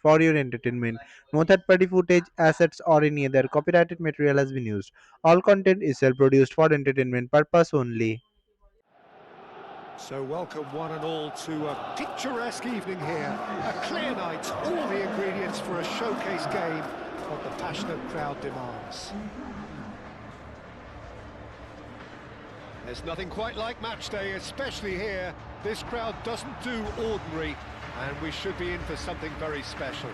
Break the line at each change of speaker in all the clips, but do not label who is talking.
for your entertainment. No third-party footage, assets, or any other copyrighted material has been used. All content is self-produced for entertainment purpose only.
So welcome one and all to a picturesque evening here. A clear night, all the ingredients for a showcase game, what the passionate crowd demands. There's nothing quite like match day, especially here. This crowd doesn't do ordinary, and we should be in for something very special.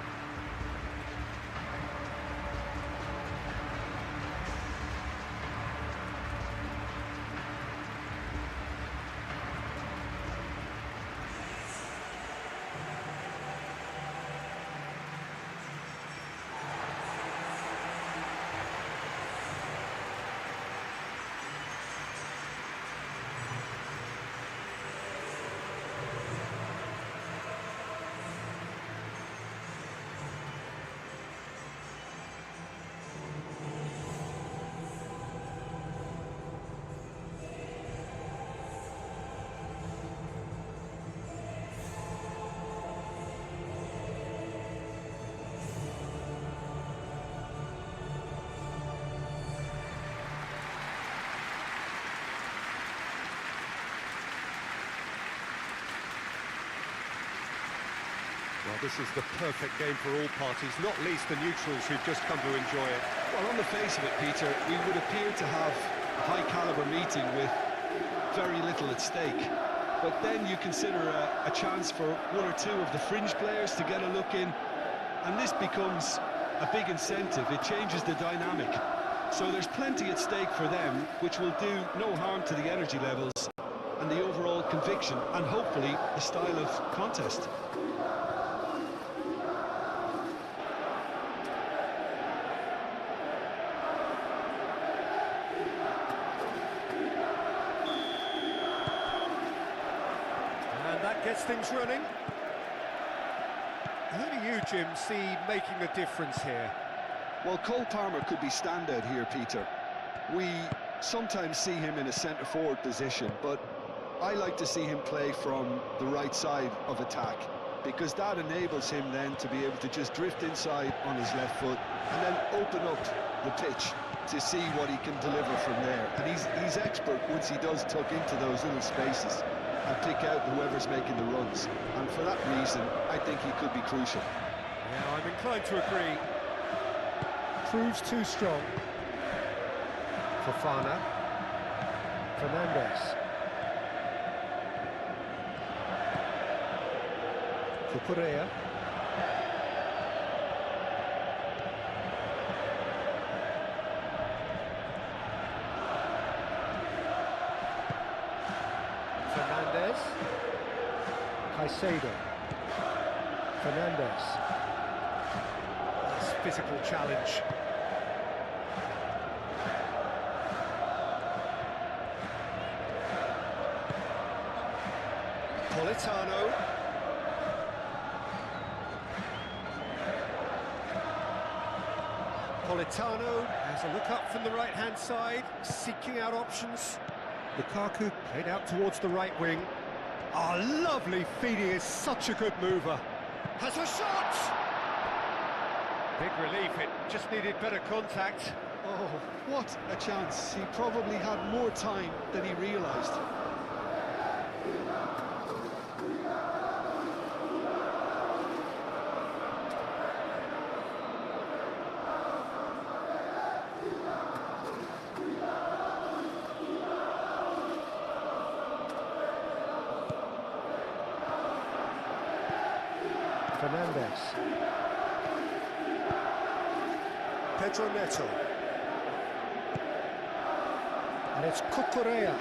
Well, this is the perfect game for all parties, not least the neutrals who've just come to enjoy it.
Well, on the face of it, Peter, we would appear to have a high-caliber meeting with very little at stake. But then you consider a chance for one or two of the fringe players to get a look in, and this becomes a big incentive. It changes the dynamic. So there's plenty at stake for them, which will do no harm to the energy levels and the overall conviction, and hopefully the style of contest.
That gets things running. Who do you, Jim, see making the difference here?
Well, Cole Palmer could be standout here, Peter. We sometimes see him in a centre-forward position, but I like to see him play from the right side of attack, because that enables him then to be able to just drift inside on his left foot and then open up the pitch to see what he can deliver from there. And he's expert once he does tuck into those little spaces and pick out whoever's making the runs. And for that reason, I think he could be crucial.
Yeah, I'm inclined to agree. Proves too strong. Fofana. Fernandez. Cucurella. Fernandez. Caicedo. Fernandez. Nice physical challenge. Politano. Politano has a look up from the right-hand side, seeking out options. Lukaku played out towards the right wing. Oh, lovely feed, he is such a good mover. Has a shot! Big relief, it just needed better contact.
Oh, what a chance. He probably had more time than he realised.
Fernandez. Pedro Neto. And it's Cucurella.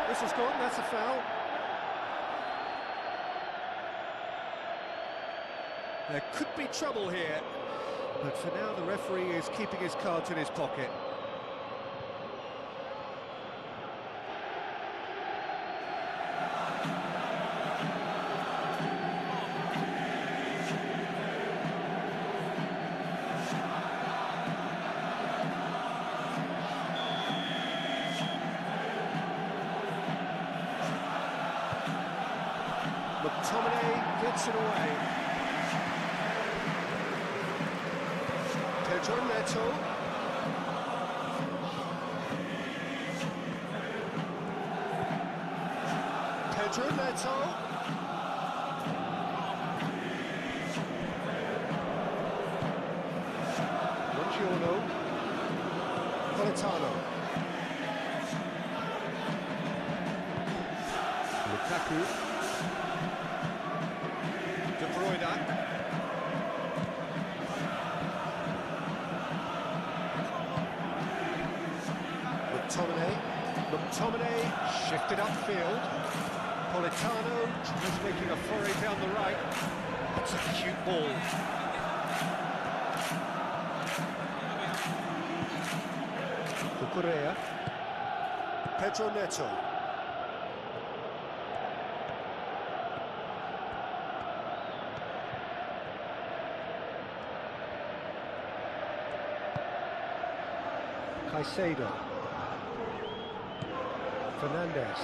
This is gone, that's a foul. There could be trouble here, but for now the referee is keeping his cards in his pocket. McTominay gets it away. Pedro Neto. Pedro Neto. Buongiorno. Politano. Lukaku. De Bruyne. McTominay shifted upfield. Politano is making a foray down the right. That's a cute ball. Cucurella. Pedro Neto. Caicedo. Fernandes.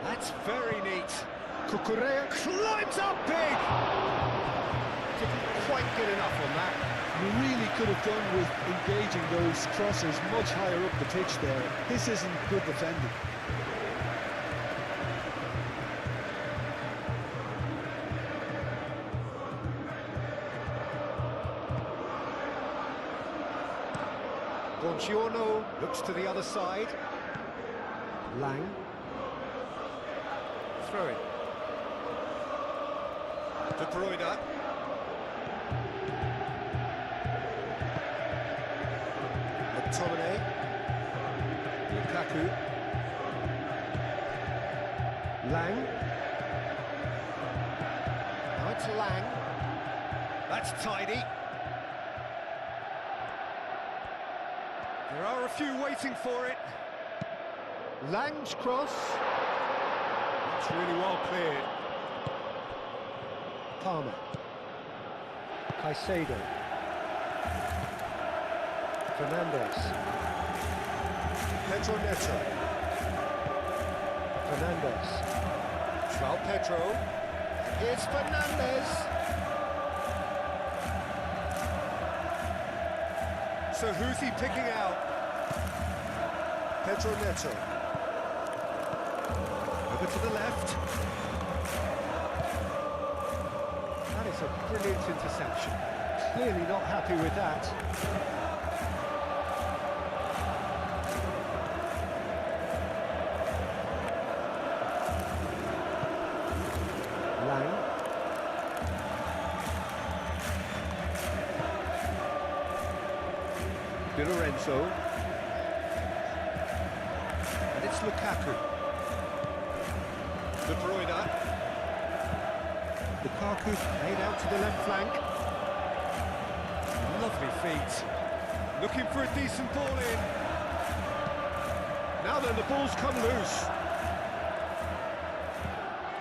That's very neat. Cucurella climbs up big! Didn't quite get enough on that.
You really could have done with engaging those crosses much higher up the pitch there. This isn't good defending.
Buongiorno looks to the other side. Lang. Throw it. De Bruyne. McTominay. Lukaku. Lang. Now it's Lang. That's tidy. There are a few waiting for it. Lang's cross. That's really well cleared. Palmer. Caicedo. Fernandes. Pedro Neto. Fernandes. João Pedro. Here's Fernandes. So who's he picking out? Pedro Neto. Over to the left. That is a brilliant interception. Clearly not happy with that. Lang. Di Lorenzo. And it's Lukaku. De Bruyne. Lukaku laid out to the left flank. Lovely feet. Looking for a decent ball in. Now then, the ball's come loose.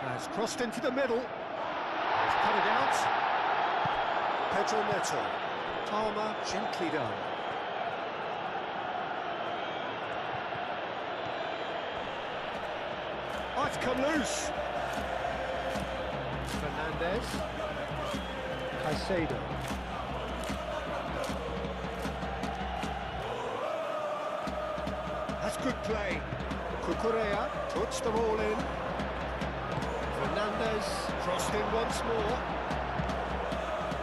Has crossed into the middle. He's cut it out. Pedro Neto. Palmer, gently done. Oh, it's come loose. Fernandes. Caicedo. That's good play. Cucurella puts the ball in. Fernandes crossed in once more.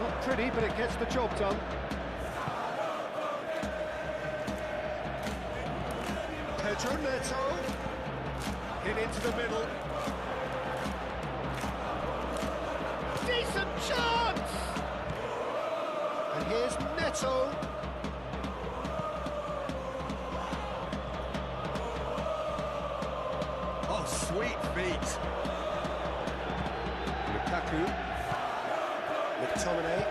Not pretty, but it gets the job done. Pedro Neto. In into the middle. Decent chance! And here's Neto. Oh, sweet feet. Lukaku. McTominay.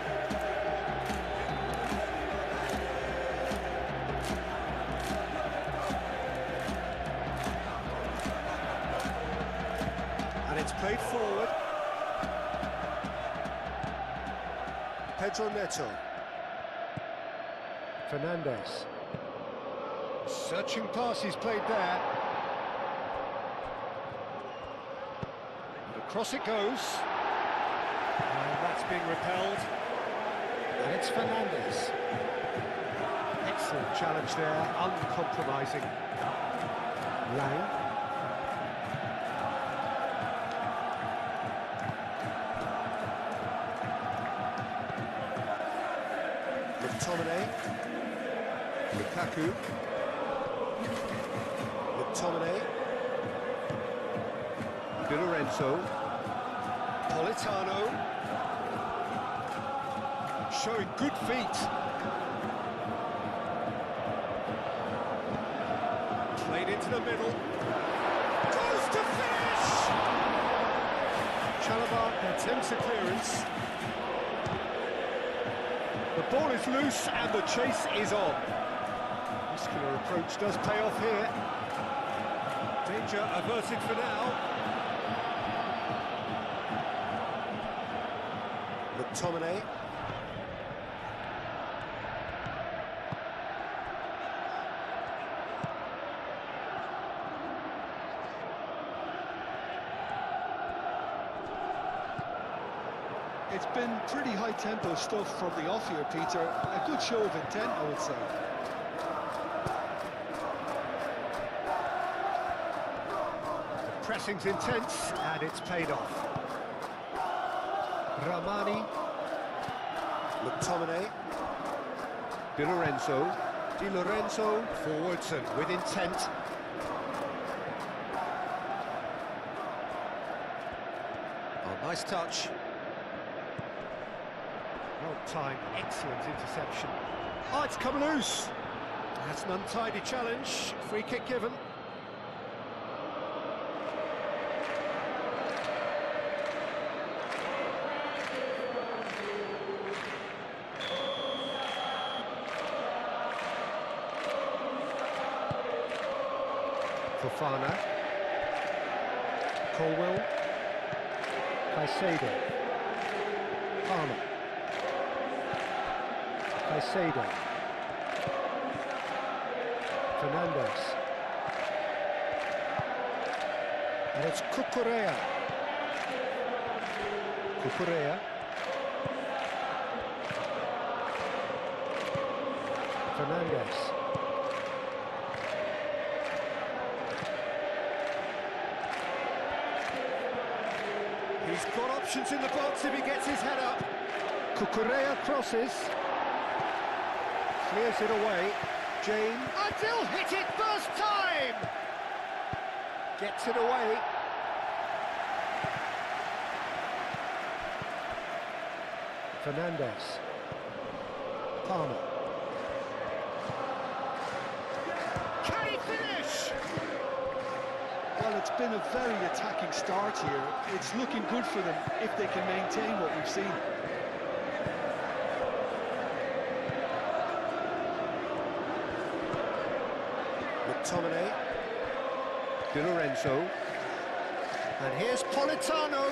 And it's played forward. Pedro Neto. Fernandes. Searching pass he's played there. Cross it goes. And that's being repelled. And it's Fernandes. Excellent challenge there, uncompromising. Lang. McTominay. Lukaku. McTominay. Di Lorenzo. Politano. Showing good feet. Played into the middle. Goes to finish! Chalobah attempts a clearance. The ball is loose and the chase is on. Muscular approach does pay off here. Danger averted for now. McTominay.
It's been pretty high-tempo stuff from the off here, Peter. A good show of intent, I would say.
The pressing's intense, and it's paid off. Ramani. McTominay. Di Lorenzo. Di Lorenzo forwards and with intent. Oh, nice touch. Well timed, excellent interception. Oh, it's come loose. That's an untidy challenge. Free kick given. Fofana. Colwell. Caicedo. Palmer. Caicedo. Fernandes. And it's Cucurella. Cucurella. Fernandes. He's got options in the box if he gets his head up. Cucurella crosses. Clears it away. James. Adil hit it first time! Gets it away. Fernandes. Palmer. Can he finish?
Well, it's been a very attacking start here. It's looking good for them if they can maintain what we've seen.
McTominay. Di Lorenzo. And here's Politano.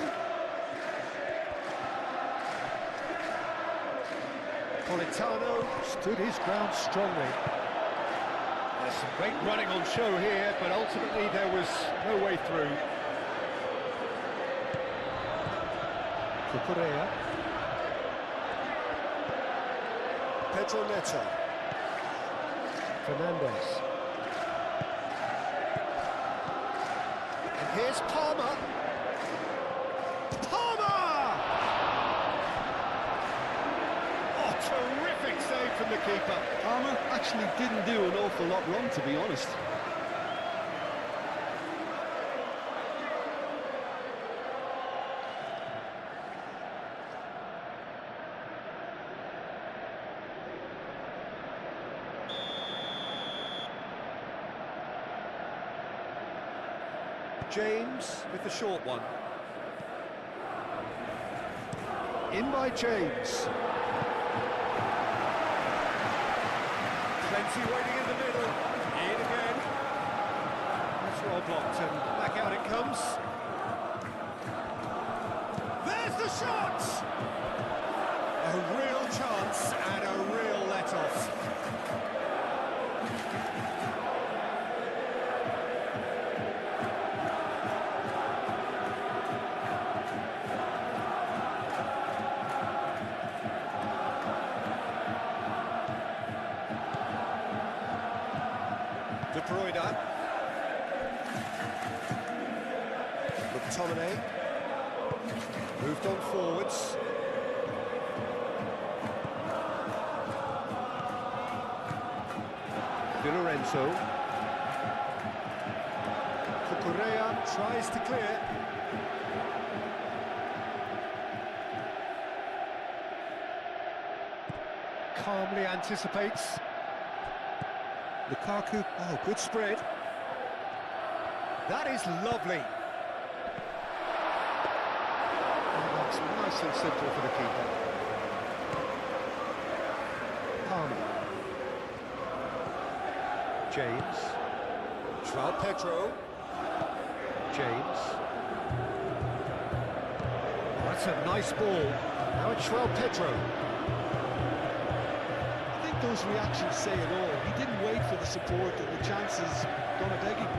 Politano stood his ground strongly. There's some great running on show here, but ultimately there was no way through. Cucurella. Pedro Neto. Fernandes. And here's Palmer. Palmer! Oh, terrific save from the keeper.
Palmer actually didn't do an awful lot wrong, to be honest.
James with the short one. In by James. Plenty waiting in the middle. In again. That's well blocked and back out it comes. There's the shot! A real chance and a real let-off. McTominay moved on forwards. Di Lorenzo. Cucurella tries to clear. Calmly anticipates. Lukaku, oh, good spread. That is lovely. Oh, that's nice and simple for the keeper. Palmer. James. João Pedro. James. Oh, that's a nice ball. Now it's João Pedro.
I think those reactions say it all. He didn't wait for the support and the chances gonna beg him.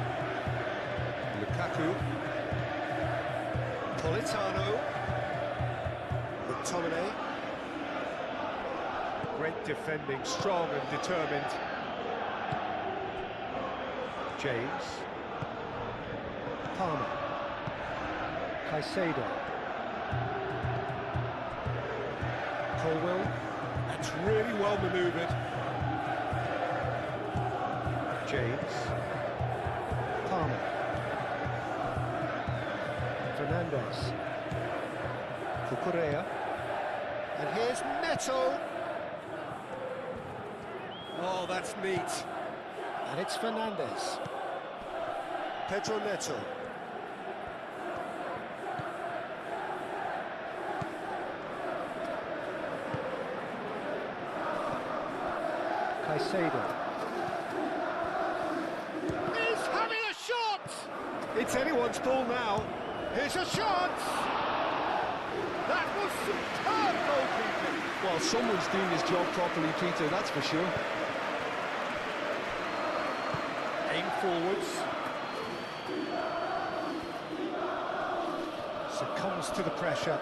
Lukaku. Politano. McTominay. Great defending, strong and determined. James. Palmer. Caicedo. Colwell. That's really well manoeuvred. James. Palmer. Fernandes. Cucurella. And here's Neto. Oh, that's neat. And it's Fernandes. Pedro Neto. Caicedo. He's having a shot! It's anyone's ball now. Here's a shot! That was superb goalkeeping.
Well, someone's doing his job properly, Peter, that's for sure.
Aim forwards. Succumbs to the pressure.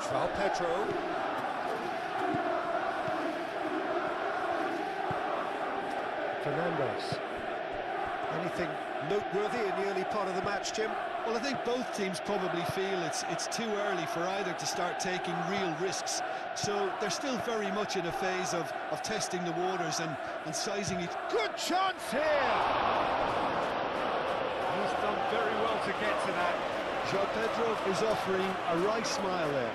João Pedro. Fernandes. Anything noteworthy in the early part of the match, Jim?
Well, I think both teams probably feel it's too early for either to start taking real risks. So they're still very much in a phase of testing the waters and sizing it.
Good chance here! He's done very well to get to that.
João Pedro is offering a wry smile there.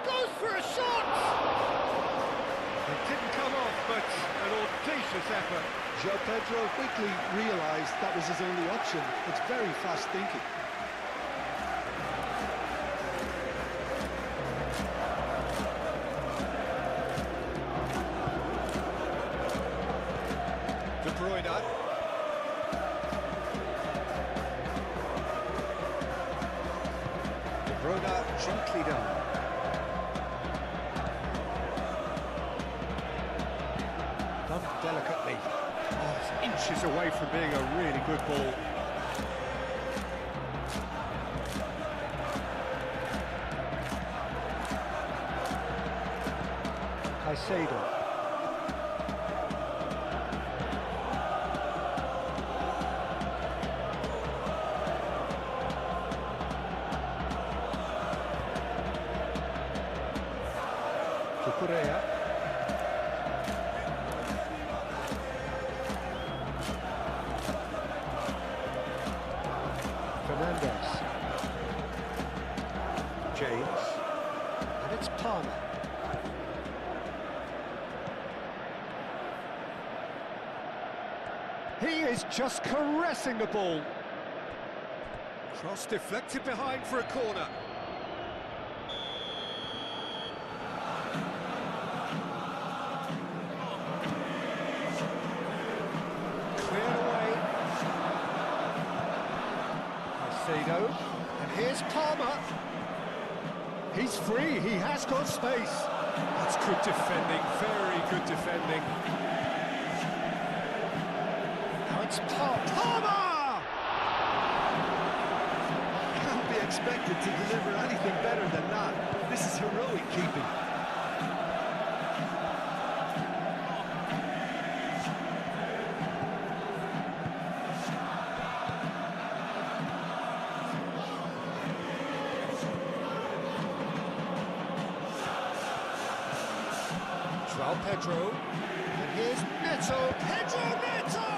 Goes for a shot! It didn't come off, but an audacious effort.
João Pedro quickly realised that was his only option. It's very fast thinking.
De Bruyne. De Bruyne gently done. Done delicately. Oh, it's inches away from being a really good ball. Caicedo. Cucurella. Fernandes. James. And it's Palmer. He is just caressing the ball. Cross deflected behind for a corner. Cleared away. Caicedo. And here's Palmer. He's free, he has got space. That's good defending, very good defending. Now it's Palmer!
Can't be expected to deliver anything better than that. This is heroic keeping.
João Pedro, and here's Neto, Pedro Neto!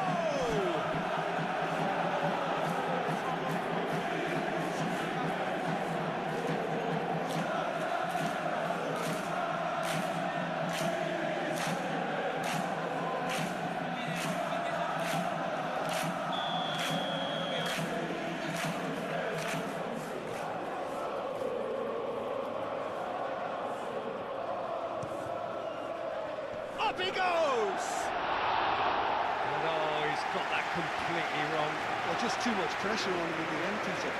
Up he goes! No, he's got that completely wrong.
Well, just too much pressure on him in the end, Peter.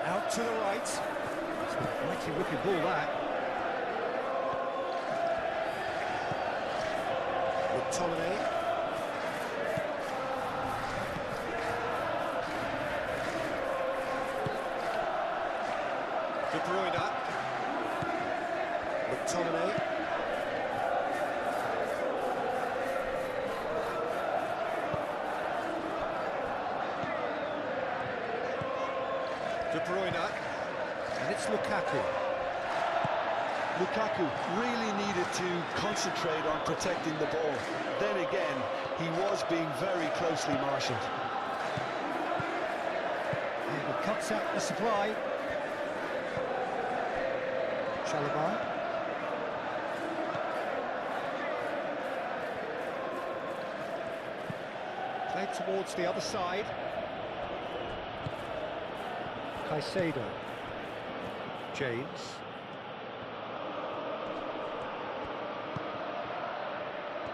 Out to the right. It's a mighty whipping ball, that. McTominay. De Bruyne. McTominay. De Bruyne. And it's Lukaku.
Lukaku really needed to concentrate on protecting the ball. Then again, he was being very closely marshalled.
And he cuts out the supply. Chalobah. Played towards the other side. Caicedo. James.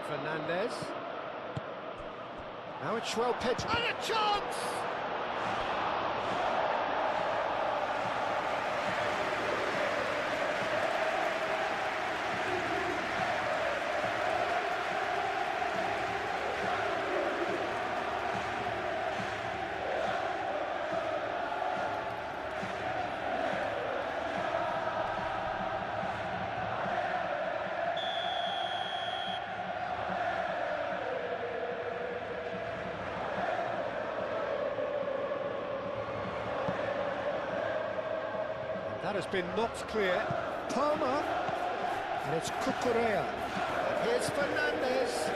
Fernandez. Now it's João Pedro. And a chance! That has been knocked clear. Palmer. And it's Cucurella. Here's Fernandez.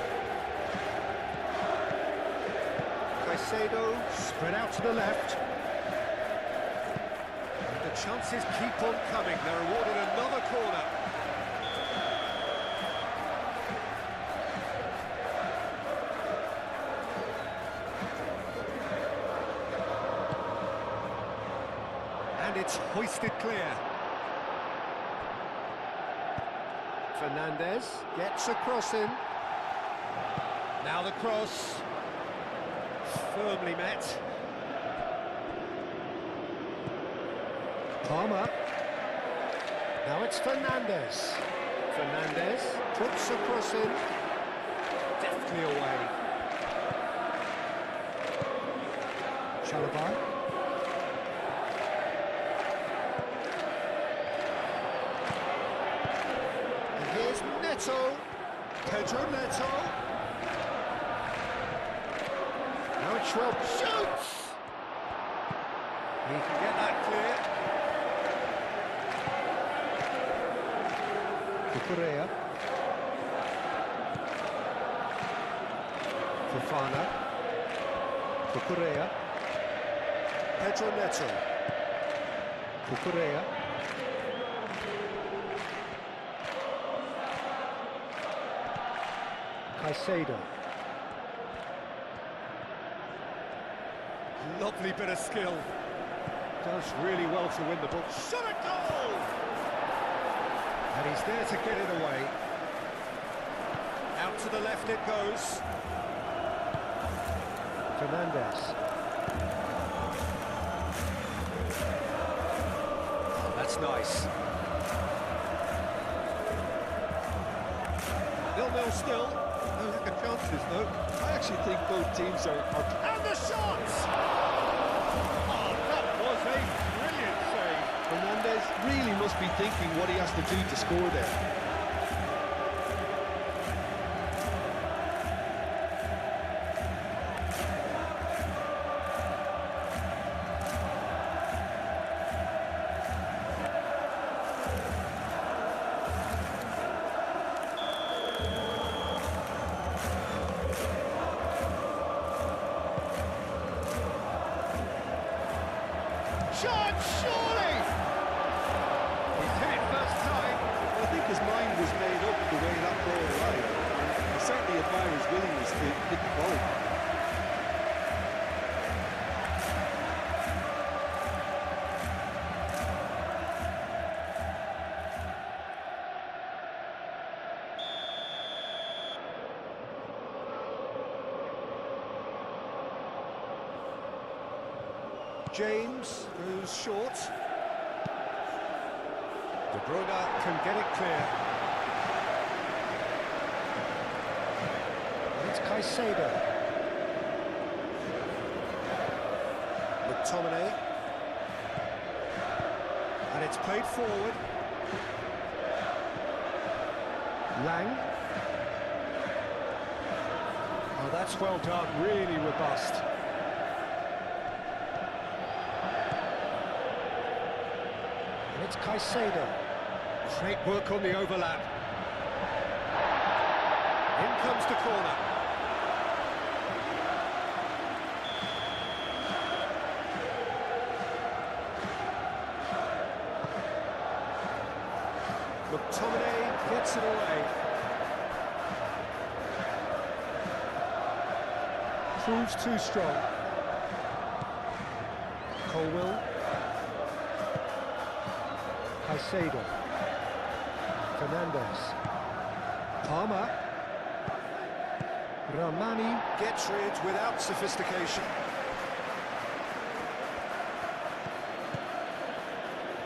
Caicedo spread out to the left. And the chances keep on coming. They're awarded another corner. And it's hoisted clear. Fernandez gets a cross in. Now the cross. Firmly met. Palmer. Now it's Fernandez. Fernandez puts a cross in. Deftly away. Chalobah. Here's Neto. Pedro Neto. Now it's Schwab. Shoots! He can get that clear. Cucurella. Fofana. Cucurella. Pedro Neto. Cucurella. Caicedo. Lovely bit of skill. Does really well to win the ball. Shot a goal! And he's there to get it away. Out to the left it goes. Fernandez. Oh, that's nice. 0-0 still. No second chances though.
I actually think both teams are...
And the shot! Oh, that was a brilliant save.
Fernandez really must be thinking what he has to do to score there.
Shot, surely! He's hit it first time.
I think his mind was made up the way that ball arrived. I certainly admire his willingness to hit the ball.
James goes short. De Bruyne can get it clear. And it's Caicedo. McTominay. And it's played forward. Lang. Oh, that's well done, really robust. It's Caicedo. Great work on the overlap. In comes the corner. McTominay gets it away. Proves too strong. Colwill. Caicedo. Fernandez. Palmer. Ramani gets rid without sophistication.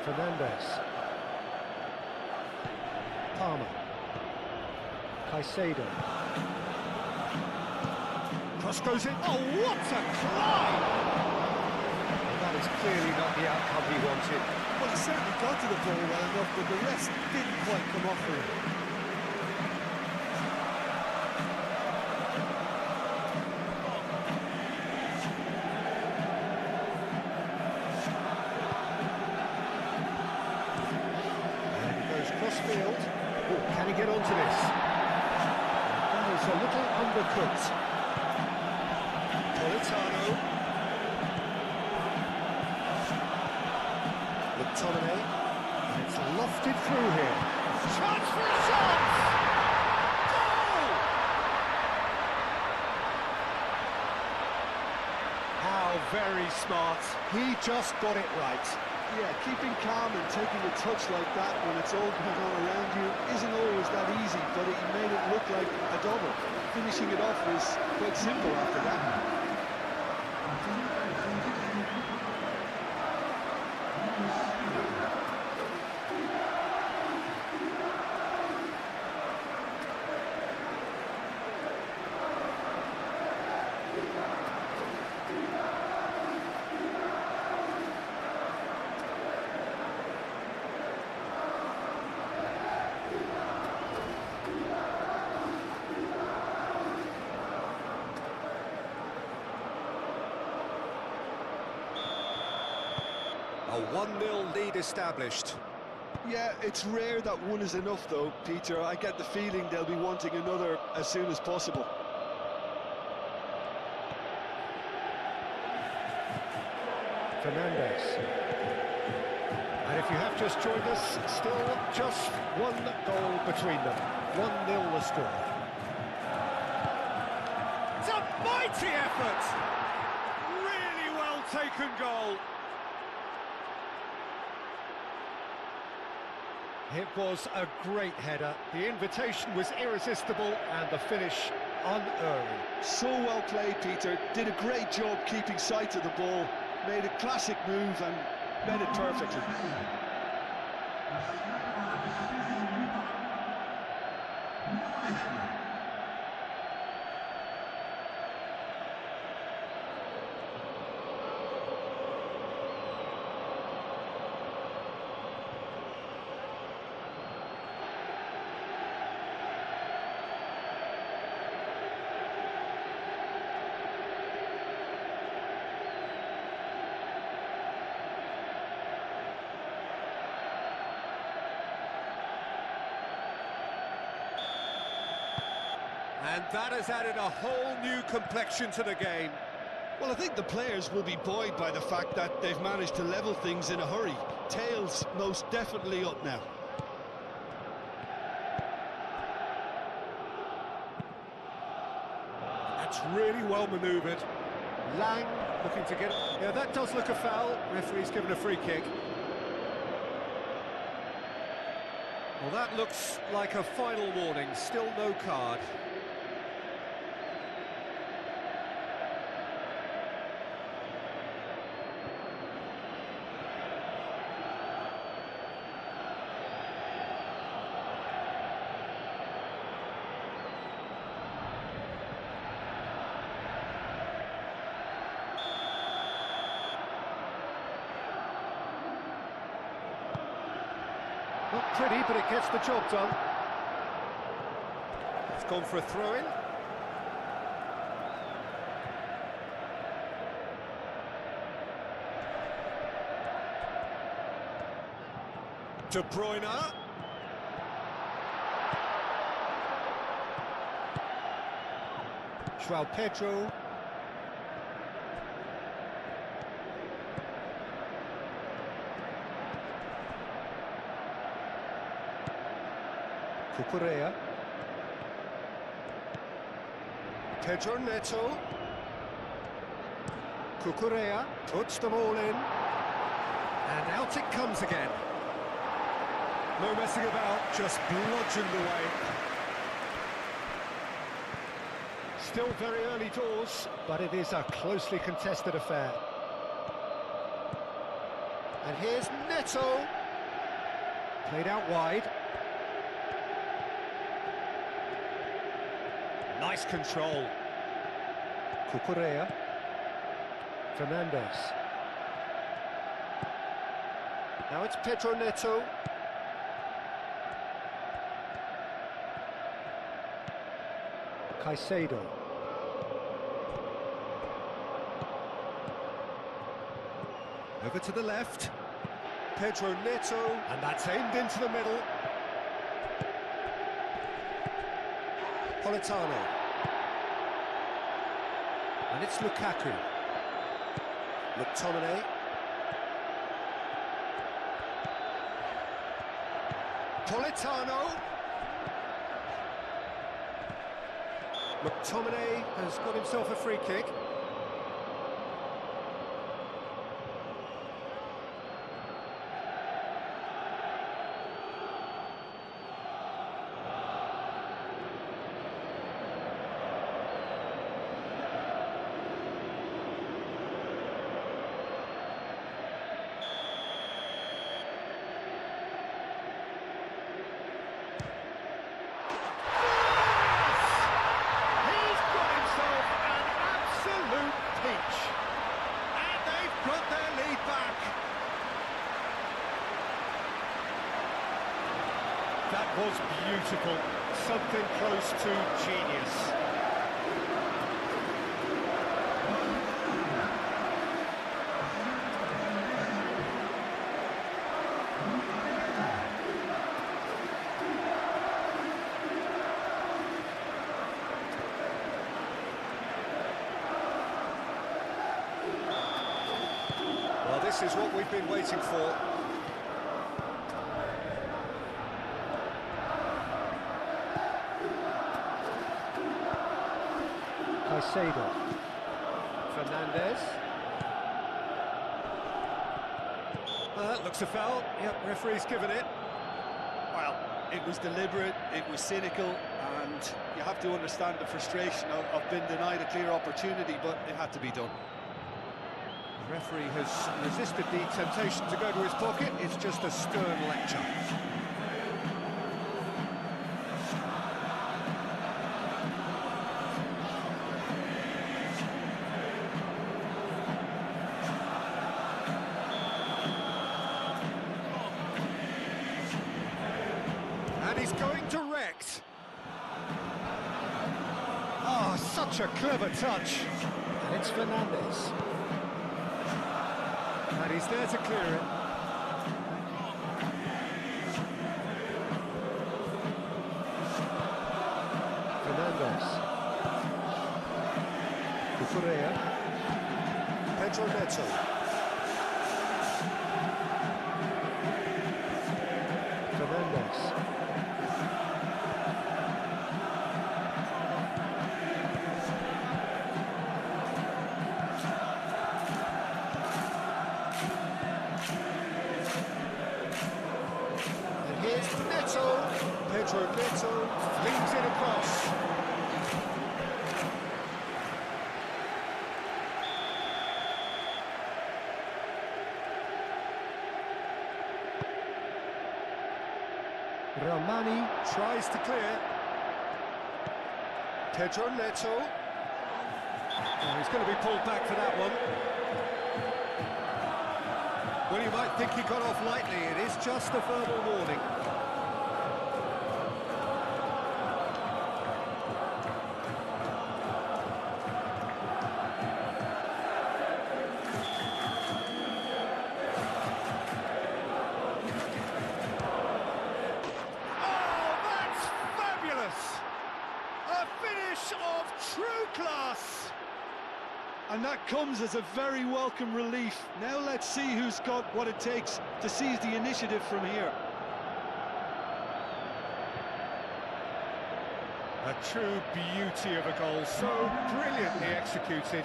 Fernandez. Palmer. Caicedo. Cross goes in. Oh, what a climb! That is clearly not the outcome he wanted.
Well, he certainly got to the ball well enough, but the rest didn't quite come off for him.
And he goes cross-field. Oh, can he get onto this? That is a little undercooked. Politano. McTominay, and it's lofted through here. Chance for a shot! Goal! How very smart. He just got it right.
Yeah, keeping calm and taking a touch like that when it's all going on around you isn't always that easy, but he made it look like a double. Finishing it off was quite simple after that.
A 1-0 lead established.
Yeah, it's rare that one is enough though, Peter. I get the feeling they'll be wanting another as soon as possible.
Fernandez. And if you have just joined us, still just one goal between them. 1-0 the score. It's a mighty effort! Really well taken goal. It was a great header. The invitation was irresistible and the finish unerring.
So well played, Peter. Did a great job keeping sight of the ball. Made a classic move and read it perfectly.
And that has added a whole new complexion to the game.
Well, I think the players will be buoyed by the fact that they've managed to level things in a hurry. Tails most definitely up now.
That's really well manoeuvred. Lang looking to get... Yeah, that does look a foul. Referee's given a free kick. Well, that looks like a final warning. Still no card. Not pretty, but it gets the job done. It's gone for a throw-in. De Bruyne. João Pedro. Cucurella. Pedro Neto. Cucurella puts them all in. And out it comes again. No messing about, just bludgeoned away. Still very early doors, but it is a closely contested affair. And here's Neto. Played out wide. Nice control. Cucurella. Fernandez. Now it's Pedro Neto. Caicedo. Over to the left. Pedro Neto. And that's aimed into the middle. Politano. And it's Lukaku. McTominay. Politano. McTominay has got himself a free kick. That was beautiful, something close to genius. Well, this is what we've been waiting for. Caicedo. Fernandez. Looks a foul. Yep, referee's given it.
Well, it was deliberate, it was cynical, and you have to understand the frustration of being denied a clear opportunity, but it had to be done.
The referee has resisted the temptation to go to his pocket. It's just a stern lecture. And he's going direct. Oh, such a clever touch. And it's Fernandez. And he's there to clear it. Fernandez. Correa. Pedro Neto. Fernandez. And here's Neto. Pedro Neto flings it across. Ramani tries to clear. Pedro Neto. Oh, he's going to be pulled back for that one. Well, you might think he got off lightly. It is just a verbal warning. A finish of true class!
And that comes as a very welcome relief. Now let's see who's got what it takes to seize the initiative from here.
A true beauty of a goal, so brilliantly executed.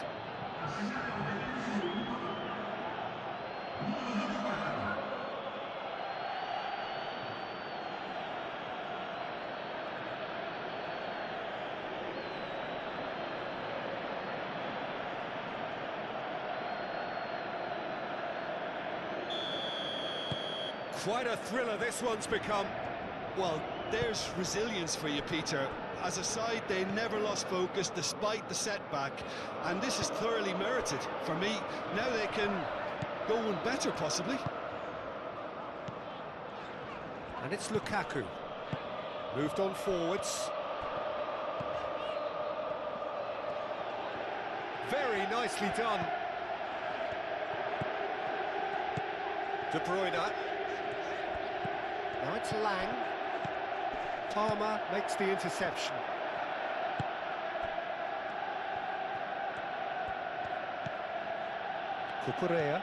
Quite a thriller this one's become.
Well, there's resilience for you, Peter. As a side, they never lost focus despite the setback, and this is thoroughly merited. For me, now they can go one better, possibly.
And it's Lukaku. Moved on forwards. Very nicely done. De Bruyne. Now it's Lang. Palmer makes the interception. Correa.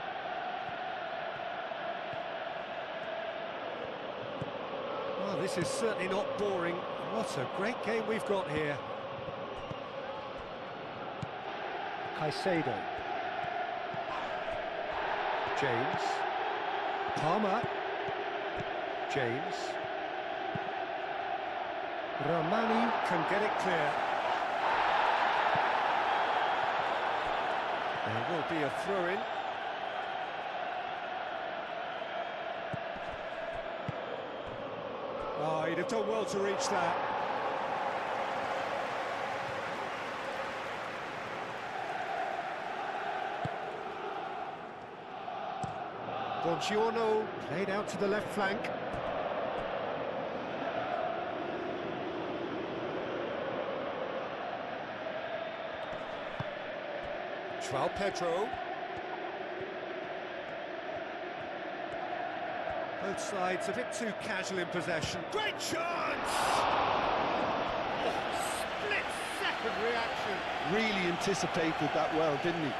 Well, this is certainly not boring. What a great game we've got here. Caicedo. James. Palmer. James. Ramani can get it clear. There will be a throw-in. Oh, he'd have done well to reach that. Bongiorno played out to the left flank. João Pedro. Both sides a bit too casual in possession. Great chance! Oh, split-second reaction.
Really anticipated that well, didn't he?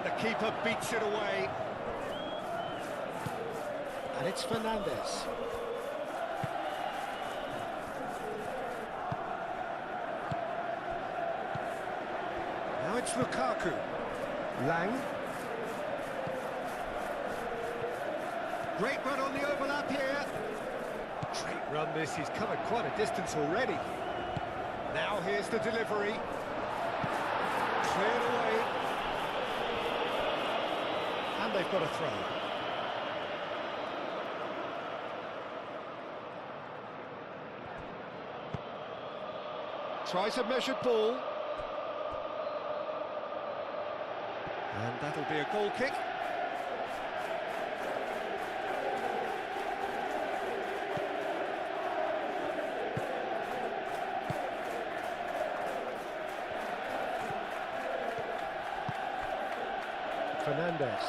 And the keeper beats it away. And it's Fernandes. Now it's Lukaku. Lang. Great run on the overlap here. Great run this, he's covered quite a distance already. Now here's the delivery. Cleared away. And they've got a throw. Tries a measured ball. And that'll be a goal kick. Fernandes.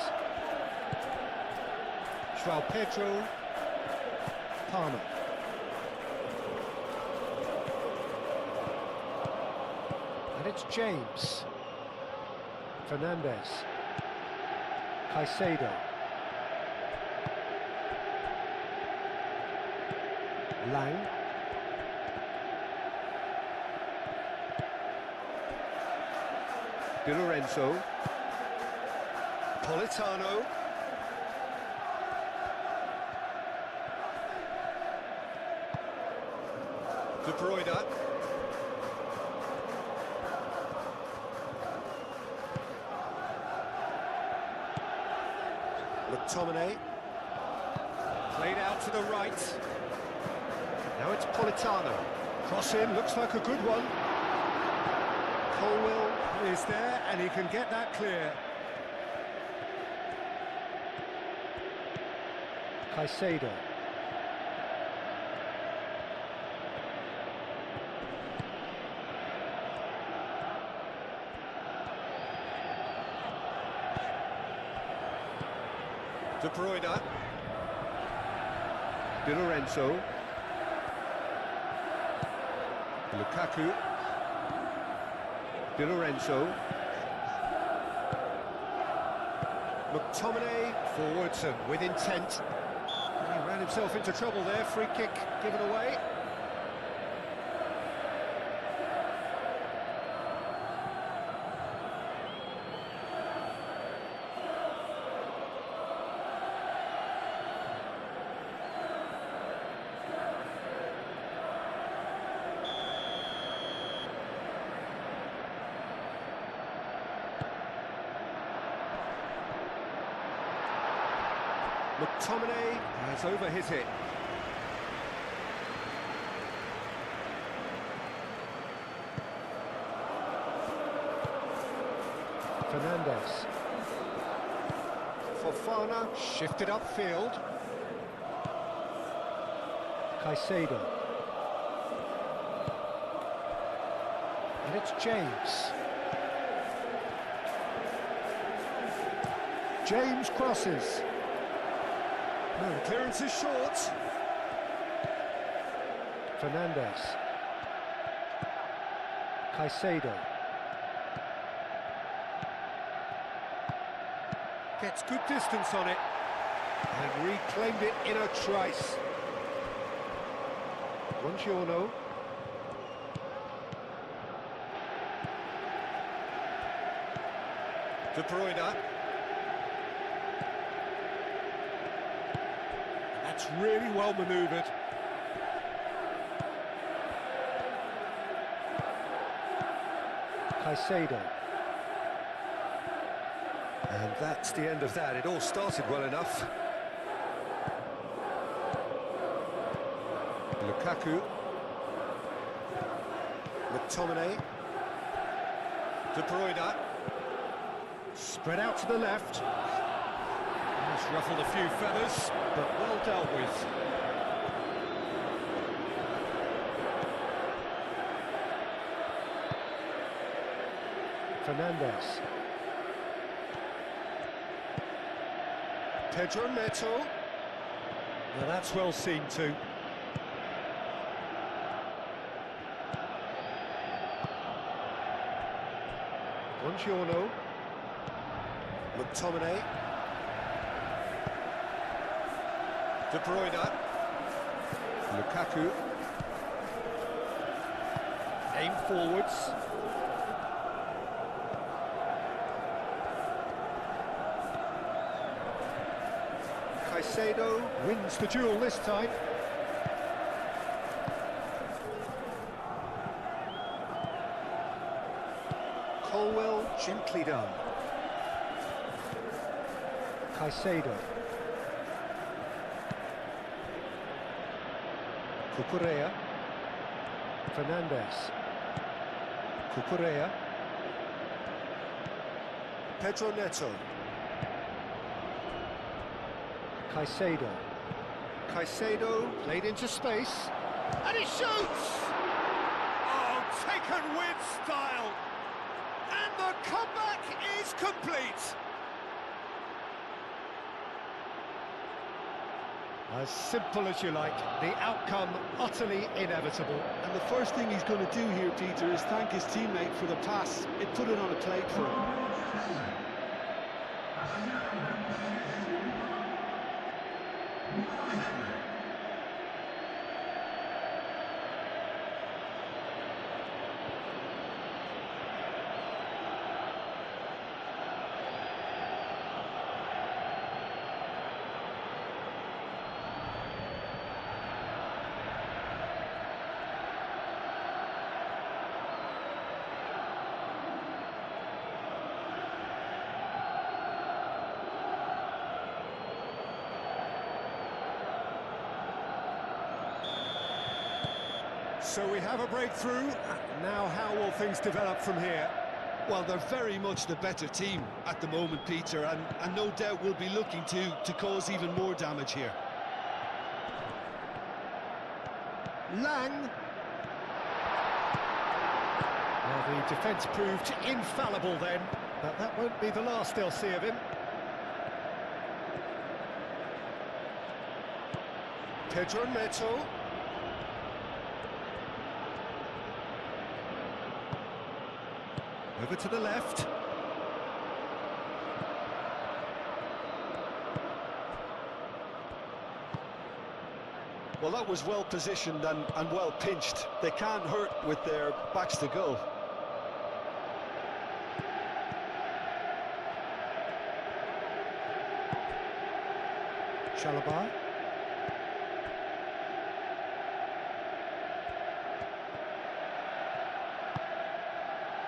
João Pedro. Palmer. And it's James. Fernandes. Caicedo. Lang. Di Lorenzo. Politano. De Bruyne. McTominay. Played out to the right. Now it's Politano. Cross in, looks like a good one. Colwell is there and he can get that clear. Caicedo. De Bruyne. Di Lorenzo. Lukaku. Di Lorenzo. McTominay forwards and with intent. He ran himself into trouble there. Free kick given away. McTominay has over his hit. Fernandes. Fofana shifted upfield. Caicedo. And it's James. James crosses. No, the clearance is short. Fernandes. Caicedo. Gets good distance on it. And reclaimed it in a trice. Buongiorno. De Bruyne. That's really well manoeuvred. Caicedo. And that's the end of that. It all started well enough. Lukaku. McTominay. De Bruyne. Spread out to the left. It's ruffled a few feathers, but well dealt with. Fernandes. Pedro Neto. Now that's well seen too. Buongiorno. McTominay. De Bruyne. Lukaku. Aim forwards. Caicedo wins the duel this time. Colwell gently done. Caicedo. Cucurella. Fernandes. Cucurella. Pedro Neto. Caicedo. Caicedo played into space. And he shoots! Oh, taken with style! And the comeback is complete! As simple as you like, the outcome utterly inevitable.
And the first thing he's going to do here, Peter, is thank his teammate for the pass. It put it on a plate for him.
So we have a breakthrough. Now how will things develop from here?
Well, they're very much the better team at the moment, Peter, and no doubt will be looking to cause even more damage here.
Lang. Well, the defence proved infallible then, but that won't be the last they'll see of him. Pedro Neto. Over to the left.
Well, that was well positioned and well pinched. They can't hurt with their backs to goal.
Chalobah.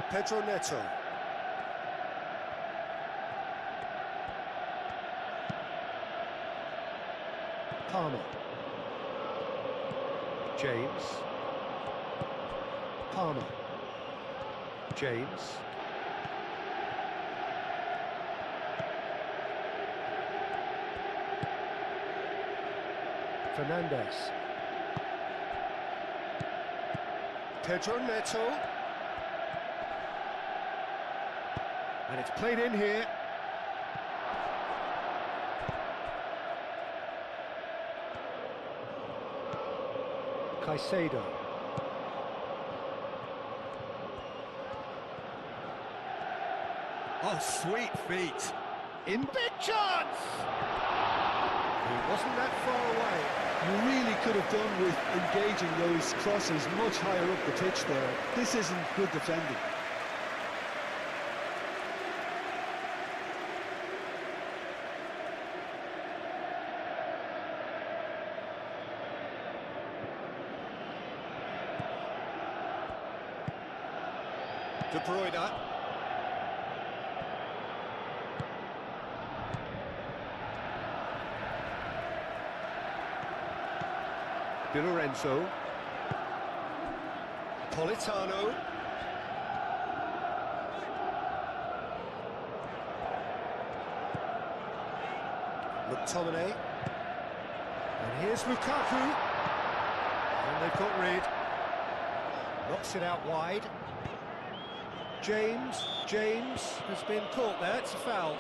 Pedro Neto. Palmer. James. Palmer. James. Fernandes. Pedro Neto. And it's played in here. Caicedo. Oh, sweet feet. In big chance! He wasn't that far away.
You really could have done with engaging those crosses much higher up the pitch there. This isn't good defending.
De Bruyne. Di Lorenzo. Politano. McTominay. And here's Lukaku. And they've got rid. Knocks it out wide. James has been caught there, it's a foul.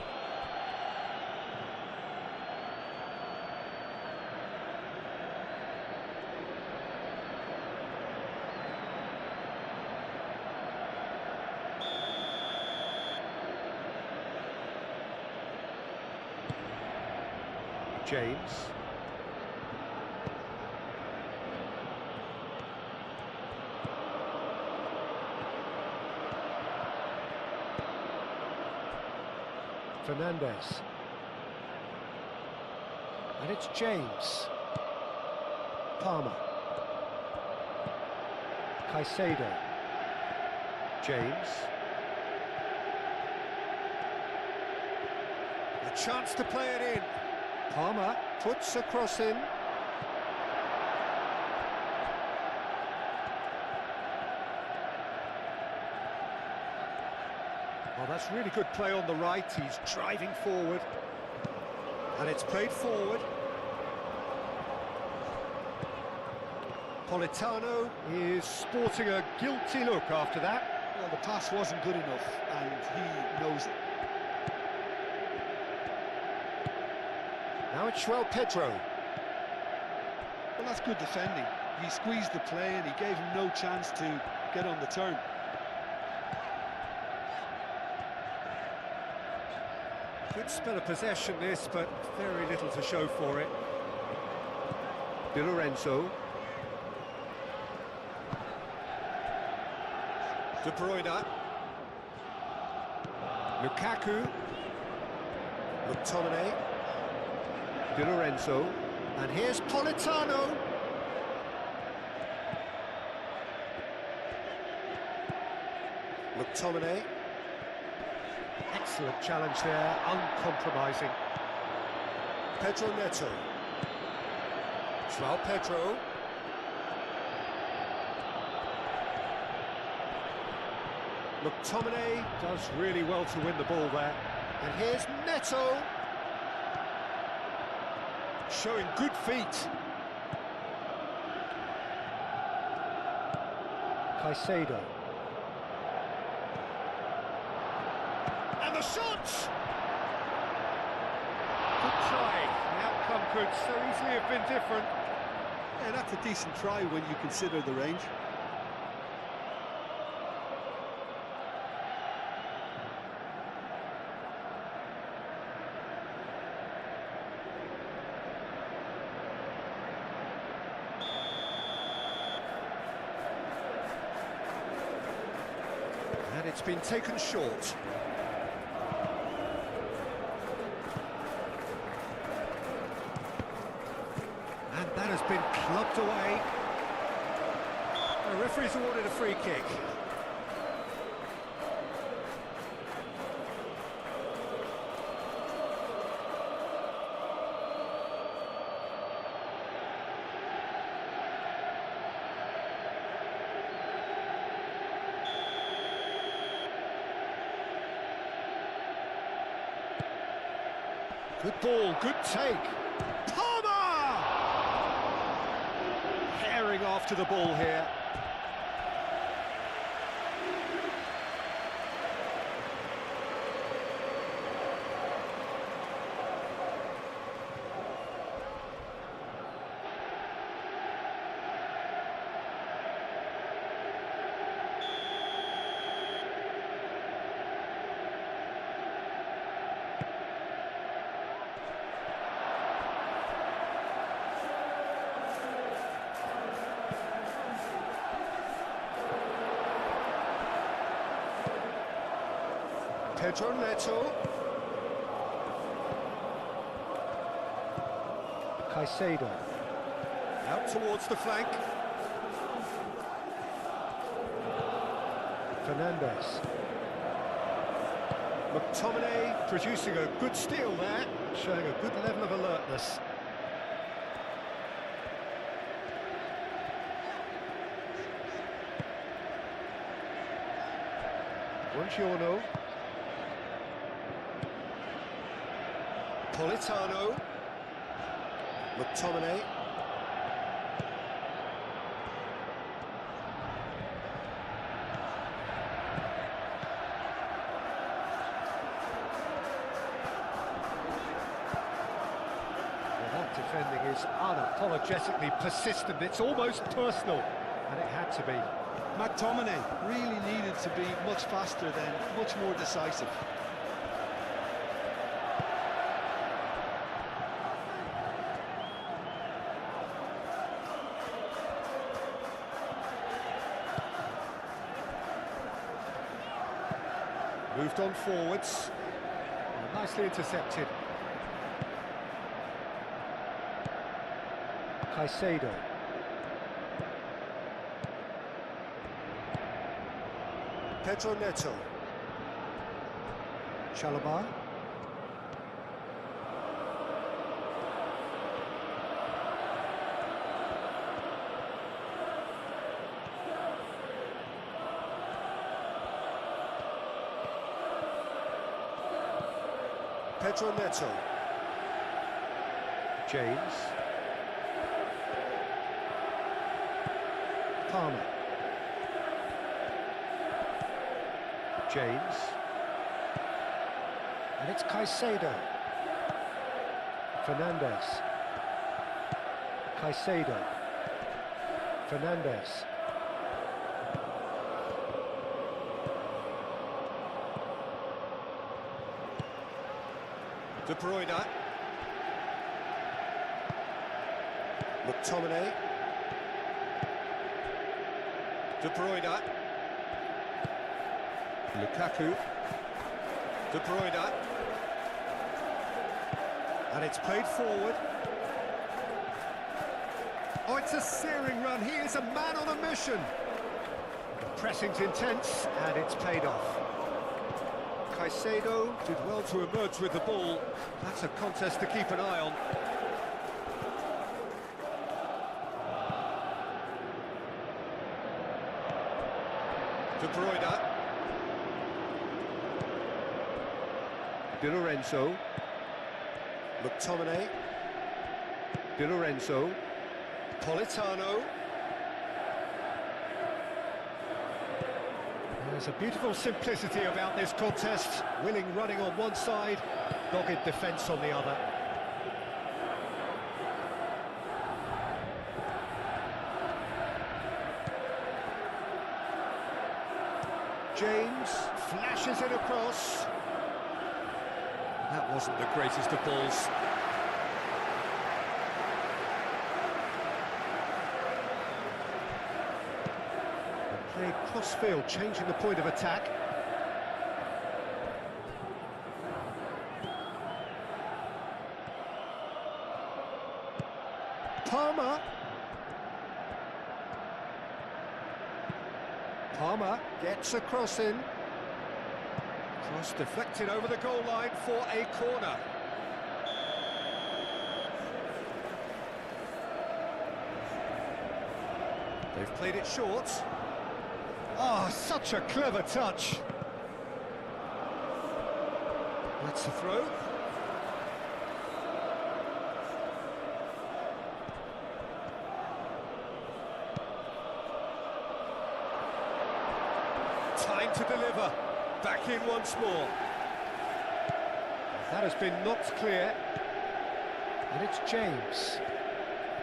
James. Fernandez. And it's James. Palmer. Caicedo. James. A chance to play it in. Palmer puts a cross in. Well, that's really good play on the right. He's driving forward. And it's played forward. Politano is sporting a guilty look after that.
Well, the pass wasn't good enough, and he knows it.
Now it's João Pedro.
Well, that's good defending. He squeezed the play and he gave him no chance to get on the turn.
Good spell of possession this, but very little to show for it. Di Lorenzo. De Bruyne. Lukaku. McTominay. Di Lorenzo. And here's Politano. McTominay. Excellent challenge there, uncompromising. Pedro Neto. João Pedro. McTominay does really well to win the ball there. And here's Neto. Showing good feet. Caicedo. And the shot! Good try. The outcome could so easily have been different.
Yeah, that's a decent try when you consider the range.
And it's been taken short. And that has been clubbed away. The referee's awarded a free kick. Good ball, good take. Palmer! Herring after the ball here. Pedro Neto. Caicedo. Out towards the flank. Fernandez. McTominay producing a good steal there, showing a good level of alertness. Buongiorno. Politano. McTominay. Well, that defending is unapologetically persistent. It's almost personal, and it had to be.
McTominay really needed to be much faster then, much more decisive.
Moved on forwards. Nicely intercepted. Caicedo. Pedro Neto. Chalobah. Pedro Neto. James. Palmer. James. And it's Caicedo. Fernandes. Caicedo. Fernandes. De Bruyne. McTominay. De Bruyne. Lukaku. De Bruyne. And it's played forward. Oh, it's a searing run. He is a man on a mission. The pressing's intense, and it's paid off. Caicedo did well to emerge with the ball. That's a contest to keep an eye on. De Bruyne. Di Lorenzo. McTominay. Di Lorenzo. Politano. There's a beautiful simplicity about this contest. Willing running on one side, dogged defence on the other. James flashes it across. That wasn't the greatest of balls. Played cross-field, changing the point of attack. Palmer. Palmer gets a cross in. Cross deflected over the goal line for a corner. They've played it short. Oh, such a clever touch. That's the throw. Time to deliver. Back in once more. That has been knocked clear. And it's James.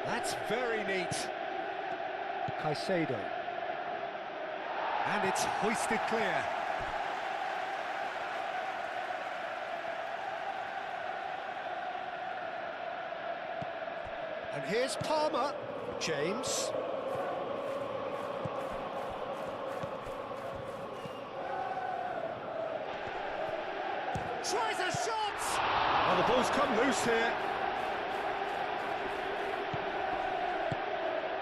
That's very neat. Caicedo. And it's hoisted clear. And here's Palmer. James. Tries a shot! Oh, the ball's come loose here.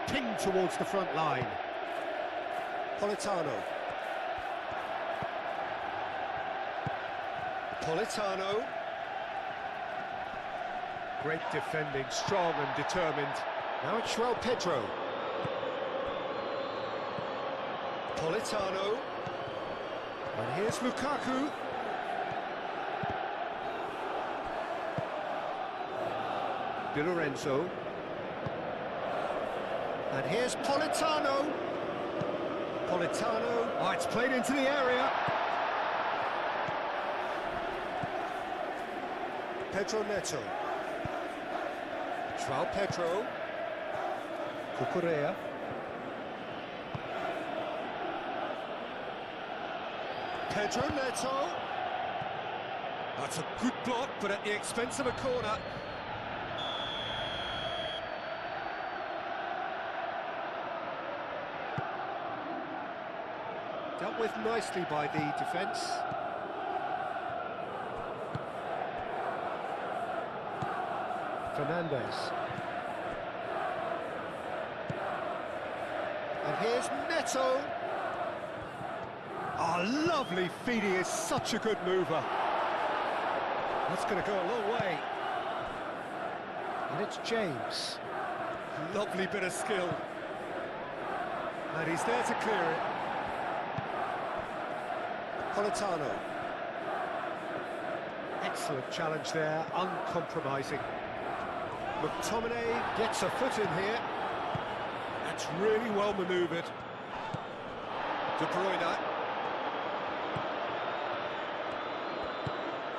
Pinged towards the front line. Politano. Politano. Great defending, strong and determined. Now it's João Pedro. Politano. And here's Lukaku. Di Lorenzo. And here's Politano. Politano. Oh, it's played into the area. Pedro Neto. João Pedro. Cucurella. Pedro Neto. That's a good block, but at the expense of a corner. Dealt with nicely by the defence. Fernandez. And here's Neto. Oh, lovely feed, he is such a good mover. That's going to go a long way. And it's James. Lovely bit of skill. And he's there to clear it. Politano. Excellent challenge there, uncompromising. McTominay gets a foot in here. That's really well manoeuvred. De Bruyne.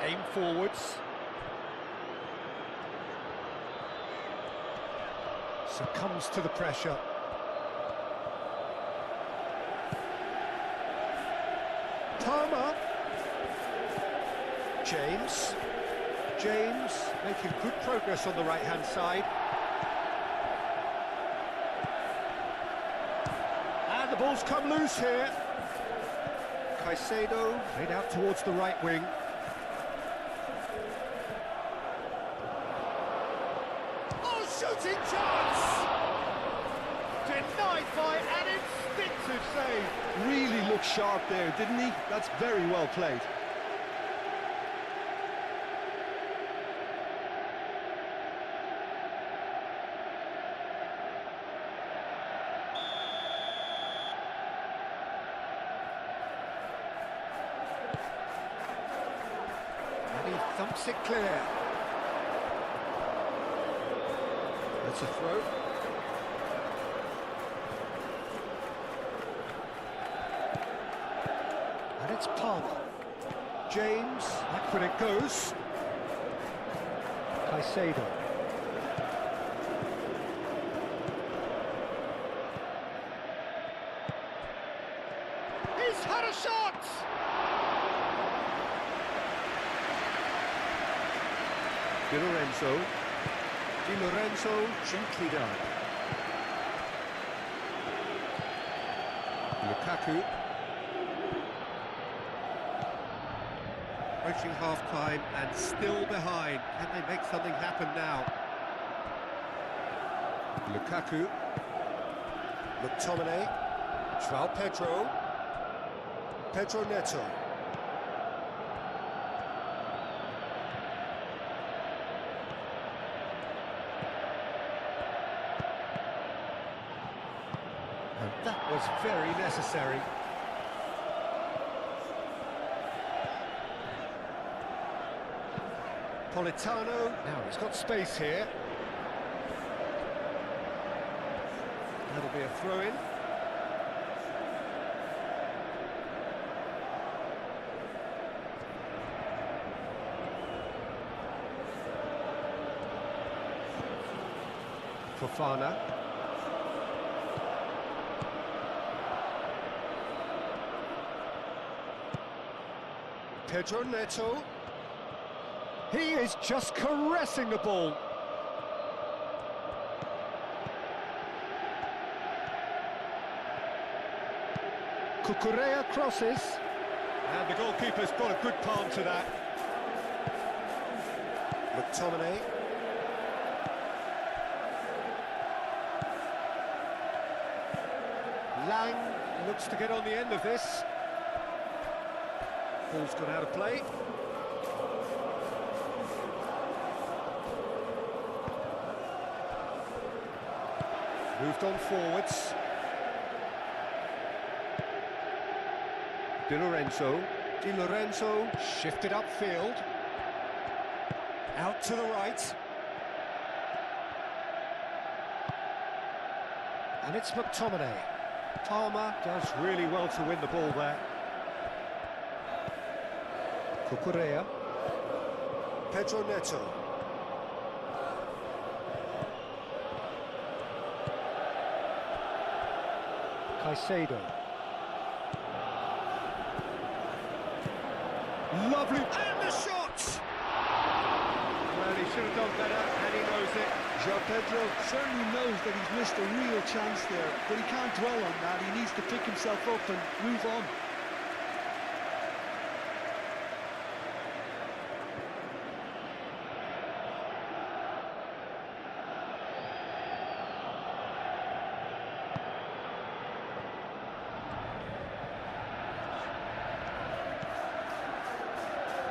Aim forwards. Succumbs to the pressure. Palmer. James. James making good progress on the right-hand side. And the ball's come loose here. Caicedo played out towards the right wing. Oh, shooting chance! Denied by an instinctive save.
Really looked sharp there, didn't he? That's very well played.
And he thumps it clear. That's a throw. And it's Palmer. James, back when it goes. Caicedo. He's had a shot! Di Lorenzo, gently done. Lukaku. Approaching half-time and still behind. Can they make something happen now? Lukaku. McTominay. João Pedro. Pedro Neto. And that was very necessary. Politano, now he's got space here. That'll be a throw-in. Fofana. Pedro Neto. He is just caressing the ball. Cucurella crosses. And the goalkeeper's got a good palm to that. McTominay. Lang looks to get on the end of this. Ball's gone out of play. Moved on forwards. Di Lorenzo shifted upfield. Out to the right. And it's McTominay. Palmer does really well to win the ball there. Cucurella. Pedro Neto. Caicedo. Lovely, and the shot! Well, he should have done better, and he knows it.
João Pedro certainly knows that he's missed a real chance there, but he can't dwell on that. He needs to pick himself up and move on.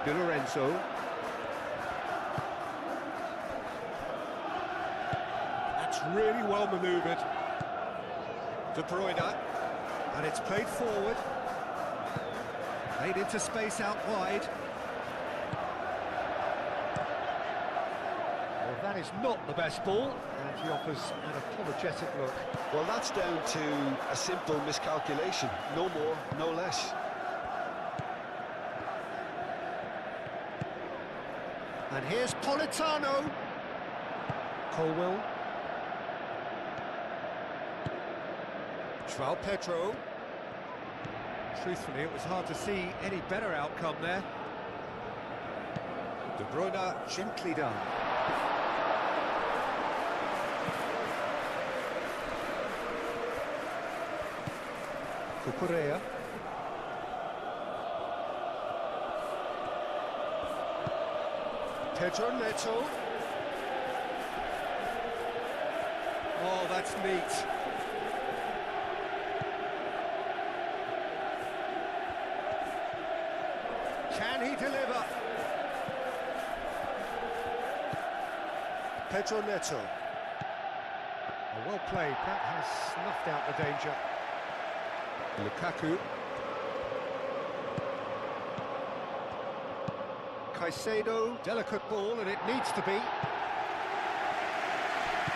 Di Lorenzo. That's really well manoeuvred. De Bruyne. And it's played forward. Played into space out wide. Well, that is not the best ball, and he offers an apologetic look.
Well, that's down to a simple miscalculation. No more, no less.
And here's Politano. Colwell. João Pedro. Truthfully, it was hard to see any better outcome there. De Bruyne gently done. Cucurella. Pedro Neto. Oh, that's neat. Can he deliver? Pedro Neto. Oh, well played. That has snuffed out the danger. Lukaku. Caicedo, delicate ball, and it needs to be.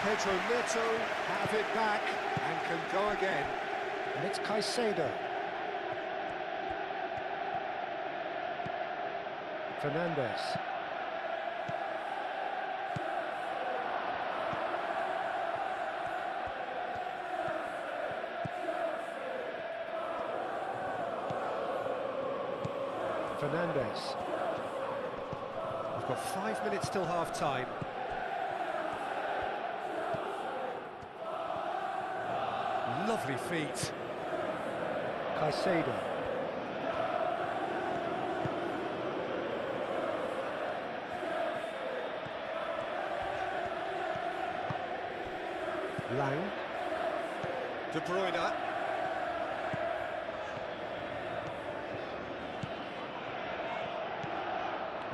Pedro Neto have it back and can go again. And it's Caicedo. Fernandez. Fernandez. We've got 5 minutes till half-time. Lovely feet. Caicedo. Lang. De Bruyne.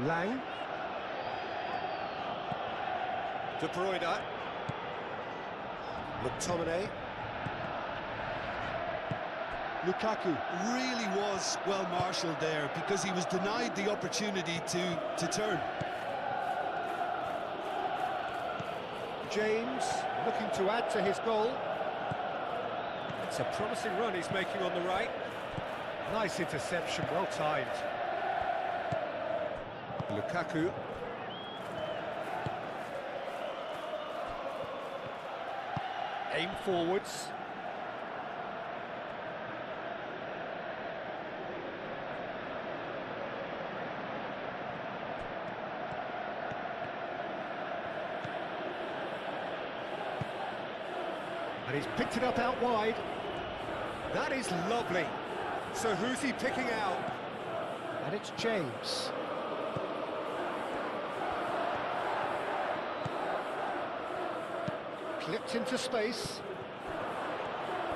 Lang. De Bruyne. McTominay.
Lukaku really was well marshalled there because he was denied the opportunity to turn.
James looking to add to his goal. It's a promising run he's making on the right. Nice interception, well timed. Lukaku. Aim forwards. And he's picked it up out wide. That is lovely. So who's he picking out? And it's James. Clipped into space.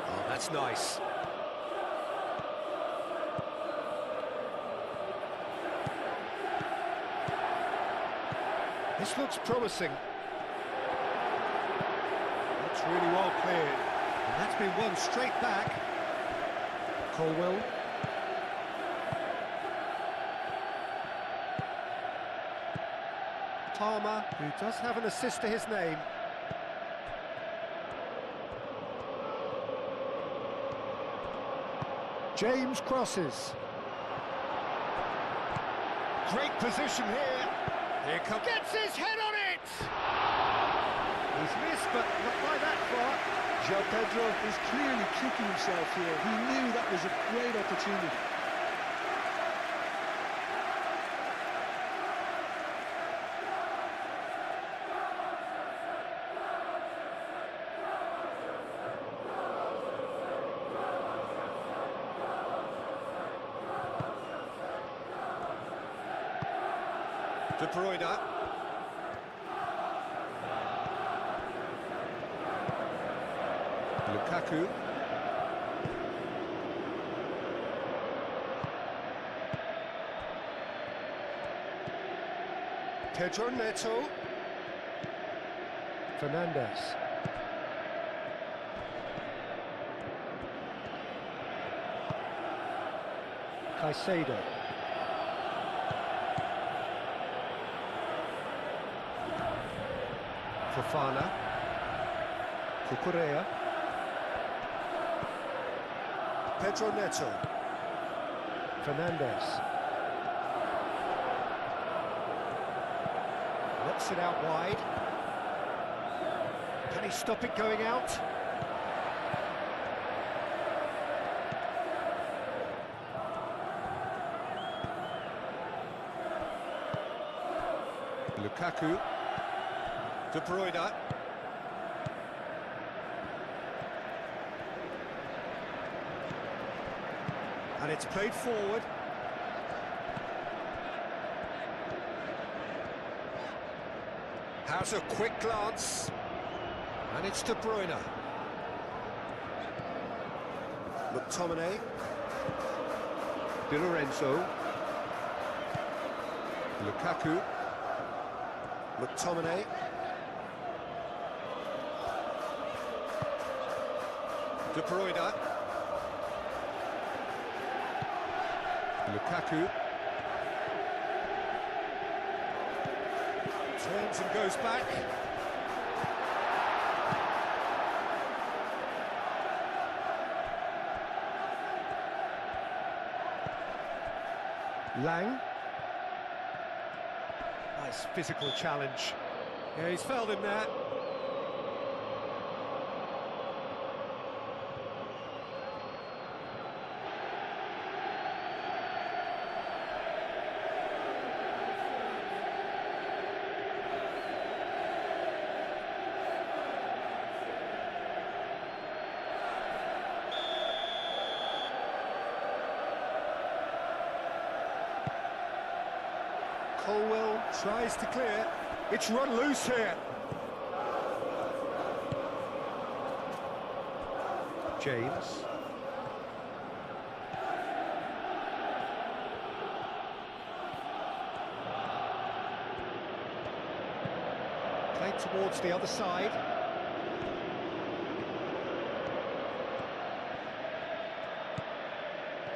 Oh, that's nice. This looks promising. That's really well cleared. And that's been won straight back. Colwell. Palmer, who does have an assist to his name. James crosses. Great position here. Here comes. Gets his head on it! He's missed, but not by that far.
João Pedro is clearly kicking himself here. He knew that was a great opportunity.
De Bruyne. Lukaku. Pedro Neto. Fernandez. Caicedo. Fofana. Cucurella. Pedro Neto. Fernandez. Knocks it out wide. Can he stop it going out? Lukaku. De Bruyne. And it's played forward. Has a quick glance. And it's De Bruyne. McTominay. Di Lorenzo. Lukaku. McTominay. De Bruyne. Lukaku. Turns and goes back. Lang. Nice physical challenge. Yeah, he's fouled him there. Colwell tries to clear. It's run loose here. James. Played towards the other side.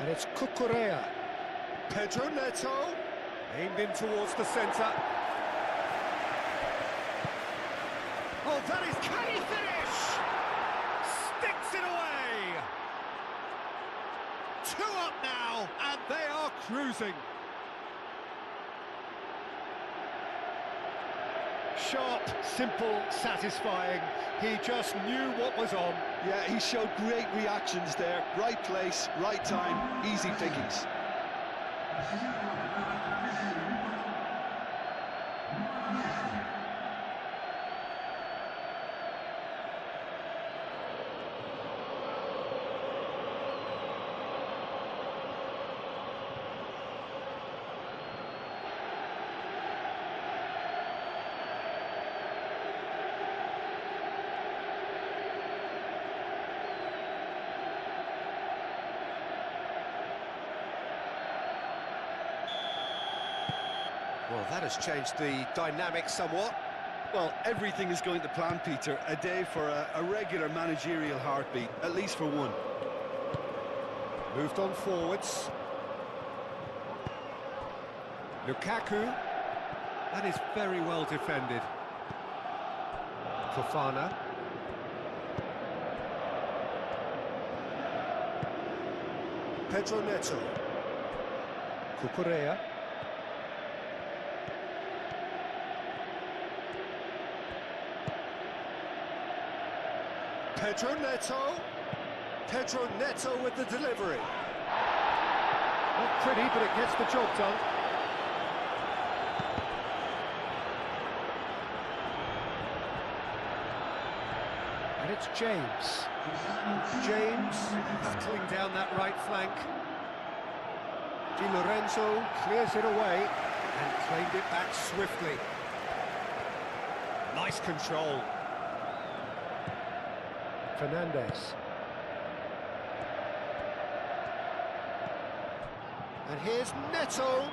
And it's Cucurella. Pedro Neto. Aimed in towards the centre. Oh, that is... Can he finish? Sticks it away! 2 up now, and they are cruising. Sharp, simple, satisfying. He just knew what was on.
Yeah, he showed great reactions there. Right place, right time, easy pickings.
Well, that has changed the dynamic somewhat.
Well, everything is going to plan, Peter. A day for a regular managerial heartbeat, at least for one.
Moved on forwards. Lukaku. That is very well defended. Fofana. Pedro Neto. Cucurella. Pedro Neto. Pedro Neto with the delivery. Not pretty, but it gets the job done. And it's James. James battling down that right flank. Di Lorenzo clears it away and claimed it back swiftly. Nice control. Fernandez. And here's Neto.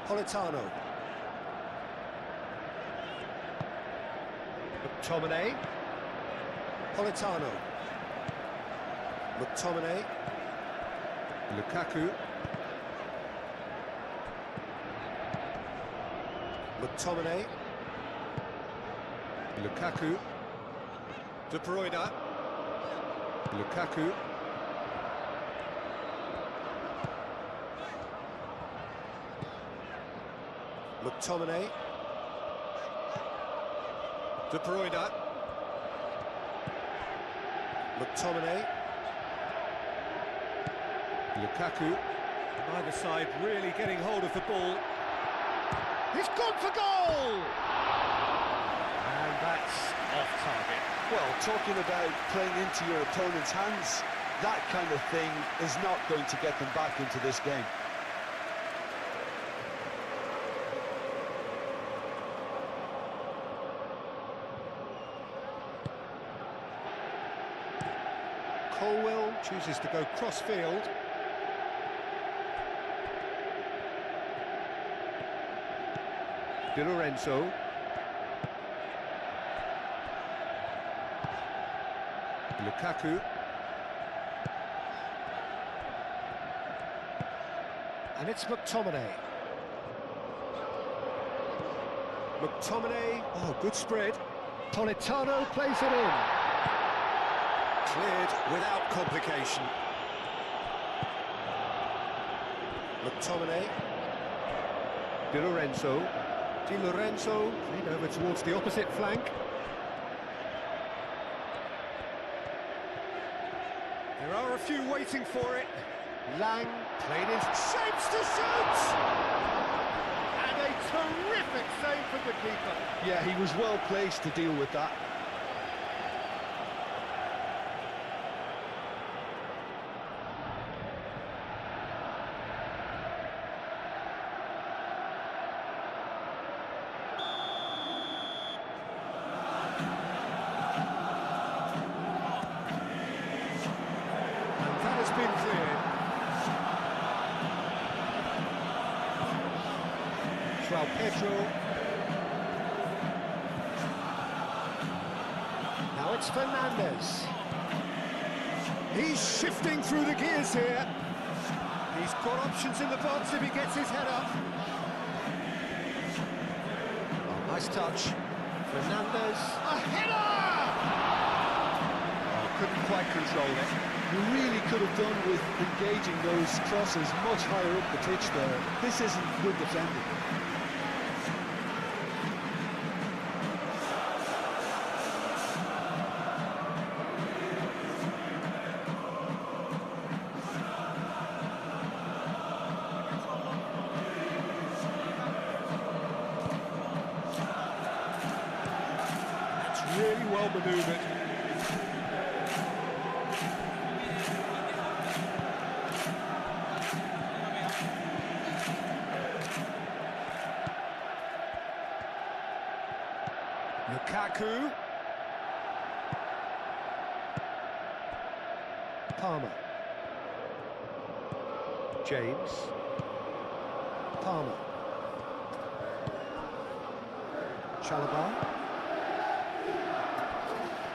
Politano. McTominay. Politano. McTominay. Lukaku. McTominay. Lukaku. De Bruyne. Lukaku. McTominay. De Bruyne. McTominay. Lukaku. Neither side really getting hold of the ball. He's gone for goal! And that's off target.
Well, talking about playing into your opponent's hands, that kind of thing is not going to get them back into this game.
Colwell chooses to go cross-field. Di Lorenzo. Lukaku. And it's McTominay. McTominay, oh, good spread. Politano plays it in. Cleared without complication. McTominay. Di Lorenzo. Di Lorenzo played over towards the opposite flank. There are a few waiting for it. Lang played in, shapes to shoot! And a terrific save from the keeper.
Yeah, he was well placed to deal with that.
Been cleared. João Pedro. Now it's Fernandes. He's shifting through the gears here. He's got options in the box if he gets his head up. Oh, nice touch. Fernandes. A header! Oh, couldn't quite control it.
You really could have done with engaging those crosses much higher up the pitch there. This isn't good defending.
That's really well manoeuvred. Lukaku. Palmer. James. Palmer. Chalobah.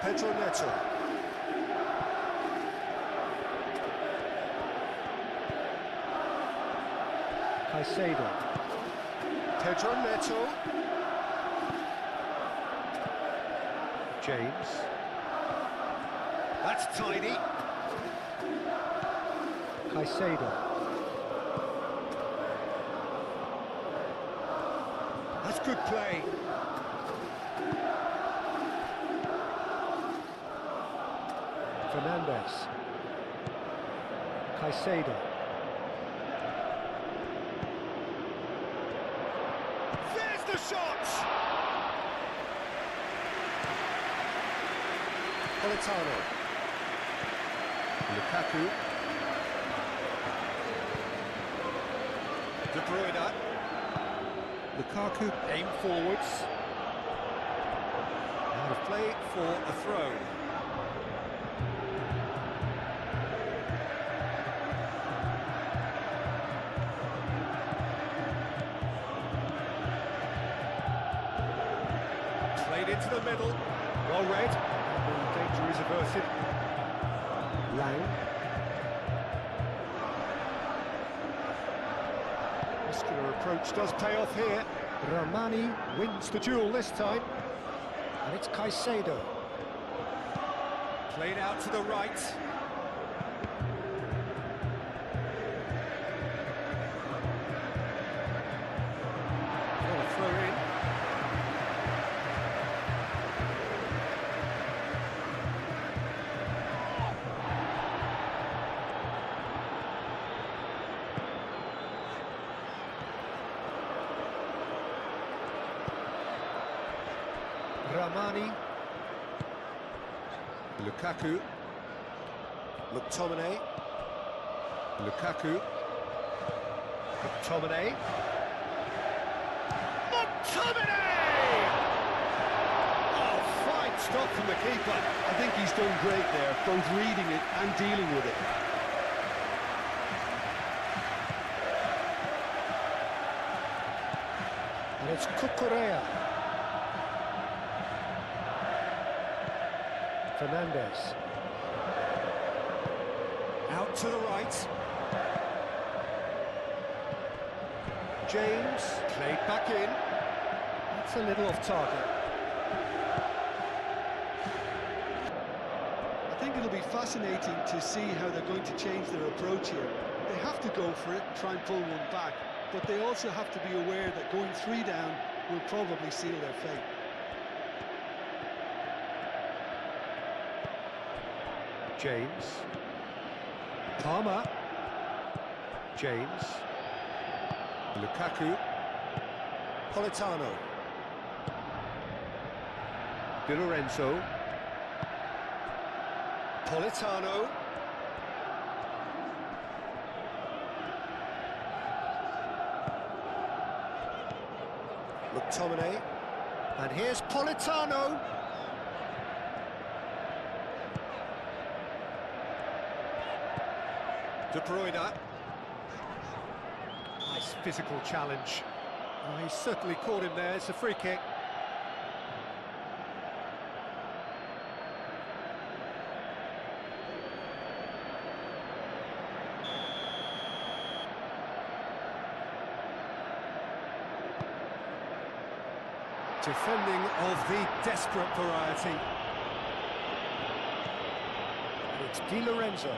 Pedro Neto. Caicedo. Pedro Neto. James. That's tidy. Caicedo. That's good play. Fernandes. Caicedo. There's the shot! Politano. Lukaku. De Bruyne. Lukaku aim forwards. Out of play for a throw. Played into the middle. Well read. The danger is averted. Lang. Muscular approach does pay off here. Ramani wins the duel this time. And it's Caicedo. Played out to the right. Got a throw in. Ramani. Lukaku. McTominay. Lukaku. McTominay. McTominay! Oh, fine stop from the keeper.
I think he's done great there, both reading it and dealing with it.
And it's Cucurella. Fernandez. Out to the right. James, played back in. That's a little off target.
I think it'll be fascinating to see how they're going to change their approach here. They have to go for it, try and pull one back, but they also have to be aware that going 3 down will probably seal their fate.
James. Palmer. James. Lukaku. Politano. Di Lorenzo. Politano. McTominay. And here's Politano. De Bruyne. Nice physical challenge. Oh, he certainly caught him there. It's a free kick. Defending of the desperate variety. And it's Di Lorenzo.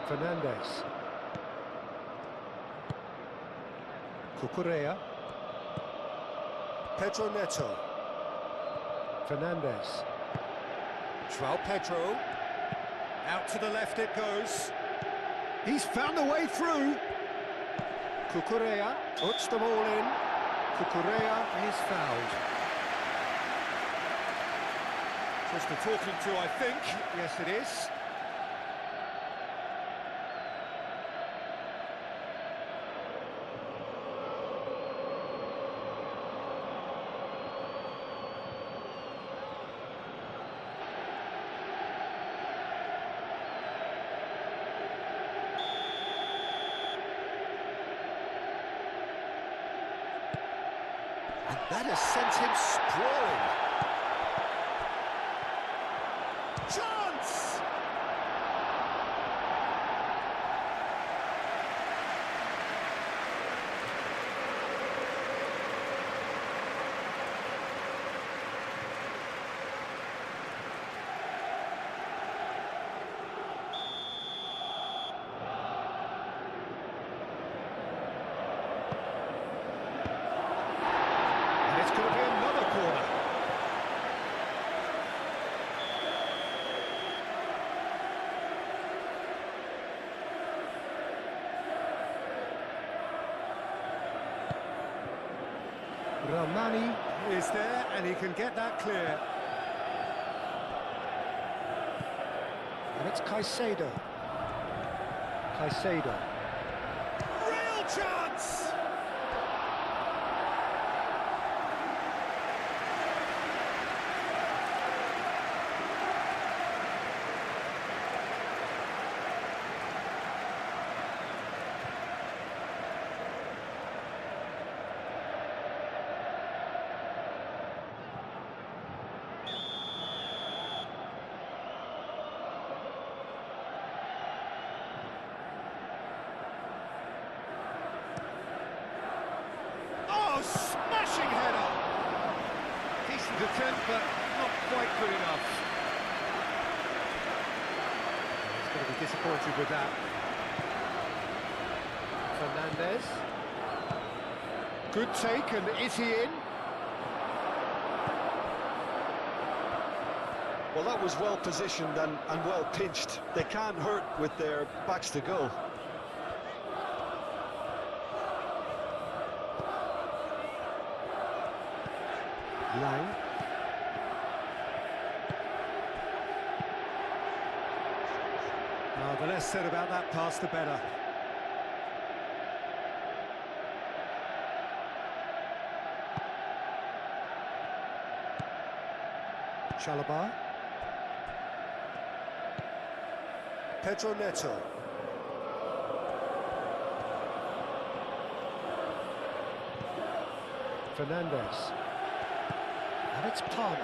Fernandez. Cucurella. Pedro Neto. Fernandez. João Pedro. Out to the left it goes. He's found a way through. Cucurella puts them all in. Cucurella is fouled. Just a talking to, I think. Yes, it is. And that has sent him sprawling. Chance! And it's going to be another corner. Ramani is there and he can get that clear. And it's Caicedo. Caicedo. Real chance! decent, but not quite good enough. He's going to be disappointed with that. Fernandez. Good take, and is he in?
Well, that was well positioned and well pinched. They can't hurt with their backs to goal.
Lang. The less said about that pass, the better. Chalobah. Pedro Neto. Fernandez. And it's Palmer.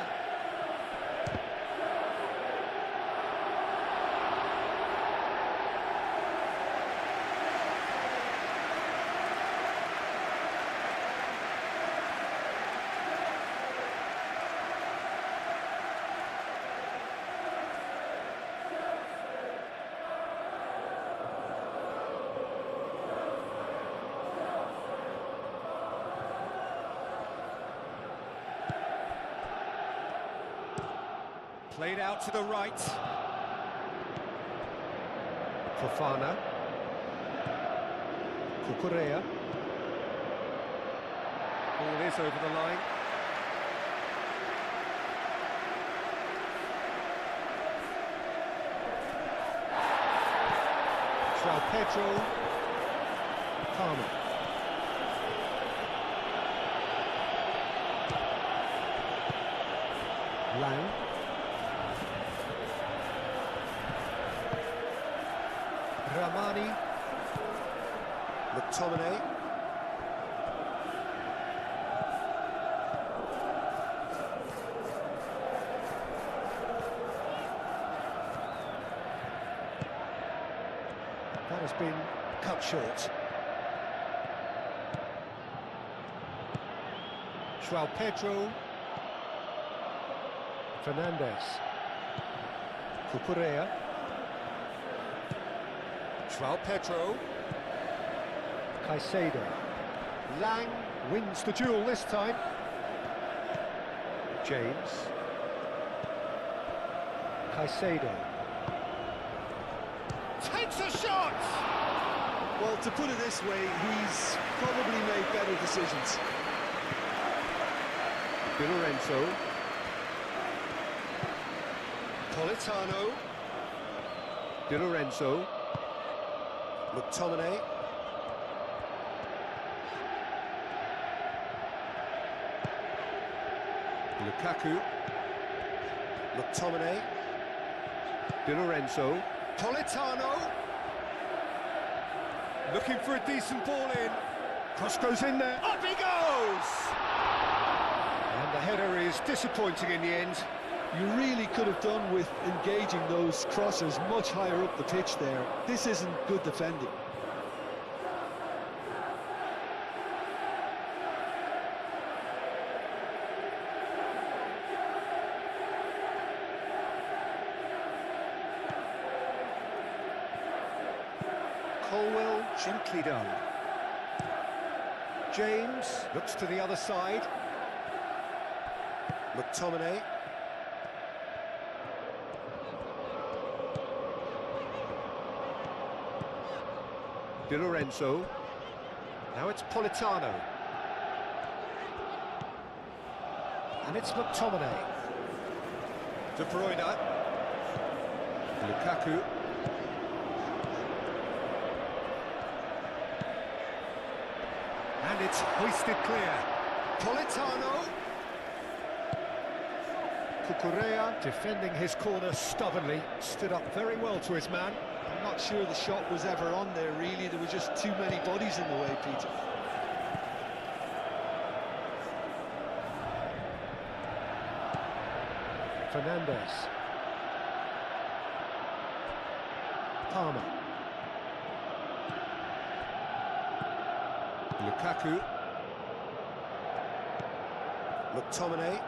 Played out to the right. Fofana. Cucurella. Ball is over the line. João Pedro. Palmer. Lang. Ramani, McTominay, that has been cut short. João Pedro, Fernandez, Cucurella. João Pedro. Caicedo. Lang wins the duel this time. James. Caicedo. Takes a shot!
Well, to put it this way, he's probably made better decisions.
Di Lorenzo. Politano. Di Lorenzo. McTominay. Lukaku. McTominay. Di Lorenzo. Politano. Looking for a decent ball in. Cross goes in there. Up he goes! And the header is disappointing in the end.
You really could have done with engaging those crossers much higher up the pitch there. This isn't good defending.
Colwell gently done. James looks to the other side. McTominay. Di Lorenzo. Now it's Politano. And it's McTominay. De Bruyne. Lukaku. And it's hoisted clear. Politano. Cucurella defending his corner stubbornly. Stood up very well to his man.
I'm not sure the shot was ever on there, really. There were just too many bodies in the way, Peter.
Fernandez. Palmer. Lukaku. McTominay.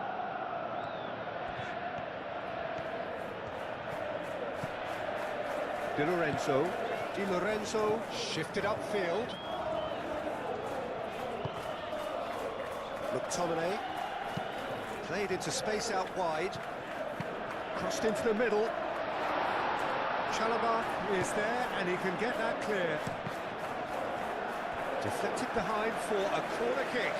Di Lorenzo shifted upfield. McTominay played into space out wide. Crossed into the middle. Chalobah is there and he can get that clear. Deflected behind for a corner kick.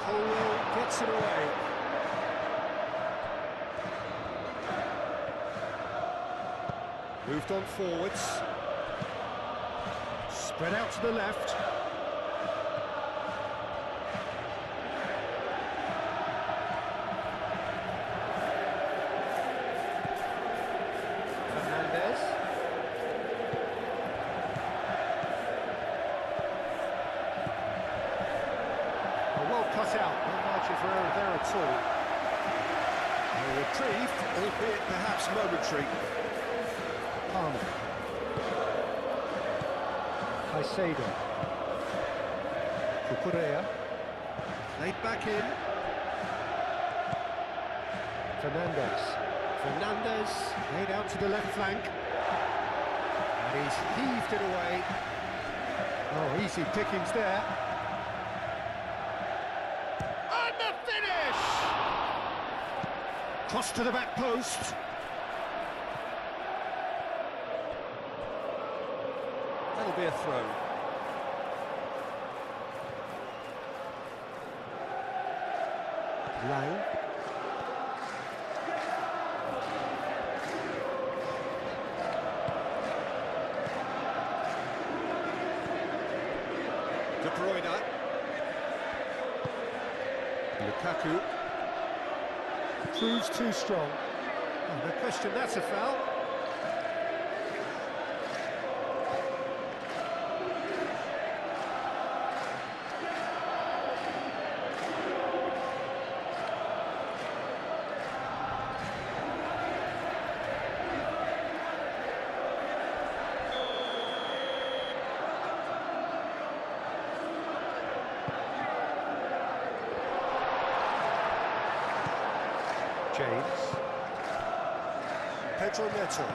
Colwell gets it away. Moved on forwards. Spread out to the left. Fernandez. Well cut out, no margin for error there at all. A reprieve, albeit perhaps momentary. Palmer. Caicedo. Cucurella. Laid back in. Fernandez laid out to the left flank. And he's heaved it away. Oh, easy pickings there. And the finish! Cross to the back post. That'll be a throw. Lang. De Bruyne. Lukaku. Proves too strong. Oh, no question, that's a foul. James. Pedro Neto.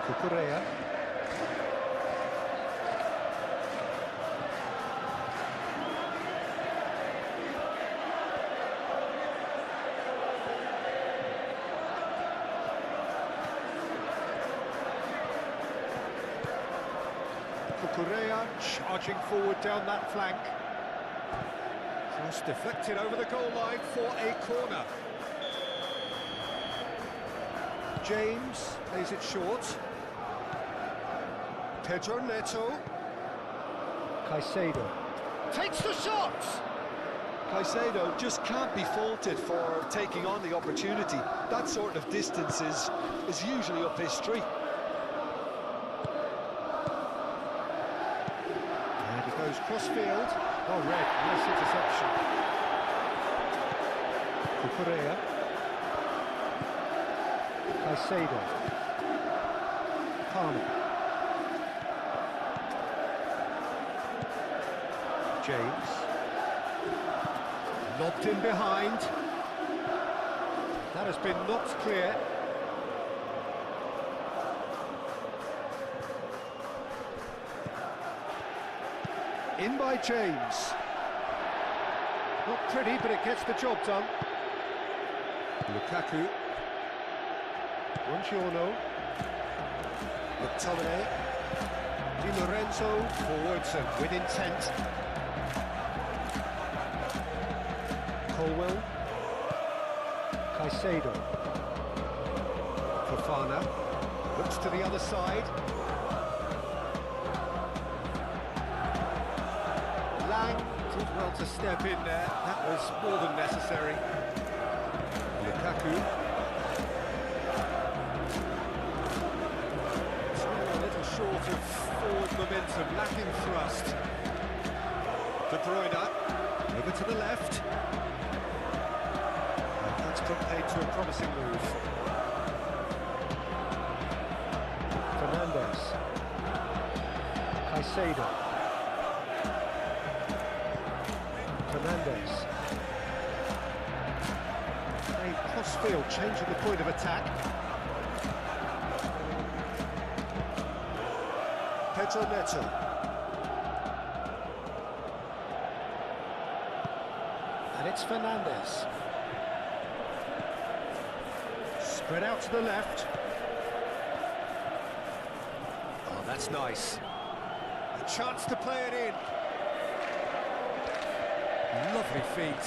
Cucurella. Cucurella charging forward down that flank. Cross deflected over the goal line for a corner. James plays it short. Pedro Neto. Caicedo takes the shot!
Caicedo just can't be faulted for taking on the opportunity. That sort of distance is usually up his street.
And he goes cross-field. Oh, red, nice interception. Cucurella. Caicedo. Palmer. James. Lobbed in behind. That has been knocked clear. In by James. Not pretty, but it gets the job done. Lukaku. Buongiorno. McTominay. Di Lorenzo forwards and with intent. Colwell. Caicedo. Fofana. Looks to the other side. Lang did well to step in there. That was more than necessary. Lukaku. A little short of forward momentum, lacking thrust. De Bruyne. Over to the left. And that's paid to a promising move. Fernandez. Caicedo. Fernandez. Playing cross-field, changing the point of attack. Pedro Neto. And it's Fernandez. Spread out to the left. Oh, that's nice. A chance to play it in. Lovely feet.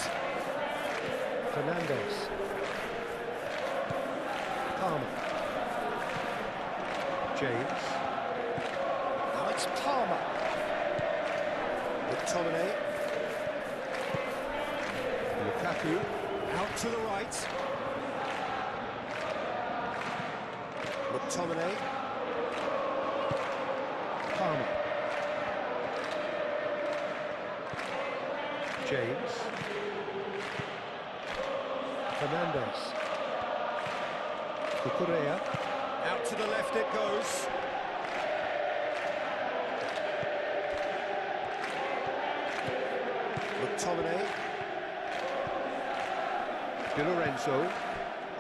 Fernandez. Palmer. James. Now it's Palmer. McTominay. Lukaku. Out to the right. McTominay. Palmer. James. Fernandez. Cucurella. Out to the left it goes. McTominay. Di Lorenzo.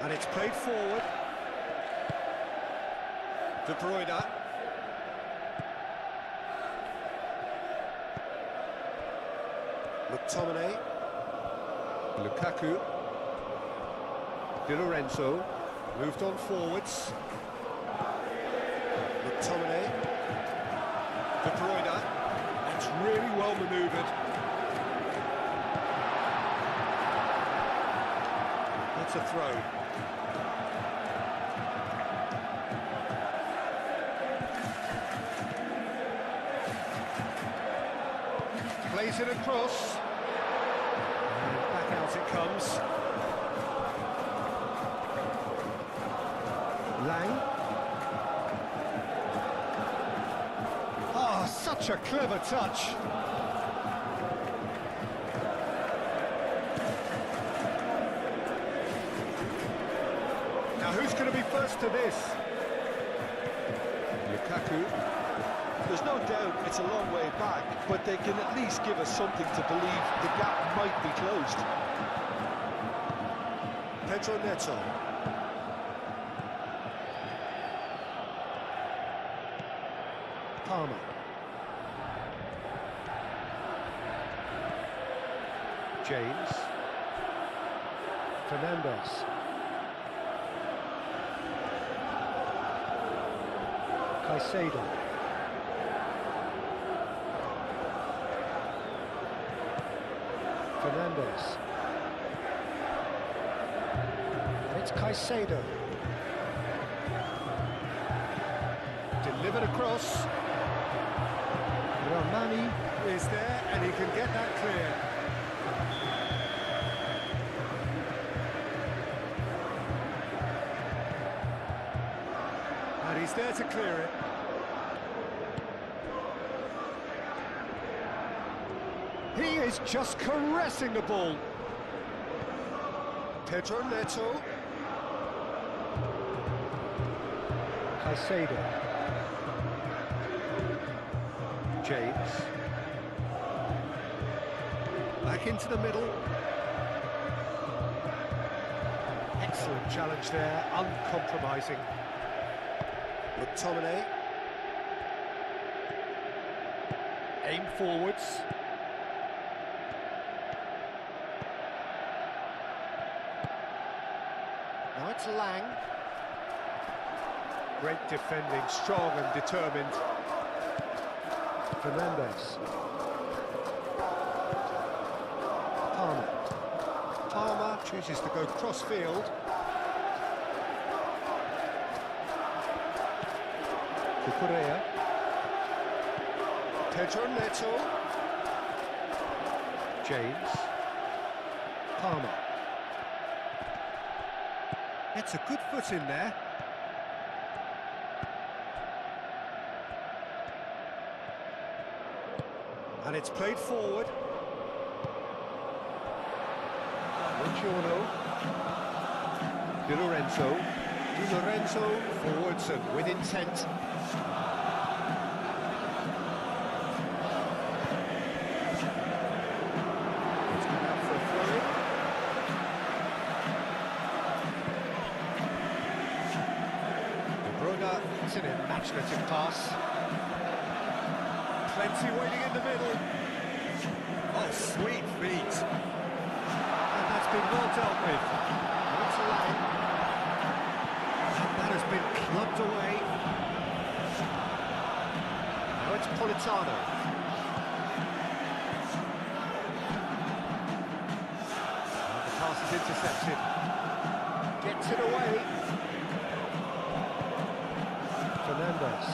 And it's played forward. De Bruyne. McTominay. Lukaku. Di Lorenzo. Moved on forwards. McTominay. De Bruyne. That's really well manoeuvred. That's a throw. Plays it across. And back out it comes. Lang. Oh, such a clever touch. Now who's going to be first to this? Lukaku.
There's no doubt it's a long way back, but they can at least give us something to believe the gap might be closed.
Pedro Neto. Palmer. James. Fernandez. Caicedo. Fernandez. And it's Caicedo. Delivered across. Ramani is there and he can get that clear. And he's there to clear it. He is just caressing the ball. Pedro Neto. Caicedo. James. Back into the middle. Excellent challenge there, uncompromising. McTominay. Aim forwards. Now it's Lang. Great defending, strong and determined. Fernandez. Palmer. Palmer chooses to go cross-field. Cucurella. Pedro Neto. James. Palmer. It's a good foot in there. And it's played forward. Buongiorno. Di Lorenzo. Di Lorenzo forwards and with intent. It's Imaginative pass. Plenty waiting in the middle. Oh, sweet feet. And that's been well dealt with. That's a line. And that has been clubbed away. Now it's Politano. And the pass is intercepted. Gets it away. Fernandez.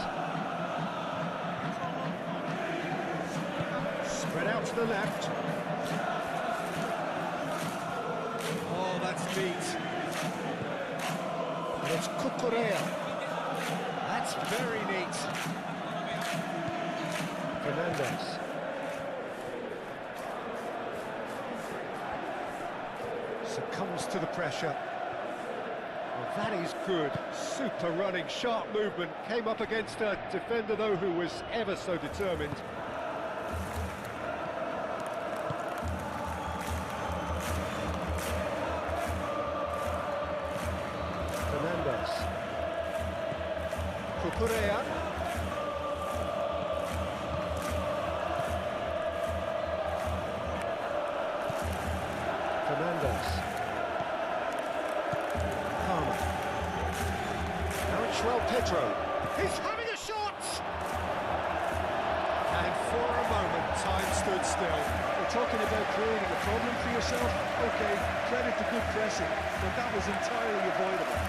Spread out to the left. Oh, that's neat. And it's Cucurella. That's very neat. Fernandez. Succumbs to the pressure. Well, that is good. Super running, sharp movement. Came up against a defender, though, who was ever so determined. Fernandez. Cucurella. Fernandez. Palmer. Now it's Pedro. He's having a shot! And for a moment, time stood still.
We're talking about creating a problem for yourself. Okay, credit to good pressing, but that was entirely avoidable.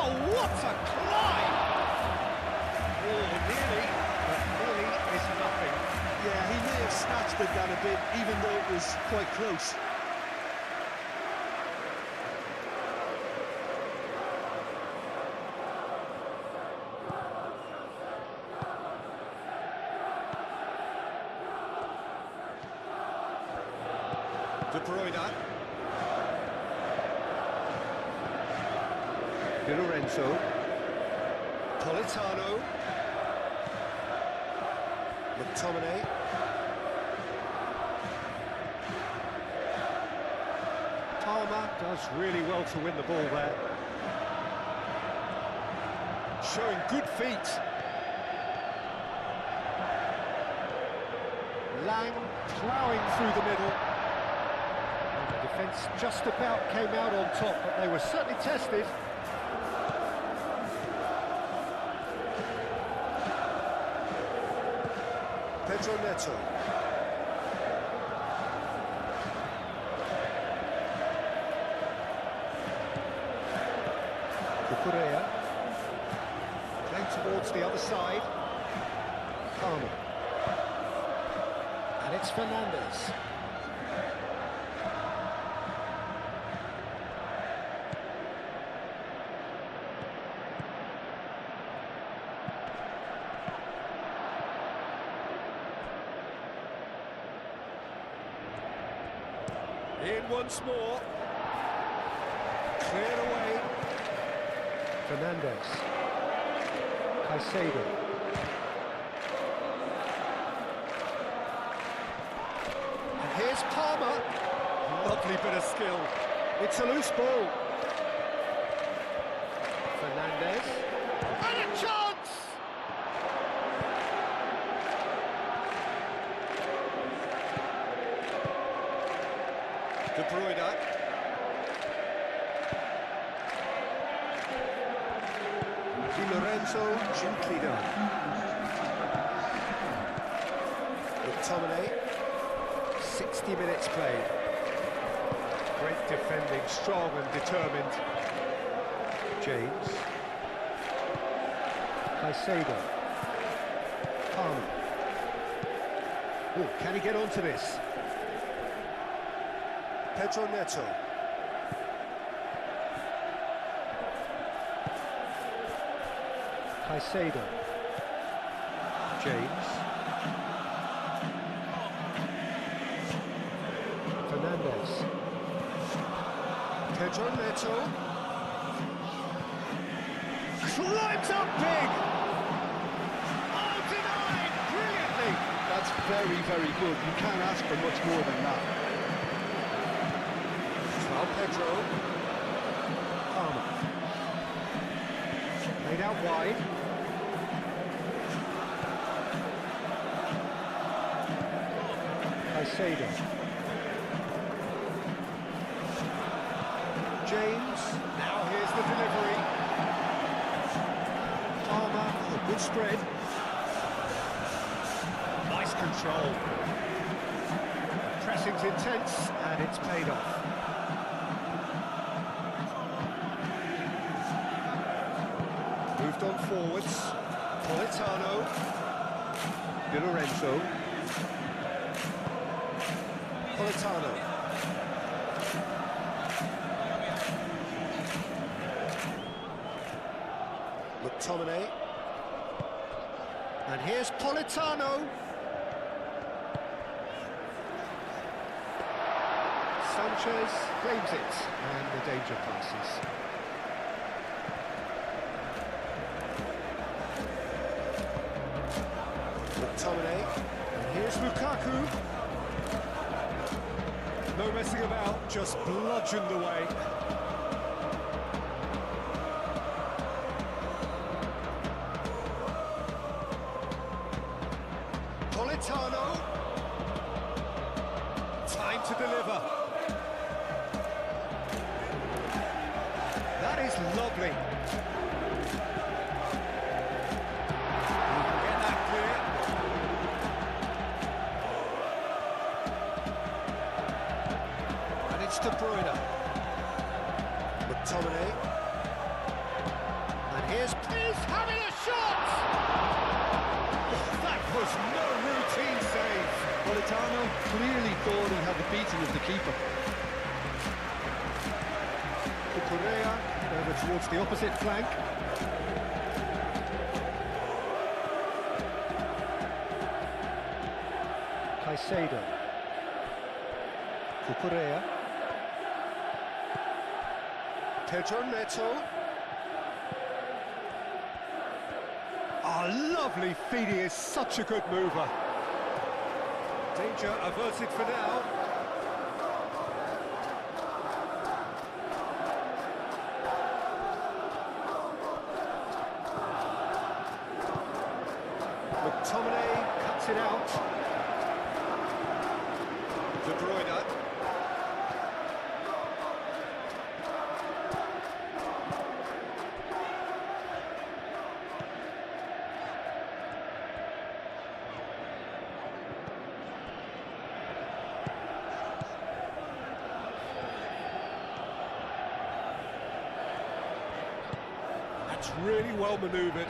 Oh, what a climb! Oh, nearly, but nearly is nothing.
Yeah, he may have snatched it down a bit, even though it was quite close.
De Bruyne. Di Lorenzo. Politano. McTominay. Palmer does really well to win the ball there. Showing good feet. Lang ploughing through the middle. And the defence just about came out on top, but they were certainly tested.
Pedro Neto.
Cucurella. Playing towards the other side. Palmer. And it's Fernandez. In once more. Cleared away. Fernandez. Caicedo. And here's Palmer. Lovely bit of skill. It's a loose ball. Fernandez. And a chance! De Bruyne. Di Lorenzo, gently done. McTominay. 60 minutes played. Great defending, strong and determined. James. Caicedo. Palmer. Oh, can he get onto this? Pedro Neto. Caicedo. James. Fernandez. Pedro Neto. Climbs up big! Oh, denied! Brilliantly!
That's very, very good. You can't ask for much more than that.
Joao Pedro. Palmer. Played out wide. Caicedo. James. Now here's the delivery. Palmer. A good spread. Nice control. Pressing's intense, and it's paid off. Moved on forwards. Politano. Di Lorenzo. Politano. McTominay. And here's Politano. Sanchez claims it, and the danger passes. McTominay. And here's Lukaku. No messing about, just bludgeoned away. Politano. Time to deliver. That is lovely. You can get that clear. And it's De Bruyne. McTominay. And here's having a shot! That was no routine save.
Politano clearly thought he had the beating of the keeper.
Correa over towards the opposite flank. Caicedo. Correa. Pedro Neto. Oh, lovely feed, he is such a good mover. Danger averted for now. McTominay cuts it out. De Bruyne. That's really well manoeuvred.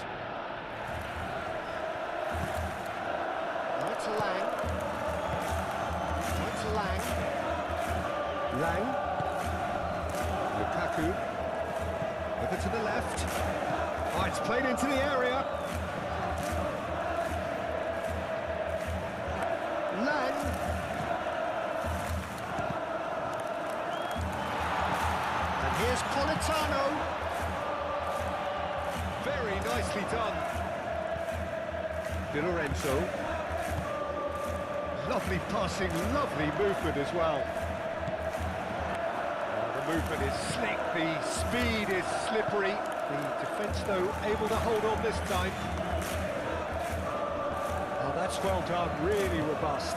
Right to Lang. Right to Lang. Lang. Lukaku. Over to the left. Oh, it's played into the area. Lang. And here's Politano. Very nicely done. Di Lorenzo. Lovely passing, lovely movement as well. The movement is slick, the speed is slippery. The defence, though, able to hold on this time. Oh, that's well done, really robust.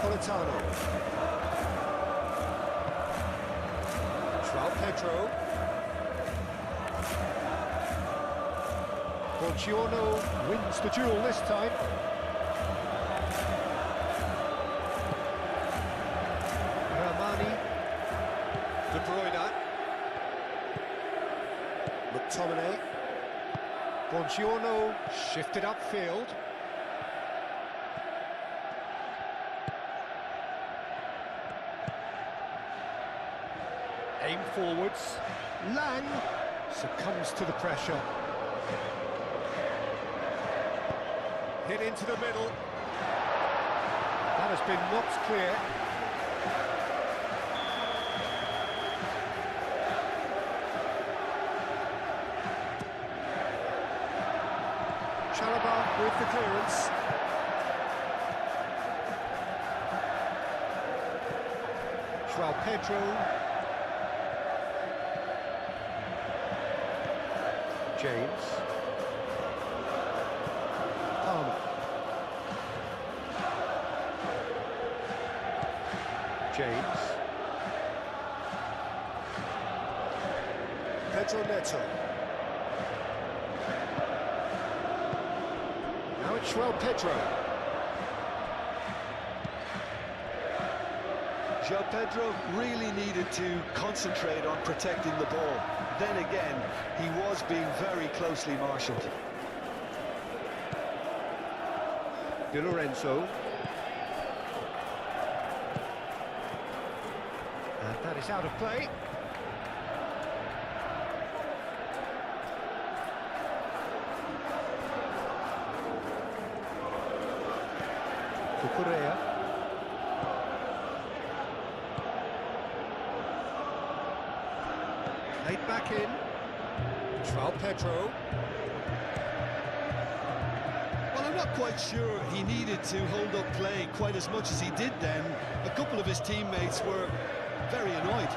Politano. Joao Pedro. Buongiorno wins the duel this time. De Bruyne. McTominay. Buongiorno shifted upfield. Aim forwards. Lang succumbs to the pressure. Hit into the middle. That has been knocked clear. Chalobah with the clearance. João Pedro. James. Palmer. James. Pedro Neto. Now it's João Pedro.
João Pedro really needed to concentrate on protecting the ball. Then again, he was being very closely marshalled.
Di Lorenzo. And that is out of play. Cucurella. Laid back in. João Pedro.
Well, I'm not quite sure he needed to hold up play quite as much as he did then. A couple of his teammates were very annoyed.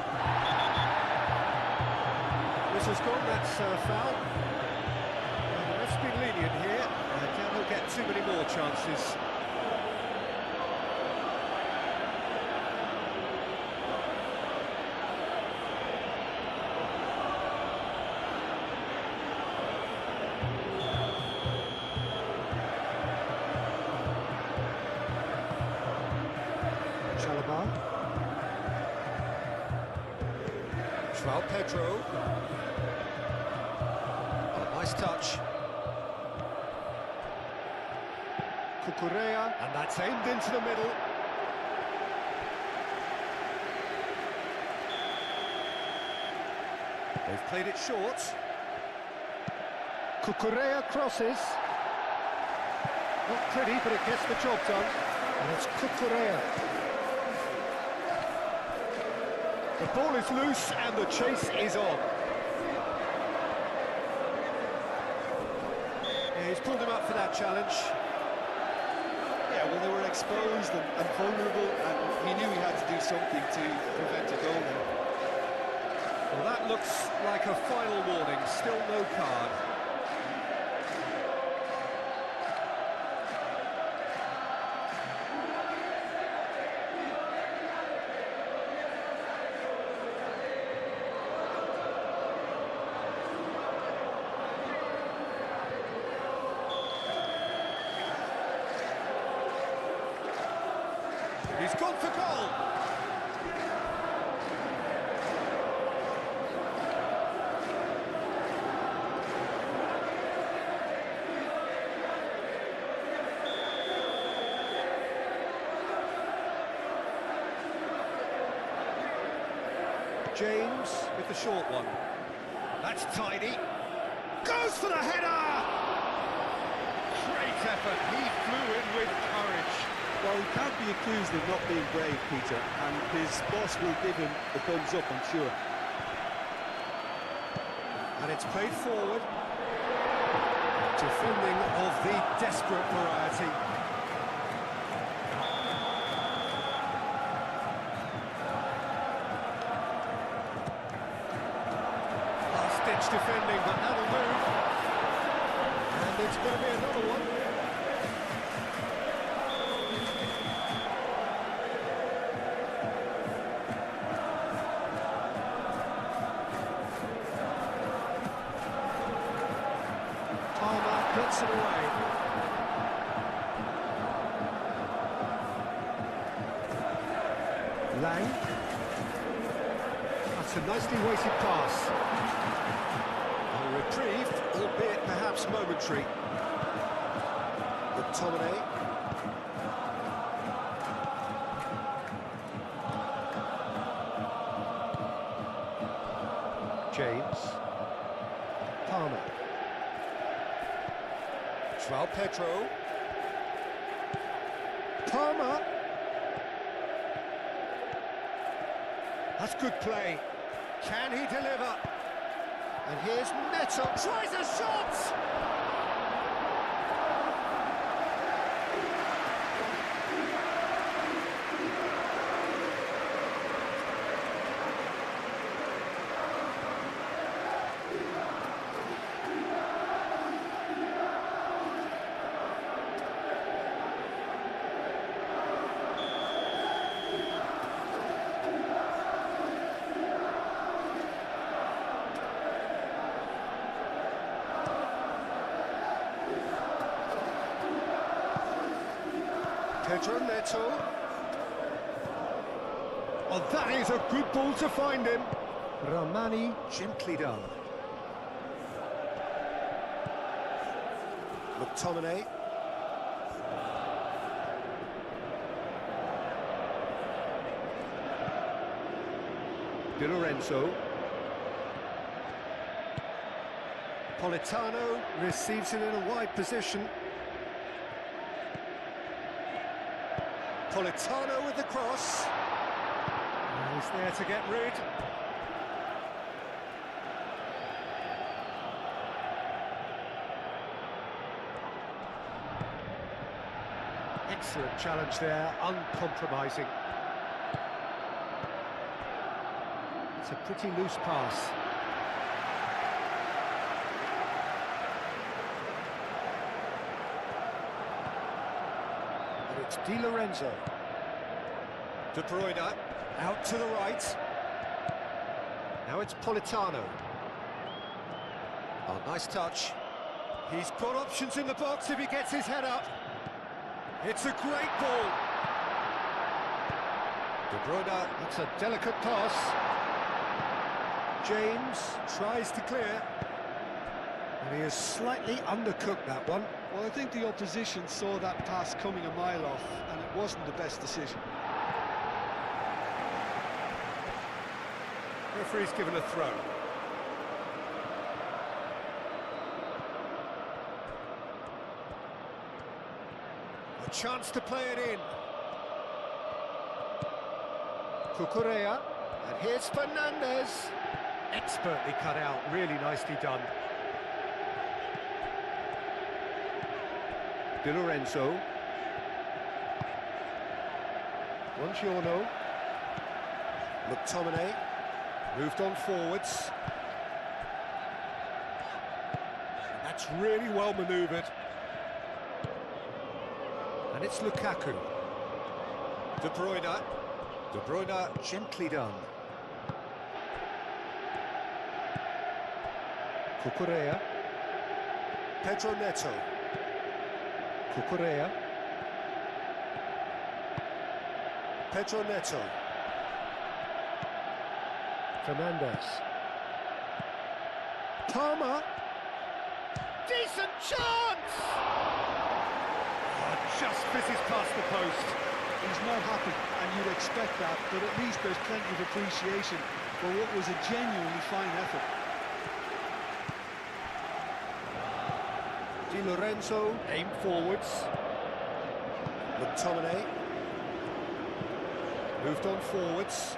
This has gone, that's a foul. And the ref's been lenient here. I doubt he'll get too many more chances. Chalobah. João Pedro. Oh, nice touch. Cucurella, and that's aimed into the middle. They've played it short. Cucurella crosses. Not pretty, but it gets the job done. And it's Cucurella. The ball is loose and the chase is on. Yeah, he's pulled him up for that challenge.
Yeah, well, they were exposed and vulnerable, and he knew he had to do something to prevent a goal there.
Well, that looks like a final warning, still no card. He's gone for goal. James with the short one. That's tidy. Goes for the header! Great effort. He flew in with courage.
Well, he can't be accused of not being brave, Peter, and his boss will give him the thumbs up, I'm sure.
And it's played forward. Defending of the desperate variety. Last-ditch defending, but that'll move. And it's going to be another one. Puts it away. Lang. That's a nicely weighted pass. A reprieve, albeit perhaps momentary. McTominay. James. Palmer. João Pedro. Palmer. That's good play. Can he deliver? And here's Neto. Tries a shot! Pedro Neto. Oh, that is a good ball to find him. Ramani, gently done. McTominay. Di Lorenzo. Politano receives it in a wide position. Politano with the cross. And he's there to get rid. Excellent challenge there, uncompromising. It's a pretty loose pass. And it's Di Lorenzo. De Bruyne, out to the right. Now it's Politano. Oh, nice touch. He's got options in the box if he gets his head up. It's a great ball. De Bruyne, that's a delicate pass. James tries to clear. And he has slightly undercooked that one.
Well, I think the opposition saw that pass coming a mile off, and it wasn't the best decision.
Referee's given a throw. A chance to play it in. Cucurella, and here's Fernandez. Expertly cut out, really nicely done. Di Lorenzo. Buongiorno. McTominay. Moved on forwards. And that's really well manoeuvred. And it's Lukaku. De Bruyne. De Bruyne, gently done. Cucurella. Pedro Neto. Cucurella. Pedro Neto. Fernandez. Palmer. Decent chance! Oh, just fizzes past the post.
He's not happy, and you'd expect that, but at least there's plenty of appreciation for what was a genuinely fine effort.
Di Lorenzo, aim forwards. McTominay. Moved on forwards.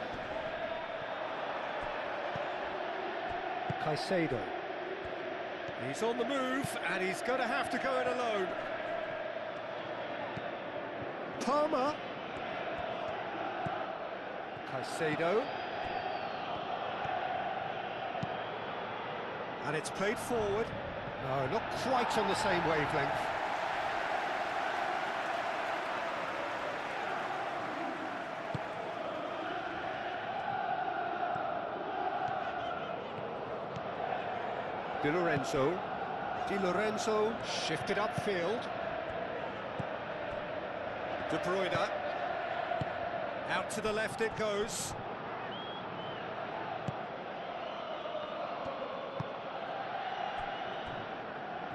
Caicedo. He's on the move, and he's going to have to go it alone. Palmer. Caicedo. And it's played forward. No, not quite on the same wavelength. Di Lorenzo. Di Lorenzo shifted upfield. De Bruyne. Out to the left it goes.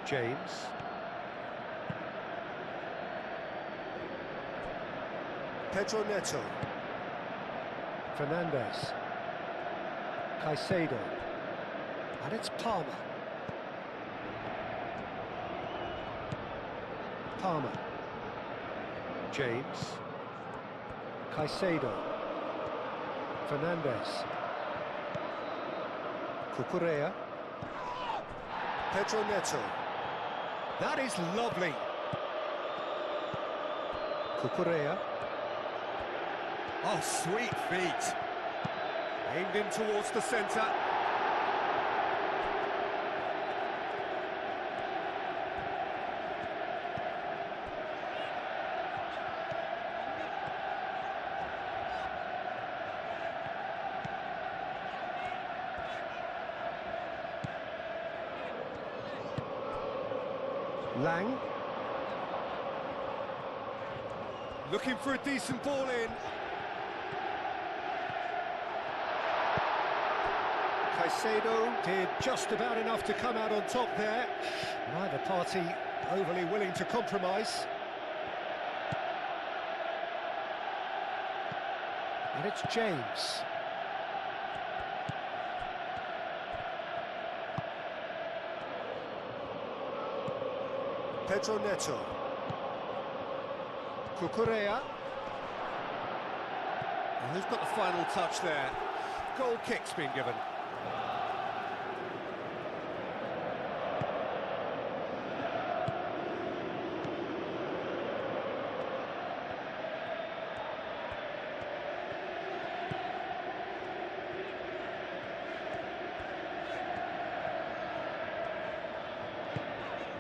James. Pedro Neto. Fernandez. Caicedo. And it's Palmer. Palmer. James. Caicedo. Fernandez. Cucurella. Pedro Neto. That is lovely. Cucurella. Oh, sweet feet. Aimed in towards the centre. Lang. Looking for a decent ball in. Caicedo did just about enough to come out on top there. Neither party overly willing to compromise. And it's James. Pedro Neto. Cucurella. And who's got the final touch there? Goal kick's been given.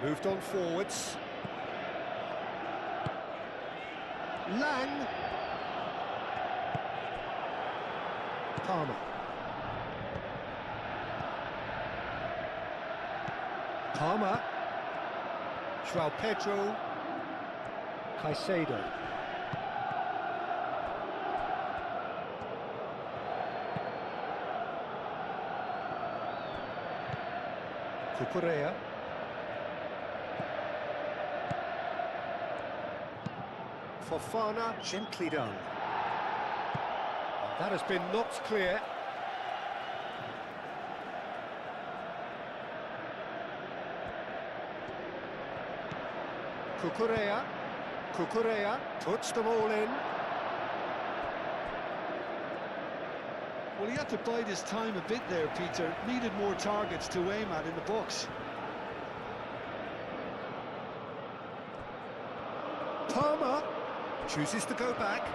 Moved on forwards. Lang. Palmer. Palmer. João Pedro. Caicedo. Cucurella. Fofana, gently done. That has been knocked clear. Cucurella. Cucurella puts them all in.
Well, he had to bide his time a bit there, Peter. Needed more targets to aim at in the box.
Palmer chooses to go back.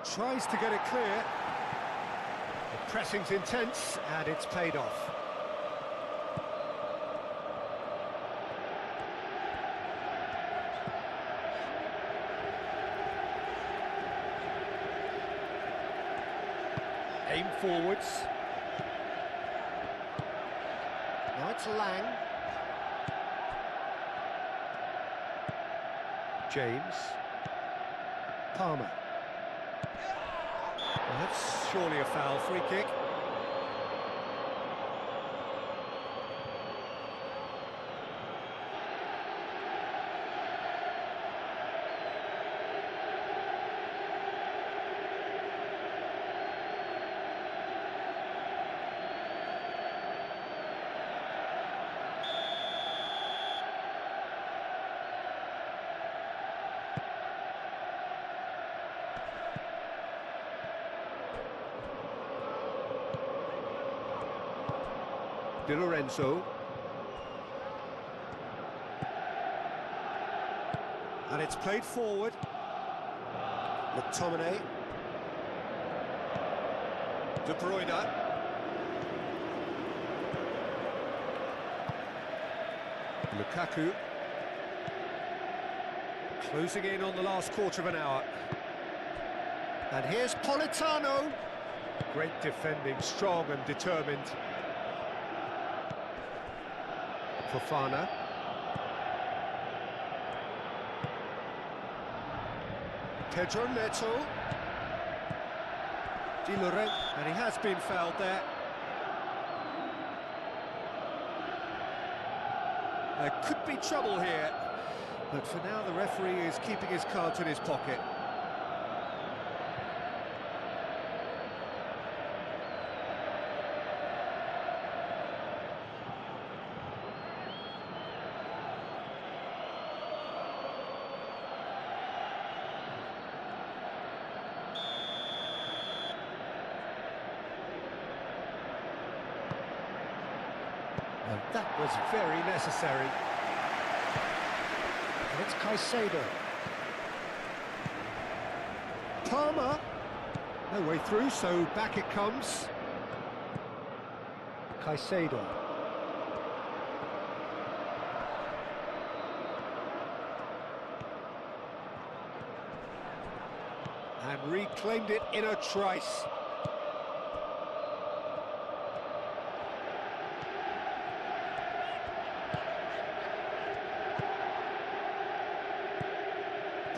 Tries to get it clear. The pressing's intense and it's paid off. Aim forwards. Now it's Lang. James. Palmer. Well, that's surely a foul. Free kick. Di Lorenzo. And it's played forward. McTominay. De Bruyne. Lukaku. Closing in on the last quarter of an hour. And here's Politano. Great defending, strong and determined. Fofana. Pedro Neto. Di Lorenzo, and he has been fouled there. There could be trouble here, but for now the referee is keeping his cards in his pocket. And that was very necessary. And it's Caicedo. Palmer. No way through, so back it comes. Caicedo. And reclaimed it in a trice.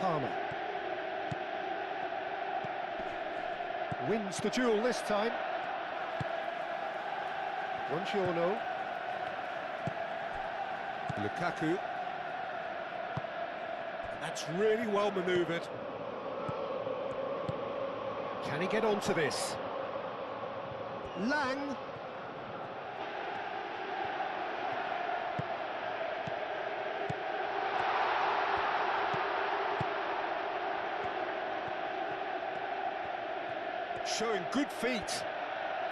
Palmer. Wins the duel this time. Buongiorno. Lukaku. That's really well manoeuvred. Can he get onto this? Lang. Showing good feet.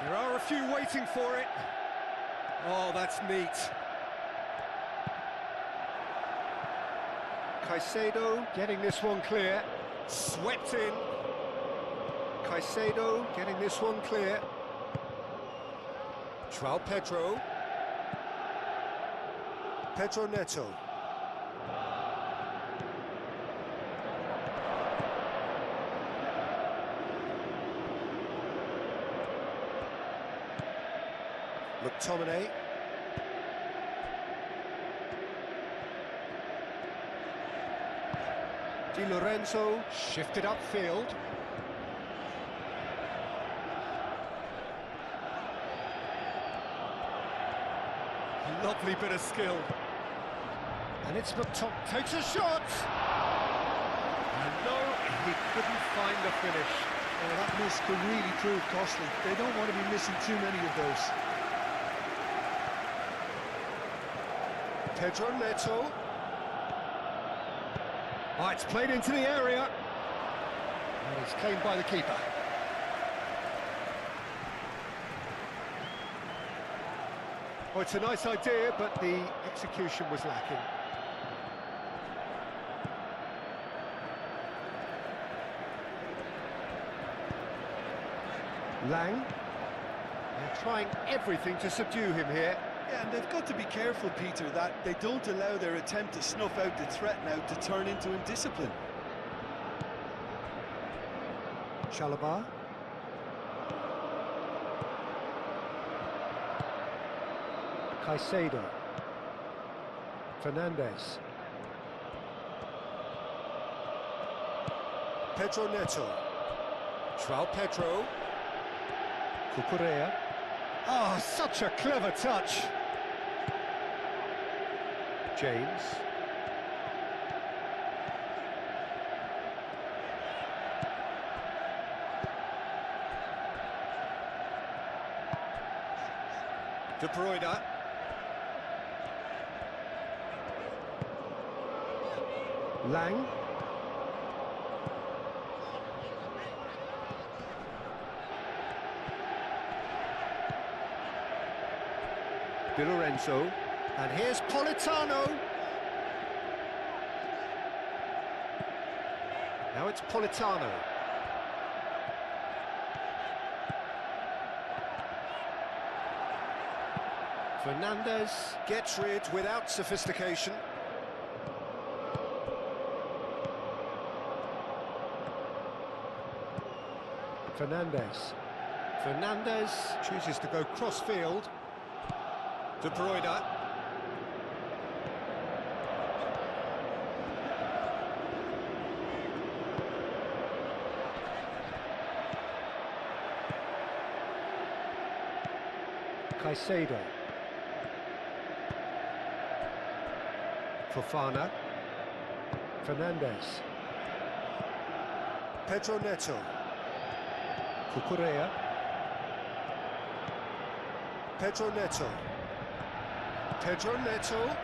There are a few waiting for it. Oh, that's neat. Caicedo getting this one clear. Swept in. Caicedo getting this one clear. Joao Pedro. Pedro Neto. McTominay. Di Lorenzo shifted upfield. Lovely bit of skill. And it's McTominay takes a shot. And no, he couldn't find the finish.
Oh, that miss could really prove costly. They don't want to be missing too many of those.
Pedro Neto. Oh, it's played into the area. And it's claimed by the keeper. Oh, it's a nice idea, but the execution was lacking. Lang. They're trying everything to subdue him here.
Yeah, and they've got to be careful, Peter, that they don't allow their attempt to snuff out the threat now to turn into indiscipline.
Chalobah. Caicedo. Fernandes. Pedro Neto. Joao Pedro. Cucurella. Oh, such a clever touch. James. De Bruyne. Lang. Di Lorenzo. And here's Politano. Now it's Politano. Fernandes gets rid without sophistication. Fernandes. Fernandes chooses to go cross-field. De Bruyne. Caicedo. Fofana. Fernandes. Pedro Neto. Cucurella. Pedro Neto. Pedro Neto.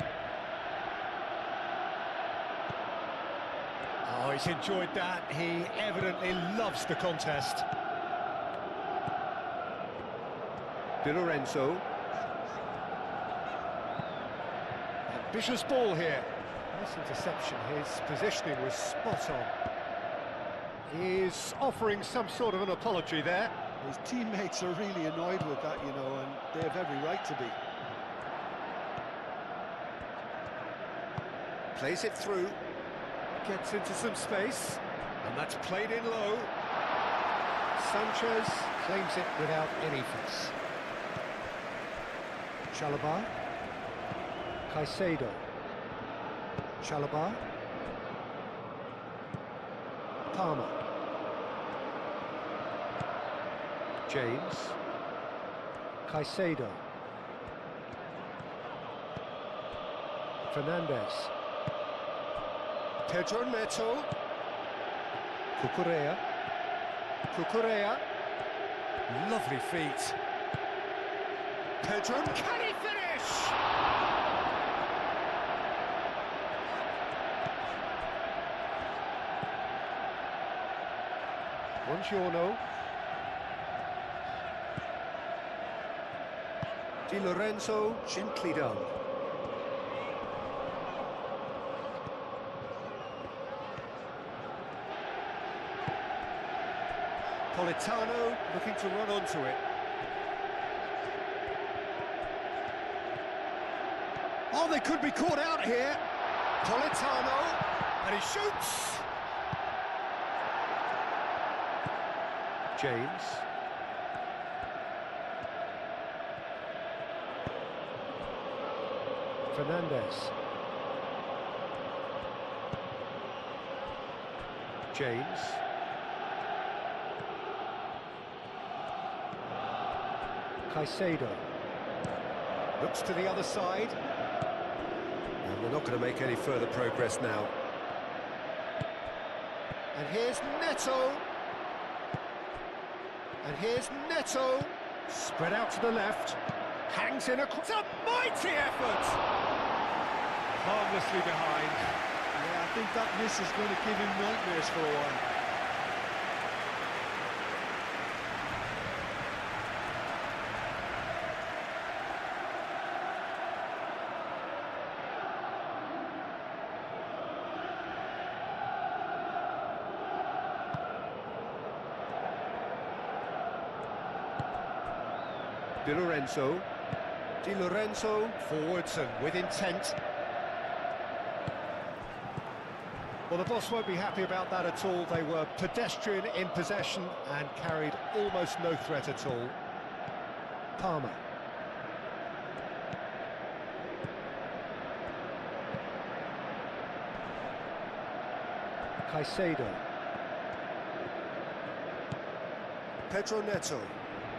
Oh, he's enjoyed that. He evidently loves the contest. Di Lorenzo. Ambitious ball here. Nice interception. His positioning was spot on. He's offering some sort of an apology there.
His teammates are really annoyed with that, you know, and they have every right to be.
Plays it through. Gets into some space. And that's played in low. Sanchez claims it without any fuss. Chalobah. Caicedo. Chalobah. Palmer. James. Caicedo. Fernandez. Pedro Neto. Cucurella. Cucurella. Lovely feet. Pedro. Can he finish? Buongiorno. Di Lorenzo, gently done. Politano looking to run onto it. Oh, they could be caught out here. Politano, and he shoots. James. Fernandez. James. Caicedo. Looks to the other side. And they're not going to make any further progress now. And here's Neto. And here's Neto. Spread out to the left. Hangs in a... It's a mighty effort! Harmlessly behind.
Yeah, I think that miss is going to give him nightmares for a while.
Di Lorenzo. Di Lorenzo forwards and with intent. Well, the boss won't be happy about that at all. They were pedestrian in possession and carried almost no threat at all. Palmer. Caicedo. Pedro Neto.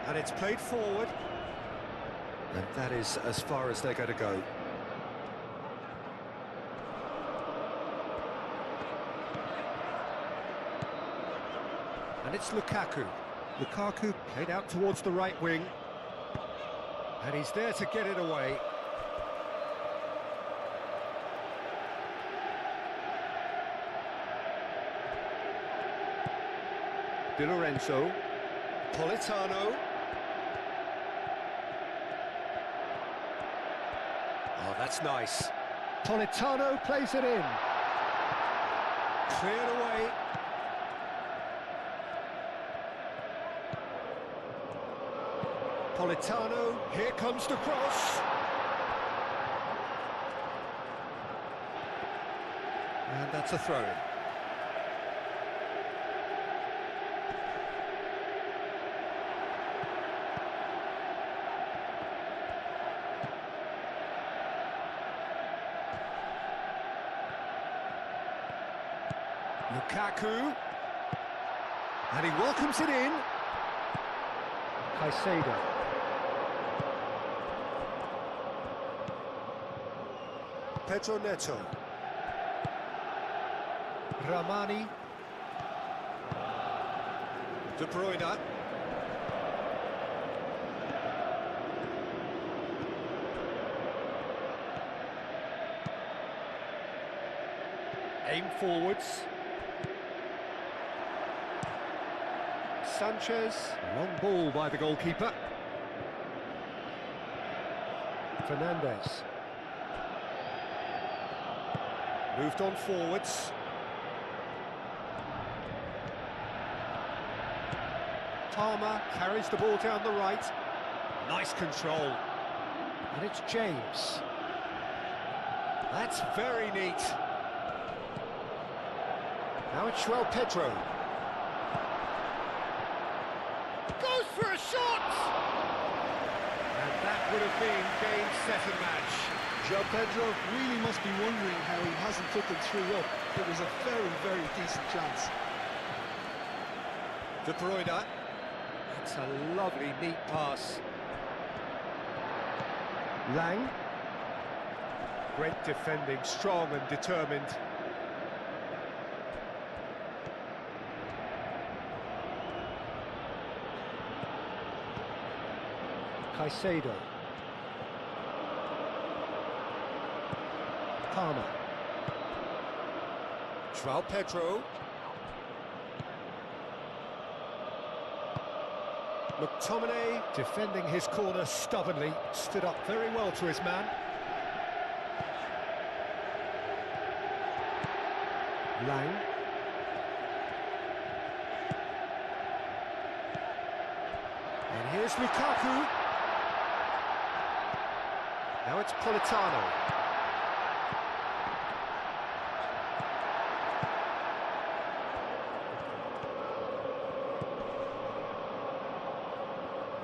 And it's played forward. And that is as far as they're going to go. And it's Lukaku. Lukaku played out towards the right wing. And he's there to get it away. Di Lorenzo. Politano. Oh, that's nice. Politano plays it in. Cleared away. Politano, here comes the cross. And that's a throw-in. Lukaku, and he welcomes it in. Caicedo. Pedro Neto. Ramani. De Bruyne. Aim forwards. Sanchez, long ball by the goalkeeper. Fernandez. Moved on forwards. Palmer carries the ball down the right. Nice control. And it's James. That's very neat. Now it's João Pedro. Goes for a shot! And that would have been game, set and match.
João Pedro really must be wondering how he hasn't put them 3 up. It was a very, very decent chance.
De Bruyne. That's a lovely, neat pass. Lang. Great defending, strong and determined. Caicedo. Palmer. João Pedro. McTominay defending his corner stubbornly, stood up very well to his man. Lang. And here's Lukaku. Now it's Politano.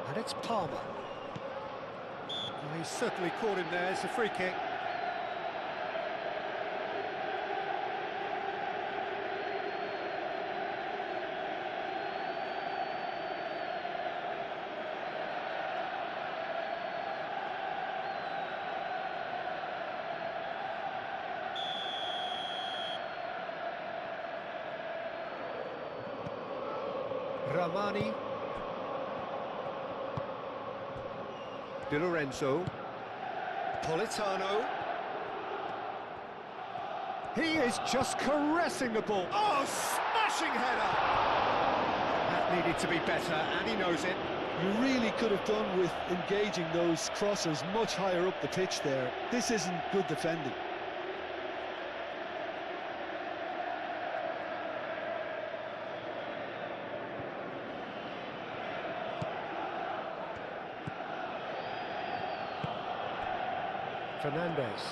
And it's Palmer. Well, he's certainly caught him there. It's a free kick. Ramani. Di Lorenzo. Politano. He is just caressing the ball. Oh, smashing header! That needed to be better, and he knows it.
You really could have done with engaging those crossers much higher up the pitch there. This isn't good defending.
Fernandez.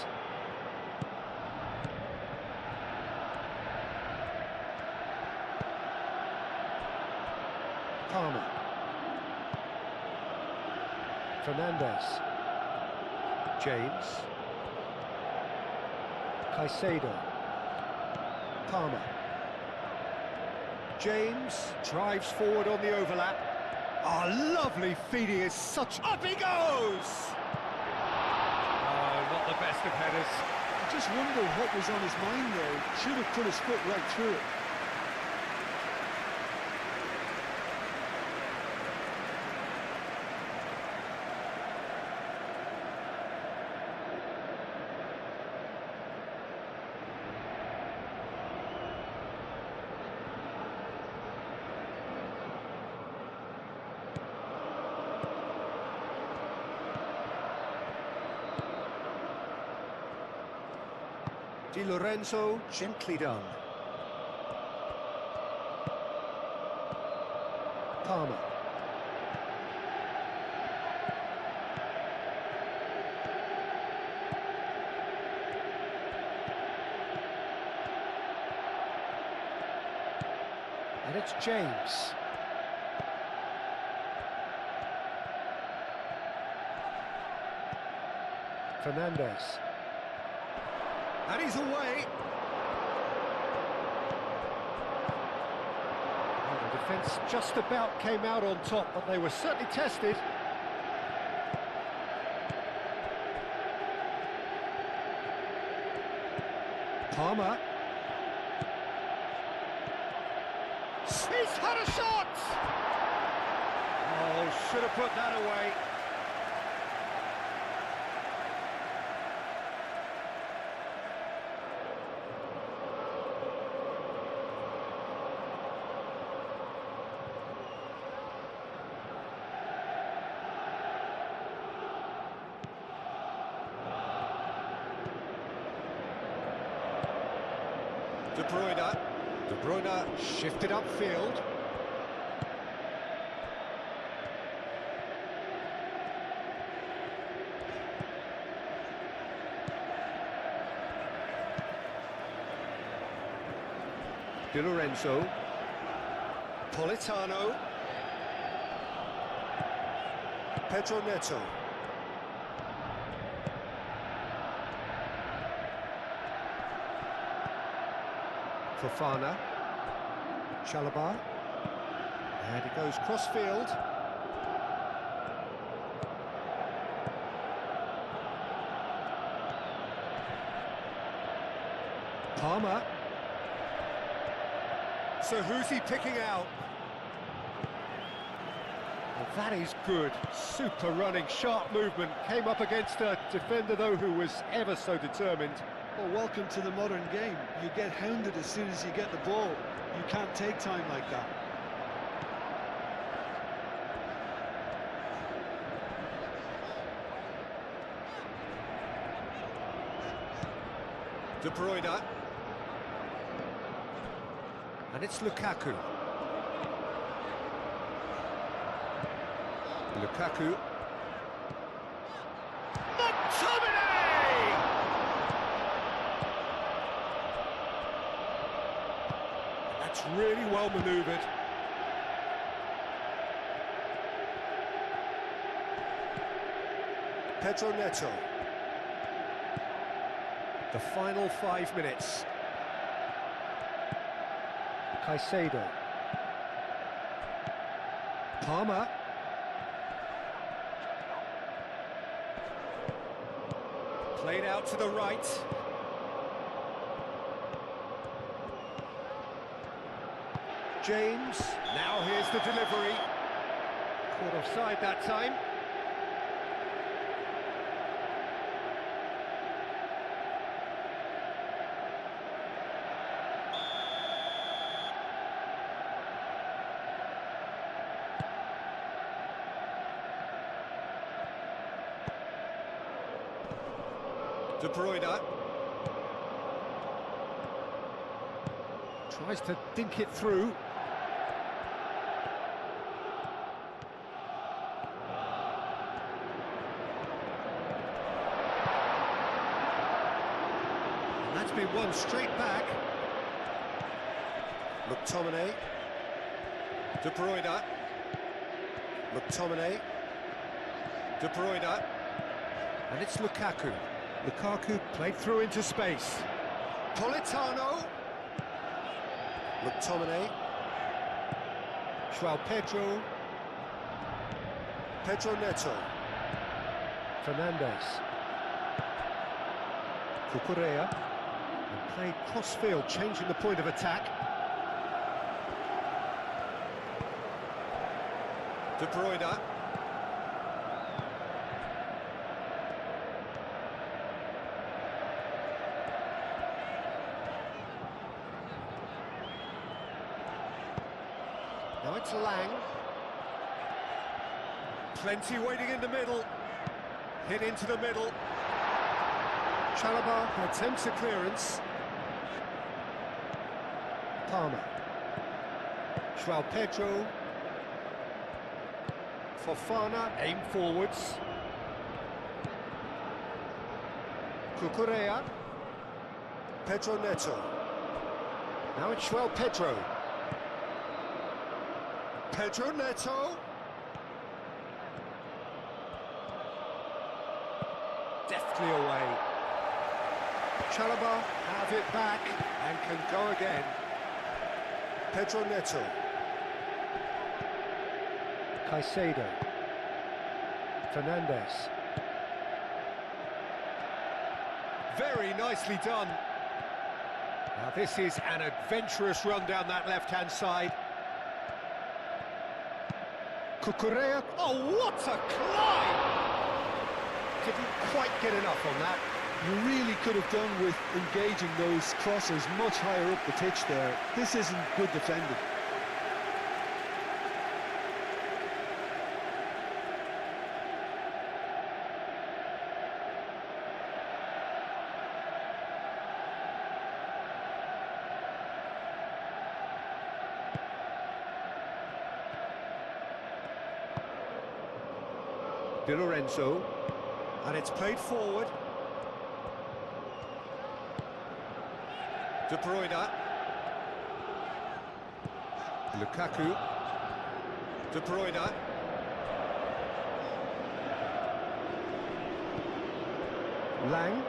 Palmer. Fernandez. James. Caicedo. Palmer. James drives forward on the overlap. Oh, lovely feed, he is such... Up he goes! Not the best of headers.
I just wonder what was on his mind there. Should have put his foot right through it.
Di Lorenzo, gently done. Palmer. And it's James. Fernandez. And he's away. Well, the defence just about came out on top, but they were certainly tested. Palmer. He's had a shot! Oh, should have put that away. De Bruyne. De Bruyne shifted upfield. Di Lorenzo. Politano. Pedro Neto. Fofana. Chalobah. And it goes cross-field. Palmer. So who's he picking out? Well, that is good. Super running, sharp movement. Came up against a defender, though, who was ever so determined.
Well, welcome to the modern game. You get hounded as soon as you get the ball. You can't take time like that.
De Bruyne. And it's Lukaku. Lukaku. McTominay! That's really well manoeuvred. Pedro Neto. The final 5 minutes. Caicedo. Palmer. Played out to the right. James. Now here's the delivery. Caught offside that time. De Bruyne tries to dink it through. And that's been won straight back. McTominay. De Bruyne. McTominay. De Bruyne. And it's Lukaku. Lukaku played through into space. Politano. McTominay. João Pedro. Pedro Neto. Fernandes. Cucurella. And played cross-field, changing the point of attack. De Bruyne. Now it's Lang. Plenty waiting in the middle. Hit into the middle. Chalobah attempts a clearance. Palmer. João Pedro. Fofana, aim forwards. Cucurella. Pedro Neto. Now it's João Pedro. Pedro Neto. Deftly away. Chalobah have it back and can go again. Pedro Neto. Caicedo. Fernandes. Very nicely done. Now this is an adventurous run down that left-hand side. Cucurella. Oh, what a climb! Didn't quite get enough on that.
You really could have done with engaging those crosses much higher up the pitch there. This isn't good defending.
Di Lorenzo, and it's played forward. De Bruyne. Lukaku. De Bruyne. Lang.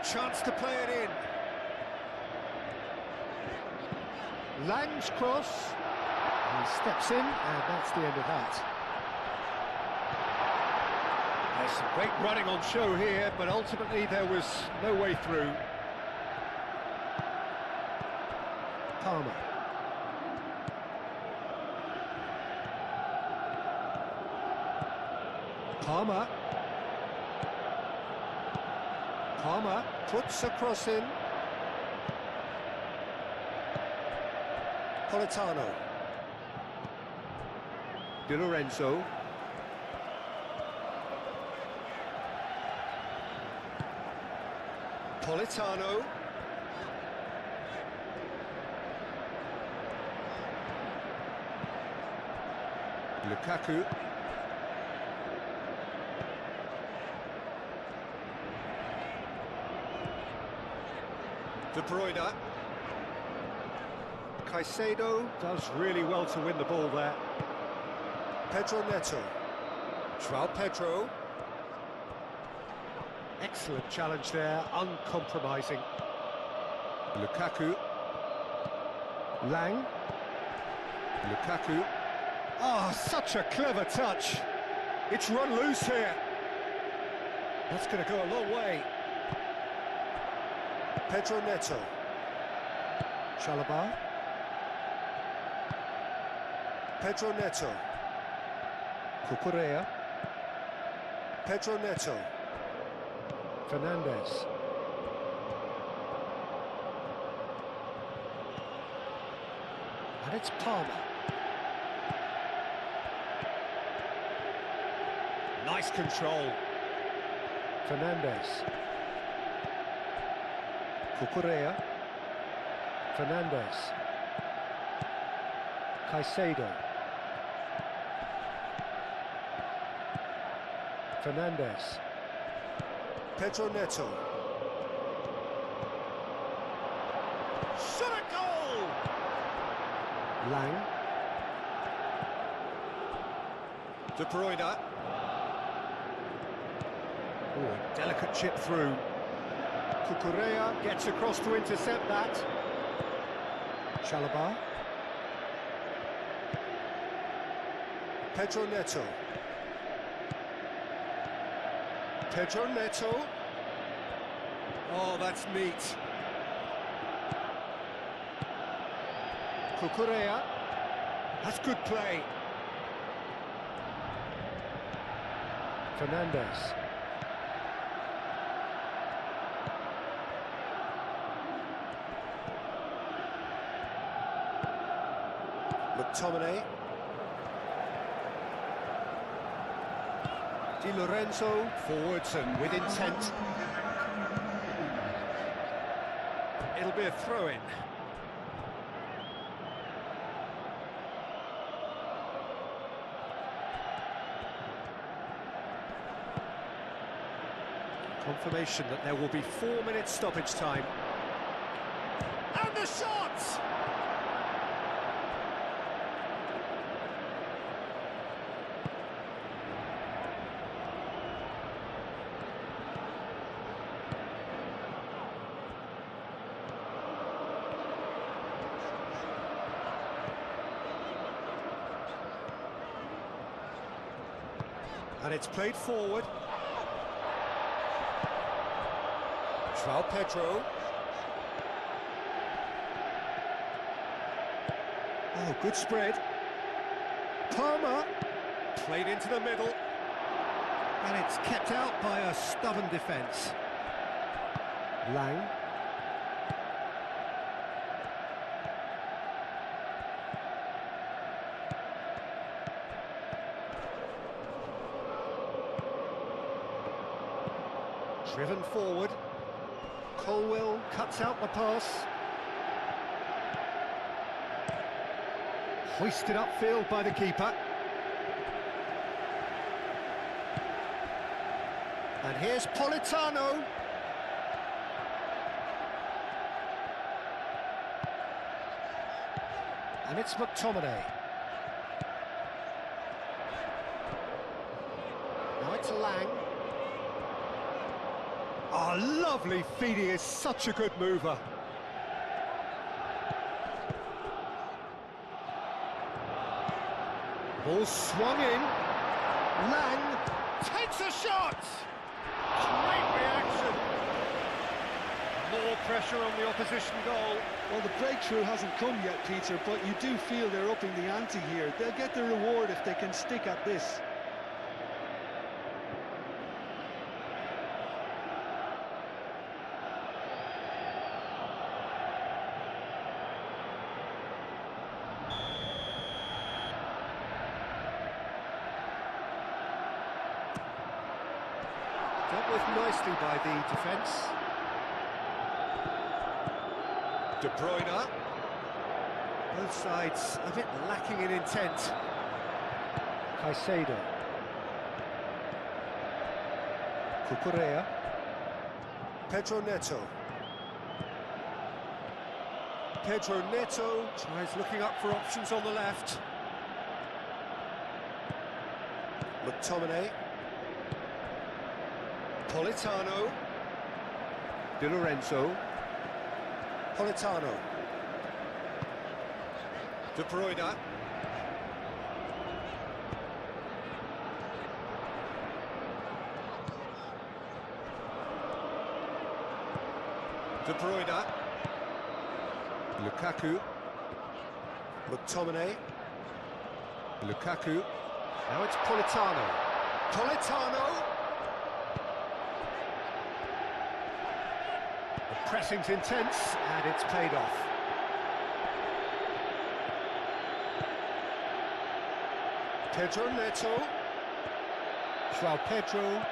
chance to play it in. Lang's cross. He steps in, and that's the end of that. There's some great running on show here, but ultimately there was no way through. Palmer. Palmer. Palmer puts a cross in. Politano. Di Lorenzo. Politano. Lukaku. De Bruyne. Caicedo does really well to win the ball there. Pedro Neto. João Pedro. Excellent challenge there, uncompromising. Lukaku. Lang. Lukaku. Oh, such a clever touch. It's run loose here. That's going to go a long way. Pedro Neto. Chalobah. Pedro Neto. Cucurella. Pedro Neto. Fernandez. And it's Palmer. Nice control. Fernandez. Cucurella. Fernandez. Caicedo. Fernandez. Pedro Neto. Shot a goal! Lang. De Bruyne. Oh, a delicate chip through. Cucurella gets across to intercept that. Chalobah. Pedro Neto. Pedro Neto. Oh, that's neat. Cucurella. That's good play. Fernandez. McTominay. Di Lorenzo forwards and with intent. It'll be a throw-in. Confirmation that there will be 4 minutes stoppage time. And the shot! And it's played forward. João Pedro. Oh, good spread. Palmer. Played into the middle. And it's kept out by a stubborn defence. Lang. Driven forward. Colwell cuts out the pass. Hoisted upfield by the keeper. And here's Politano. And it's McTominay. Now it's Lang. Oh, lovely feed, he is such a good mover. Ball swung in. Lang takes a shot! Great reaction. More pressure on the opposition goal.
Well, the breakthrough hasn't come yet, Peter, but you do feel they're upping the ante here. They'll get the reward if they can stick at this.
Dealt with nicely by the defence. De Bruyne. Both sides a bit lacking in intent. Caicedo. Cucurella. Pedro Neto. Pedro Neto tries looking up for options on the left. McTominay. Politano. Di Lorenzo. Politano. De Bruyne. De Bruyne. Lukaku. McTominay. Lukaku. Now it's Politano. Politano. The pressing's intense and it's paid off. Pedro Neto. João Pedro.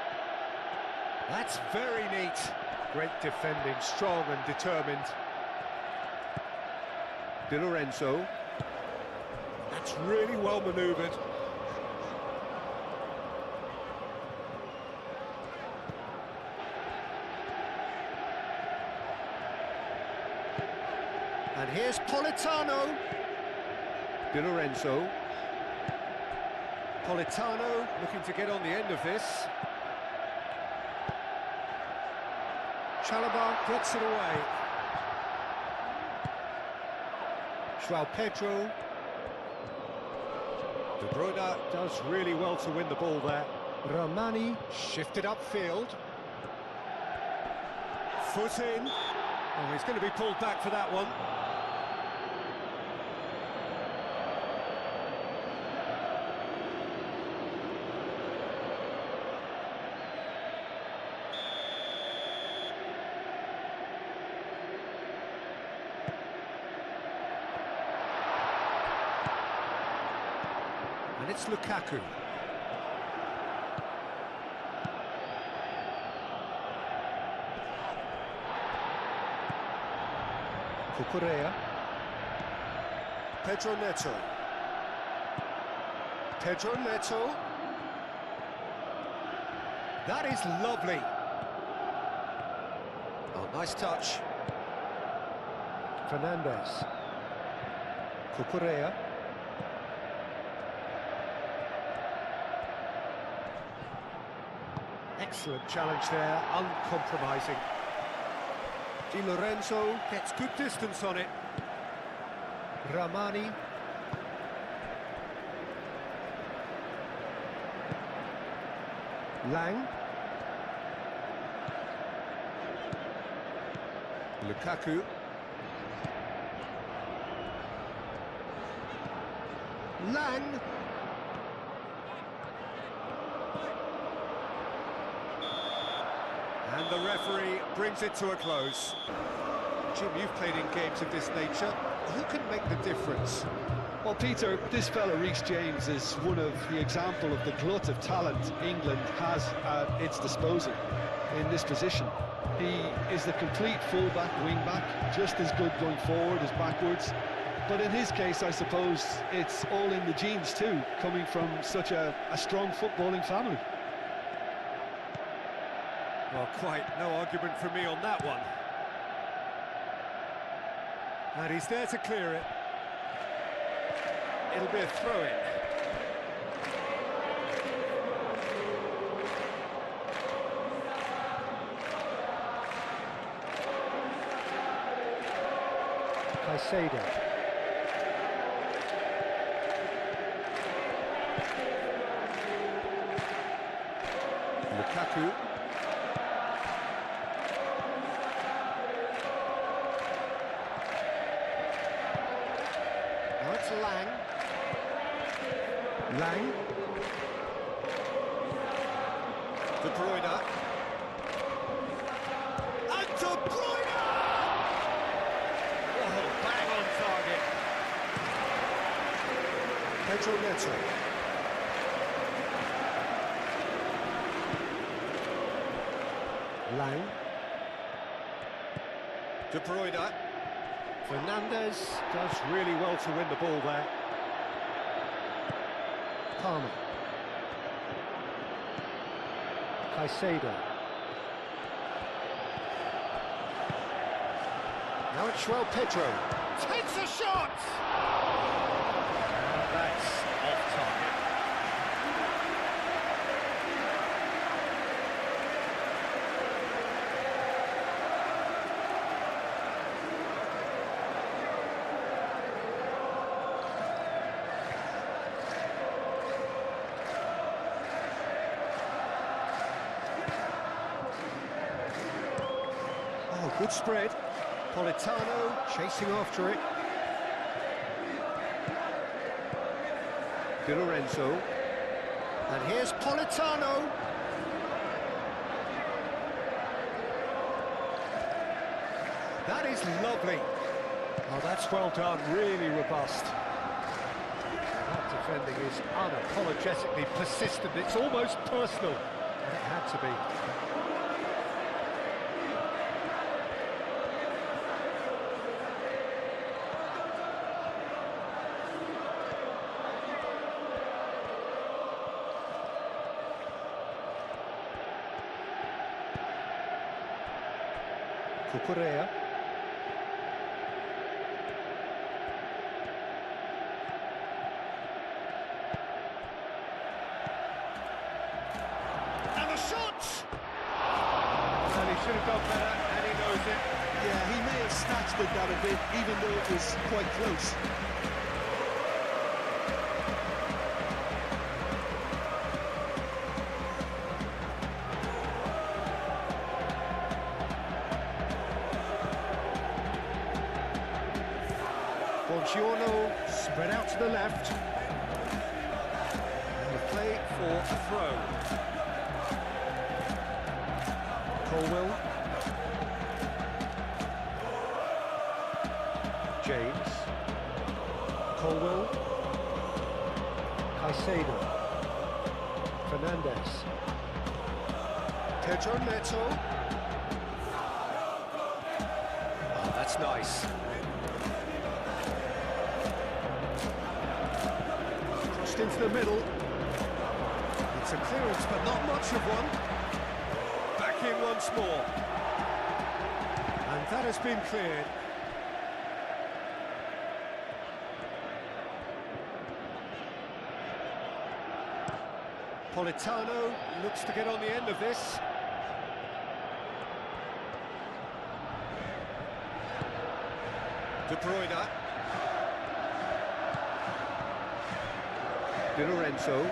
That's very neat. Great defending, strong and determined. Di Lorenzo. That's really well manoeuvred. And here's Politano. Di Lorenzo. Politano looking to get on the end of this. Chalobah gets it away. João Pedro. De Bruyne does really well to win the ball there. Romani shifted upfield. Foot in. Oh, he's going to be pulled back for that one. And it's Lukaku. Cucurella. Pedro Neto. Pedro Neto. That is lovely. Oh, nice touch. Fernandez. Cucurella. Excellent challenge there, uncompromising. Di Lorenzo gets good distance on it. Ramani. Lang. Lukaku. Lang. And the referee brings it to a close. Jim, you've played in games of this nature. Who can make the difference?
Well, Peter, this fella, Reece James, is one of the example of the glut of talent England has at its disposal in this position. He is the complete full-back, wing-back, just as good going forward as backwards. But in his case, I suppose it's all in the genes too, coming from such a strong footballing family.
Well, quite no argument from me on that one. And he's there to clear it. It'll be a throw-in. Caicedo. Lukaku. Now it's Lang. Lang. De Bruyne. And De Bruyne! Oh, bang on target. Pedro Neto. Lang. De Bruyne. Fernandes does really well to win the ball there. Palmer. Caicedo. Now it's João Pedro. Takes a shot! That's off target. Oh, good spread. Politano chasing after it. Di Lorenzo. And here's Politano. That is lovely. Oh, that's well done, really robust. That defending is unapologetically persistent. It's almost personal, and it had to be. Cucurella. And the shot! Well, he should have done better, and he knows it.
Yeah, he may have snatched at that a bit, even though it was quite close.
Buongiorno spread out to the left. And the play for a throw. Colwell. James. Colwell. Caicedo. Fernandes. Pedro Neto. Oh, that's nice. Into the middle. It's a clearance, but not much of one. Back in once more. And that has been cleared. Politano looks to get on the end of this. De Bruyne. Di Lorenzo.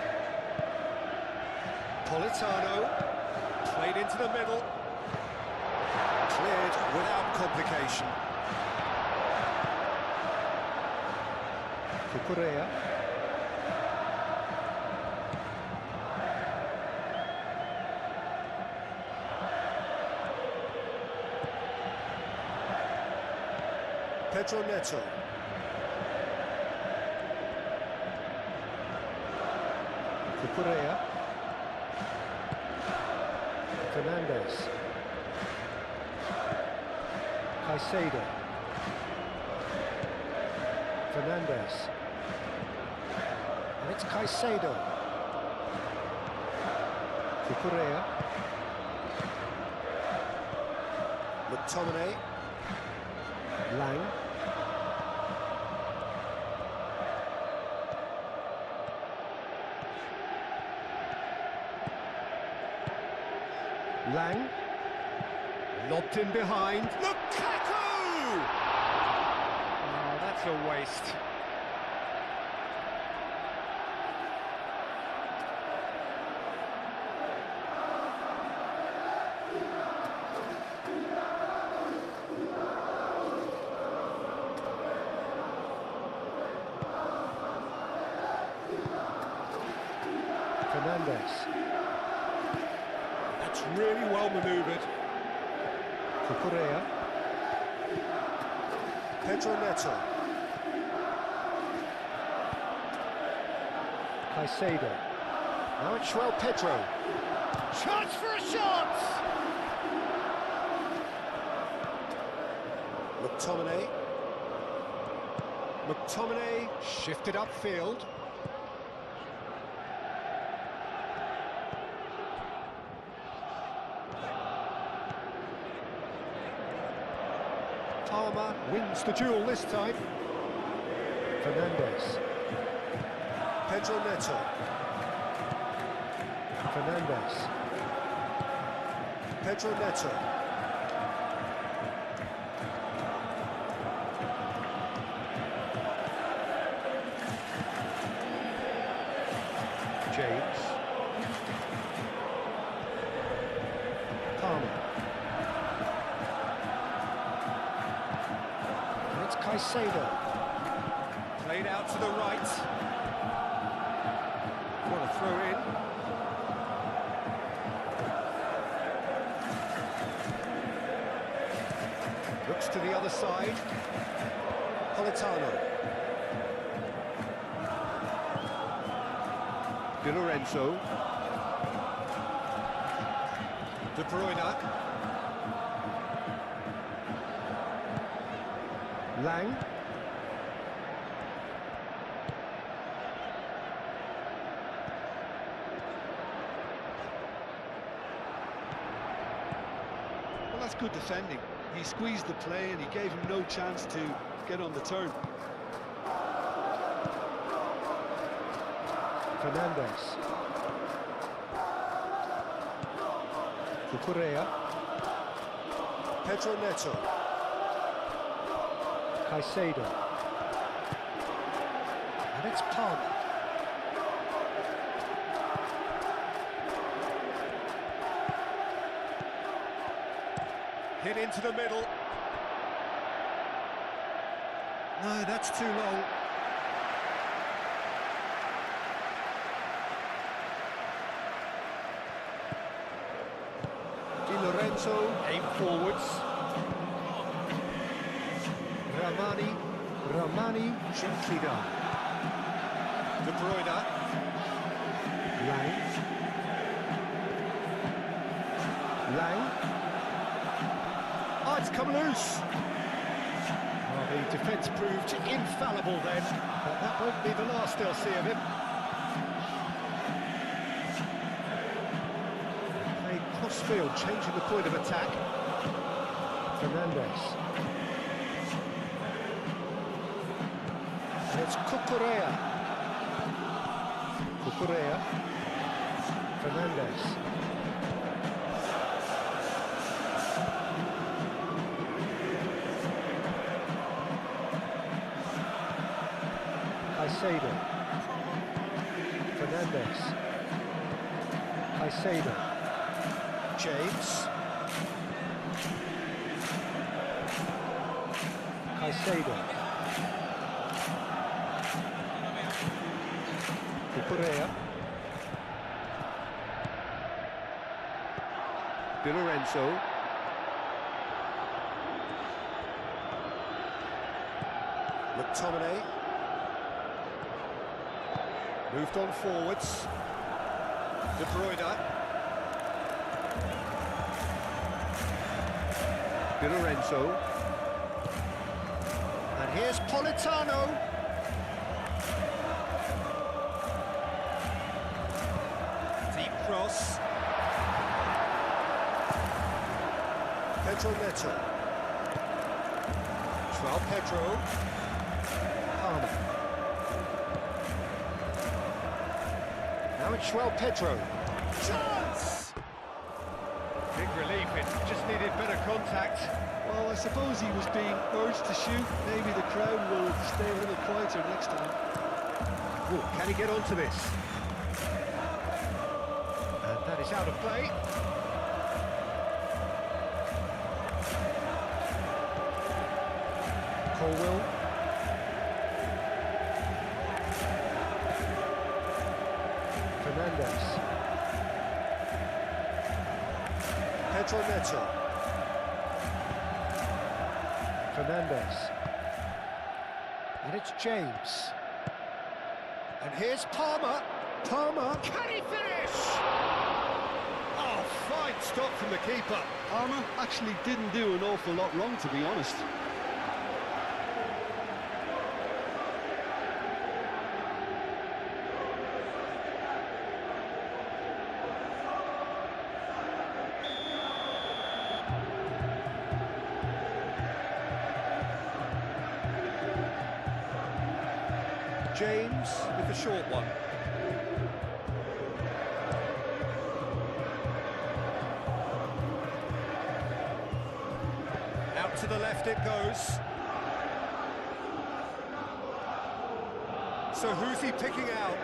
Politano. Played into the middle. Cleared without complication. Cucurella. Pedro Neto. Cucurella. Fernandes. Caicedo. Fernandes. And it's Caicedo. Cucurella. McTominay. Lang. Lang. Lobbed in behind. Lukaku! a waste.
Fernandez.
That's really well manoeuvred.
Cucurella. Pedro Neto. Caicedo. Now it's João Pedro.
Chance for a shot!
McTominay.
McTominay shifted upfield. Palmer wins the duel this time.
Fernandez. Pedro Neto. Fernandez. Pedro Neto.
James.
Palmer. And it's Caicedo.
Played out to the right. What a throw in. Looks to the other side.
Politano.
Di Lorenzo. De Bruyne.
Lang.
Well, that's good defending. He squeezed the play and he gave him no chance to get on the turn.
Fernandez. Cucurella. Pedro Neto. Caicedo. And it's Palmer.
Hit into the middle. No, that's too long.
Di Lorenzo.
Aim forwards.
Ramani.
Gently done. De Bruyne.
Lang.
Oh, it's come loose. Well, the defence proved infallible then, but that won't be the last they'll see of him. Played cross-field, changing the point of attack.
Fernandez. And it's Cucurella. Fernandez. Caicedo. Fernandez. Caicedo.
James.
Caicedo. Cucurella.
Di Lorenzo.
McTominay.
Moved on forwards. De Bruyne. Di Lorenzo. And here's Politano. Deep cross.
Pedro Neto.
João Pedro.
Palmer. Now it's João Pedro.
Chance! Big release. relief, it just needed better contact.
Well, I suppose he was being urged to shoot. Maybe the crowd will stay a little quieter next time.
Ooh, can he get onto this? And that is out of play.
Colwell. Fernandez. Pedro Neto. Fernandez. And it's James. And here's Palmer. Palmer.
Can he finish? Oh, fine stop from the keeper.
Palmer actually didn't do an awful lot wrong, to be honest.
James with the short one. Out to the left it goes. So who's he picking out?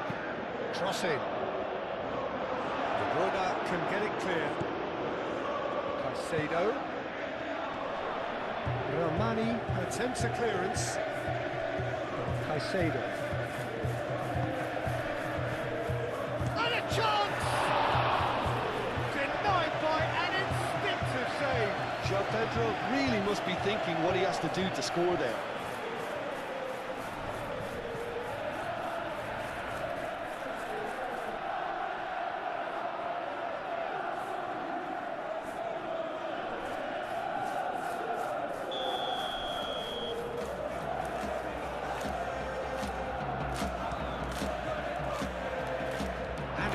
Crossing. De Bruyne can get it clear. Caicedo.
Romani.
Attempts a clearance.
Caicedo.
And a chance! Denied by an instinctive save.
João Pedro really must be thinking what he has to do to score there.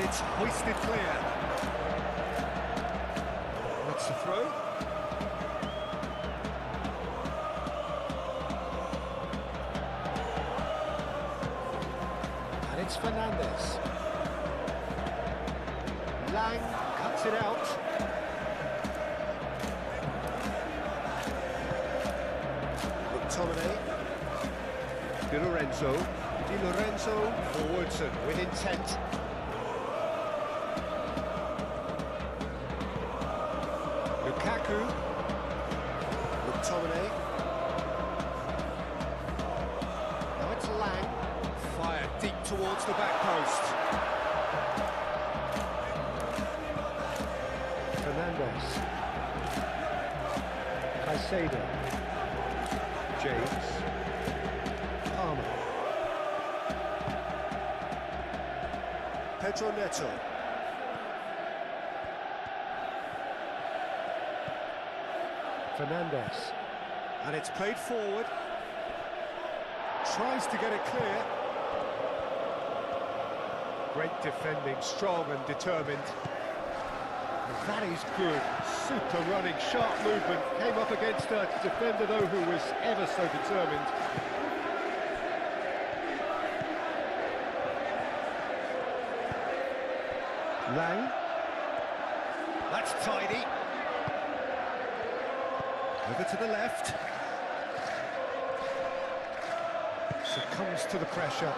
It's hoisted clear. What's the throw?
And it's Fernandez.
Lang cuts it out.
McTominay.
Di Lorenzo forwards and with intent. Lukaku.
McTominay.
Now it's Lang. Fired deep towards the back post.
Fernandez. Caicedo.
James.
Palmer. Pedro Neto. Fernandez.
And it's played forward. Tries to get it clear. Great defending, strong and determined. And that is good. Super running, sharp movement. Came up against a defender, though, who was ever so determined. Lang. That's tidy. Over to the left. Succumbs to the pressure.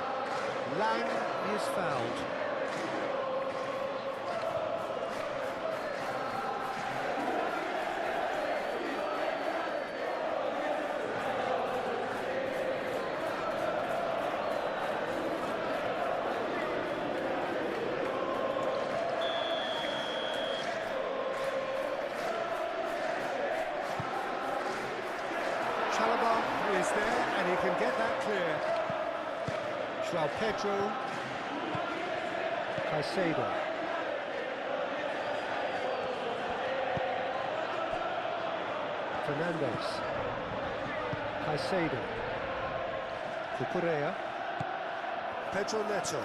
Lang is fouled. Chalobah is there and he can get that clear. João Pedro.
Caicedo. Fernandez. Caicedo.
Cucurella.
Pedro Neto.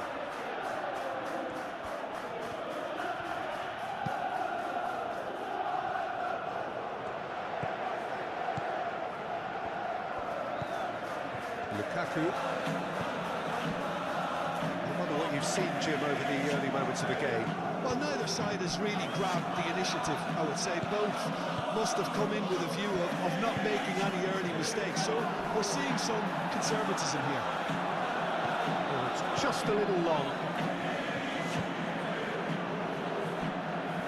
Lukaku. I wonder what you've seen, Jim, over the early moments of the game?
Well, neither side has really grabbed the initiative, I would say. Both must have come in with a view of not making any early mistakes. So we're seeing some conservatism here.
Oh, it's just a little long.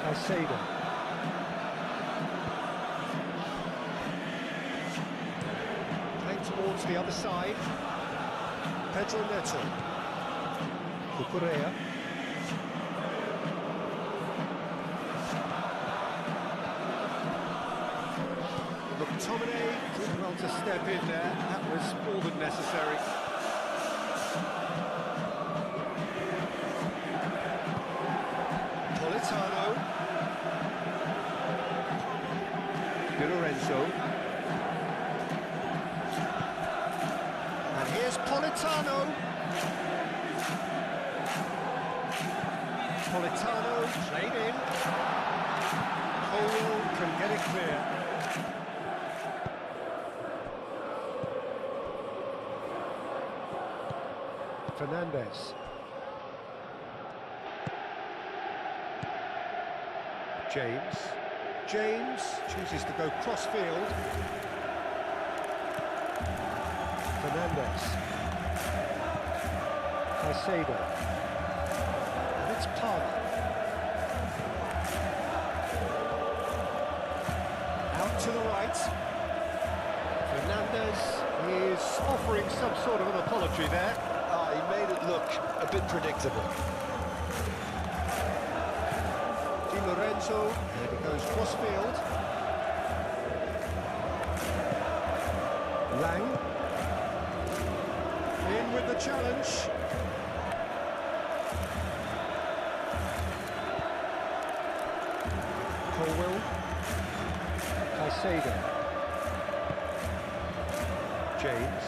Caicedo.
Playing towards the other side.
Pedro Neto.
Cucurella. McTominay did well to step in there. That was more than necessary. Politano. Di Lorenzo. And here's Politano. Politano played in. Cole can get it clear.
Fernandez.
James chooses to go cross-field.
Fernandez. Caicedo.
And it's Palmer. Out to the right. Fernandez is offering some sort of an apology there.
He made it look a bit predictable.
Di Lorenzo, and he goes cross-field. Lang. In with the challenge. Colwell.
Caicedo.
James.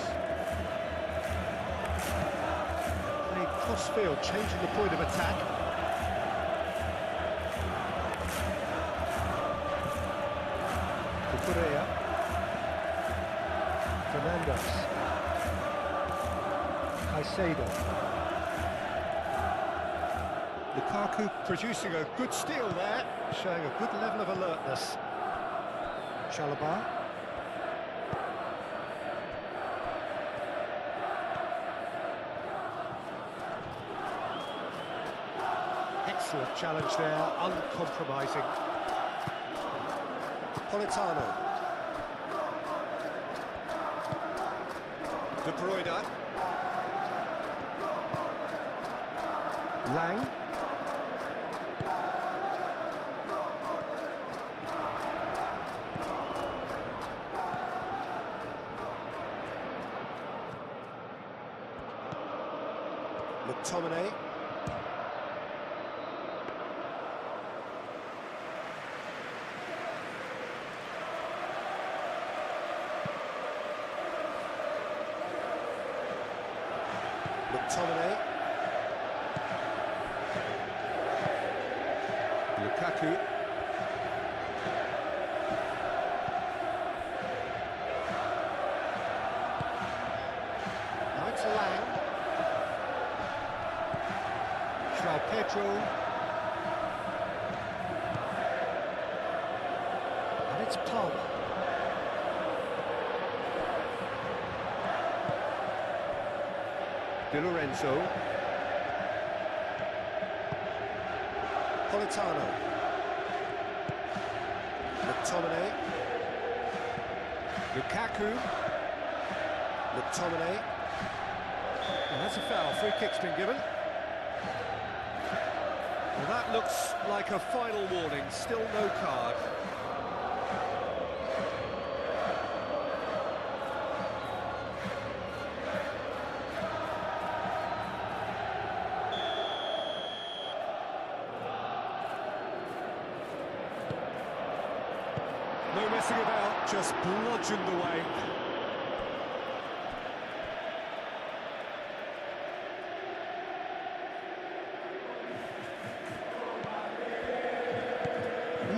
Playing cross-field, changing the point of attack.
Cucurella. Fernandez. Caicedo.
Lukaku producing a good steal there, showing a good level of alertness. Chalobah. Excellent challenge there, uncompromising. Politano. De Bruyne.
Lang.
McTominay. McTominay. Lukaku. Now it's Lang. João Pedro. And it's Palmer. Di Lorenzo. Politano. McTominay. Lukaku. McTominay. And that's a foul. Free kick's been given. Well, that looks like a final warning. Still no card. No messing about, just bludgeoned away.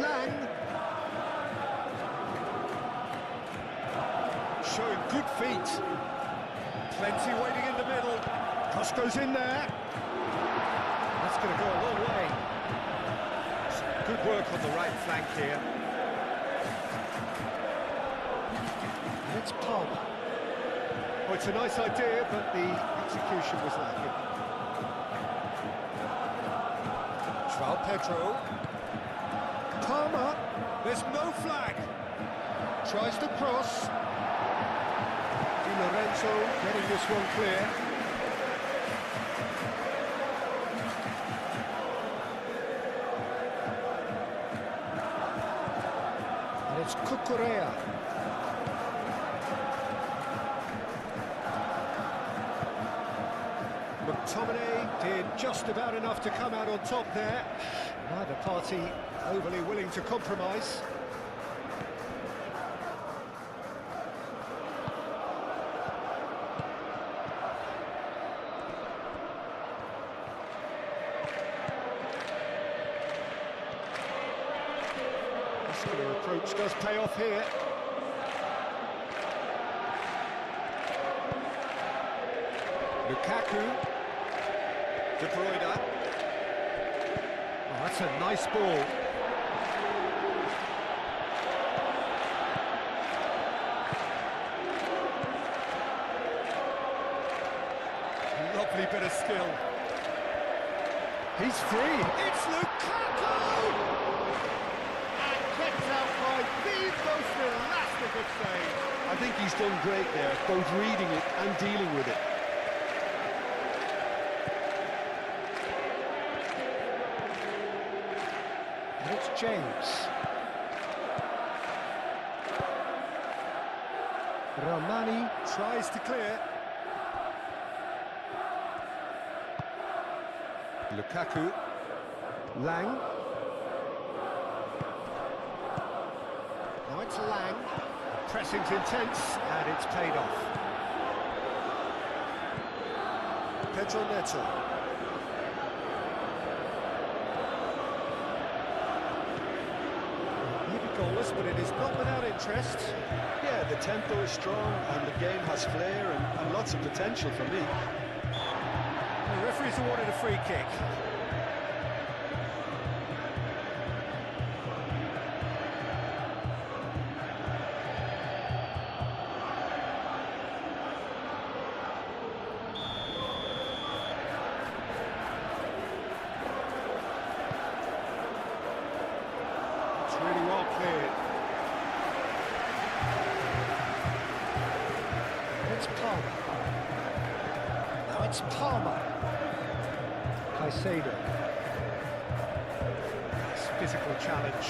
Lang. Showing good feet. Plenty waiting in the middle. Cross goes in there. work on the right flank here.
And it's Palmer.
Oh, it's a nice idea, but the execution was lacking. João Pedro. Palmer. There's no flag. Tries to cross. Di Lorenzo getting this one clear.
And it's Cucurella.
McTominay did just about enough to come out on top there. Neither party overly willing to compromise. Muscular approach does pay off here. Lukaku. De Bruyne. Oh, that's a nice ball. Lovely bit of skill. He's free. It's Lukaku! And kept out by the most elastic of saves.
I think he's done great there, both reading it and dealing with it.
And it's James. Romani.
Tries to clear. Lukaku. Lang. Now it's Lang. Pressing's intense, and it's paid off. Pedro Neto. Maybe goalless, but it is not without interest.
Yeah, the tempo is strong and the game has flair and lots of potential for me.
The referee's awarded a free kick. It's really well cleared.
And it's Palmer. Now it's Palmer. Caicedo.
Nice physical challenge.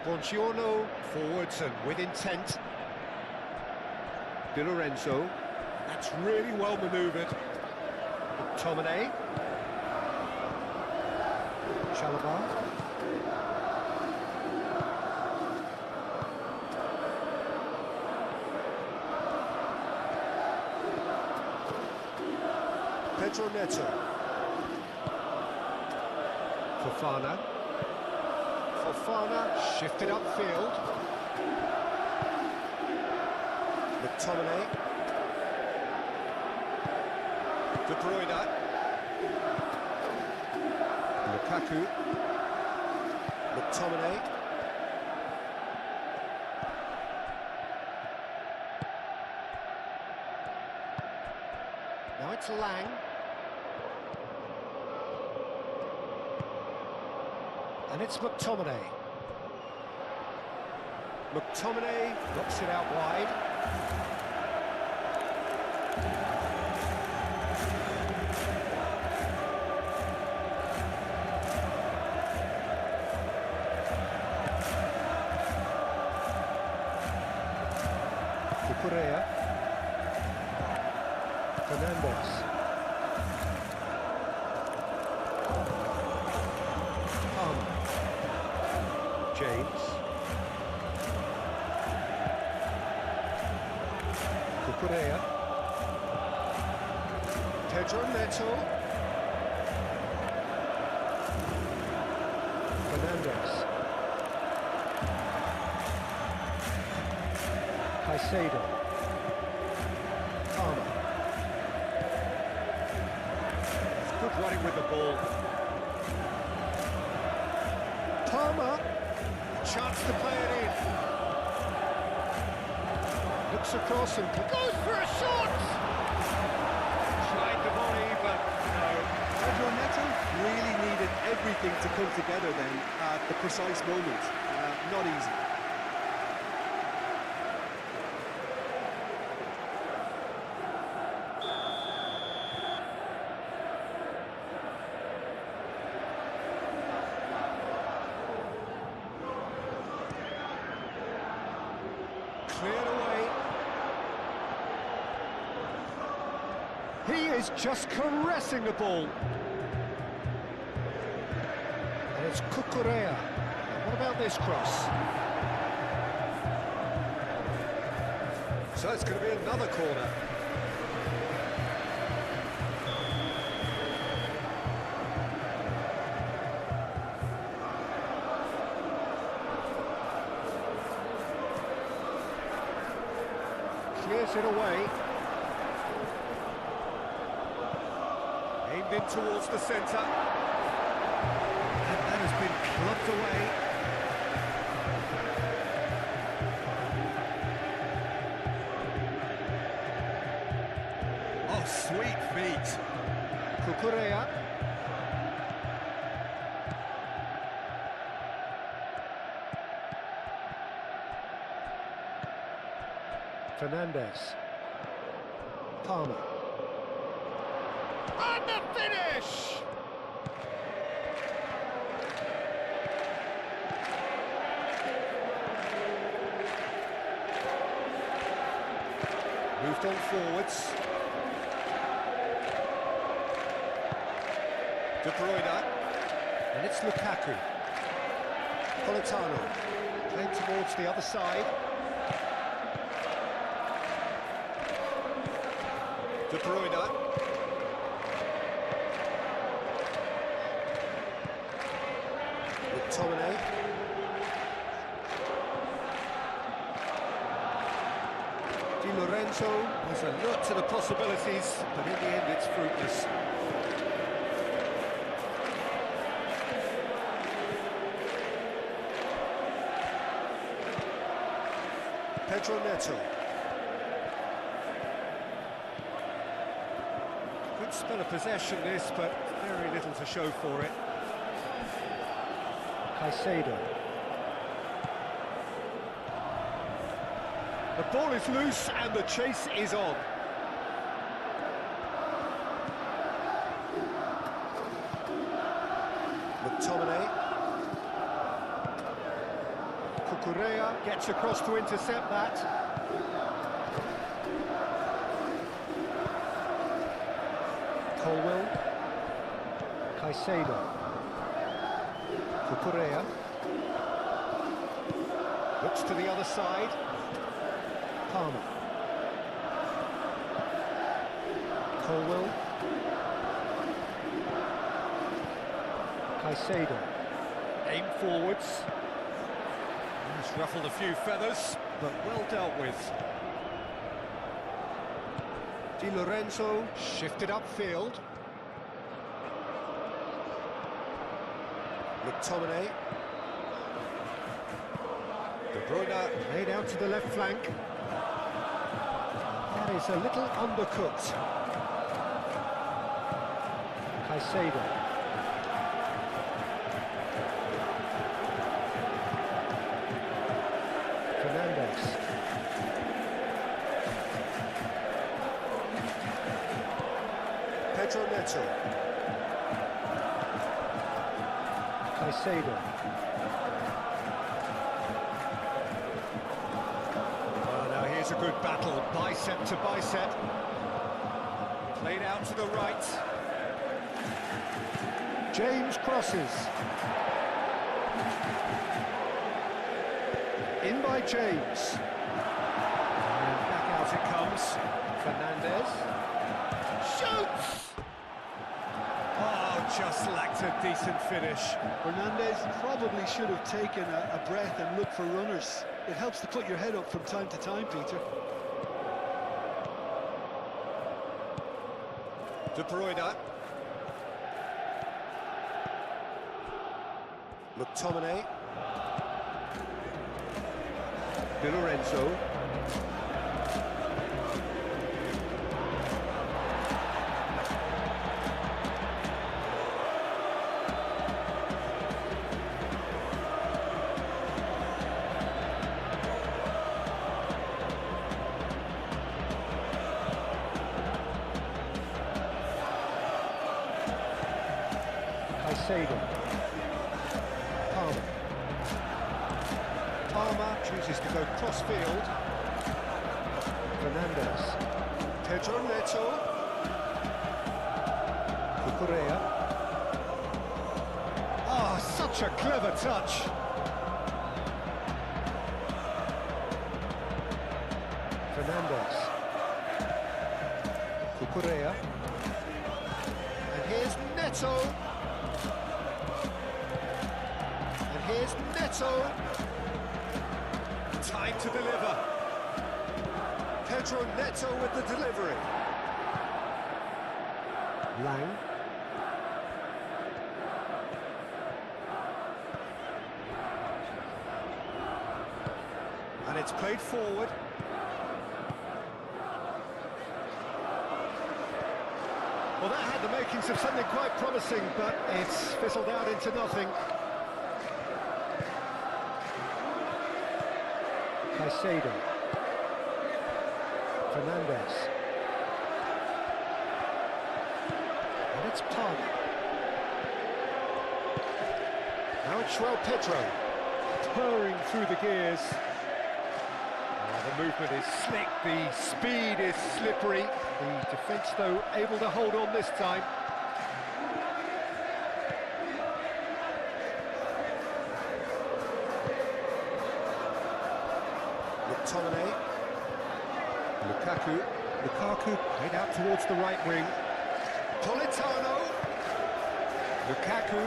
Buongiorno forwards and with intent. Di Lorenzo. That's really well manoeuvred. McTominay.
Chalobah.
Pedro Neto. Fofana. Fofana shifted upfield. McTominay. De Bruyne. Lukaku. McTominay. Now it's Lang. And it's McTominay. McTominay knocks it out wide. Cucurella.
Fernandez.
Palmer. James. Cucurella. Pedro Neto.
Fernandez.
Caicedo. Palmer. It's good running with the ball. Palmer. Chance to play it in. Looks across and goes for a shot! Tried the volley, but no.
Pedro Neto really needed everything to come together then at the precise moment. Not easy.
Cleared away. He is just caressing the ball. And it's Cucurella. What about this cross? So it's going to be another corner. Clears it away. Aimed in towards the centre. And that has been clubbed away. Oh, sweet feet. Cucurella. Fernandez. Palmer. And the finish! Moved on forwards. De Bruyne. And it's Lukaku. Politano. Playing towards the other side. De Bruyne. McTominay. Di Lorenzo was alert to the possibilities, but in the end it's fruitless. Pedro Neto. Good spell of possession this, but very little to show for it. Caicedo. The ball is loose and the chase is on. McTominay. Cucurella gets across to intercept that. Colwell. Caicedo. Cucurella. Looks to the other side. Palmer. Colwell. Caicedo. Aim forwards. He's ruffled a few feathers, but well dealt with. Di Lorenzo shifted upfield. McTominay. De Bruyne laid out to the left flank. That is a little undercooked. Caicedo. Fernandez. Pedro Neto. Caicedo. Oh, now here's a good battle, bicep to bicep. Played out to the right. James crosses. In by James. And back out it comes. Fernandez. Shoots! Oh, just lacked a decent finish.
Hernandez probably should have taken a breath and looked for runners. It helps to put your head up from time to time, Peter.
De Bruyne. McTominay. Di Lorenzo. Palmer chooses to go cross-field. Fernandez. Pedro Neto. Cucurella. Ah, such a clever touch. Fernandez. Cucurella. And here's Neto. Here's Neto. Time to deliver. Pedro Neto with the delivery. Lang. And it's played forward. Well, that had the makings of something quite promising, but it's fizzled out into nothing. Caicedo. Fernandez. And it's Palmer. Now it's João Pedro. Purring through the gears. The movement is slick, the speed is slippery. The defence, though, able to hold on this time. McTominay. Lukaku played out towards the right wing. Politano. Lukaku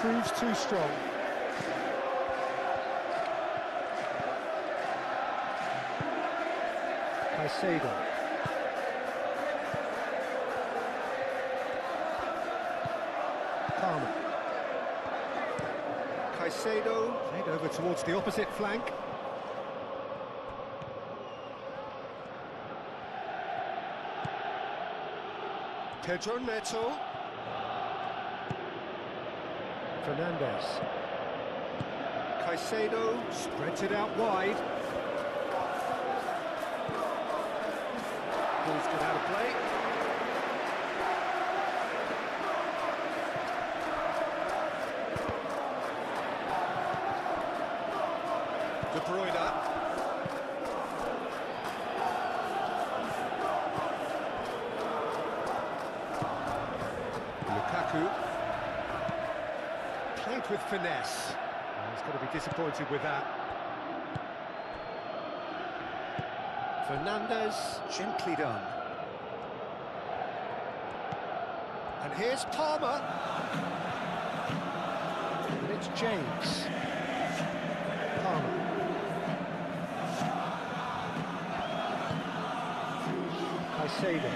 proves too strong. Caicedo. Palmer. Caicedo played over towards the opposite flank. Pedro Neto. Fernandez. Caicedo spreads it out wide. Ball's got out of play. De Bruyne. Lukaku. Played with finesse. He's got to be disappointed with that. Fernandez, gently done. And here's Palmer. And it's James. Palmer. Caicedo.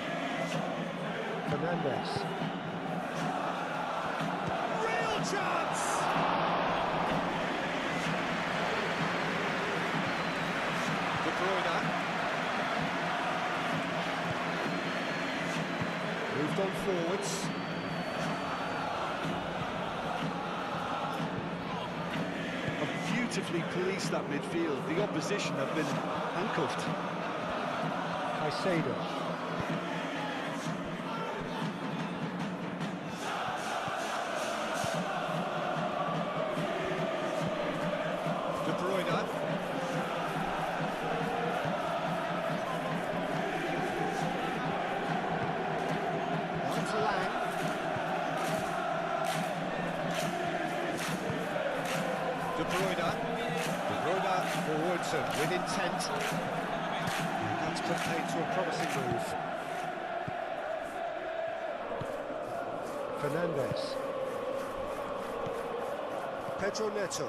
Fernandez. Real chance! De Bruyne. Moved on forwards.
Beautifully policed that midfield. The opposition have been handcuffed.
Caicedo. De Bruyne. On to Lang. De Bruyne. Forwards with intent. And that's put paid to a promising move. Fernandez. Pedro Neto.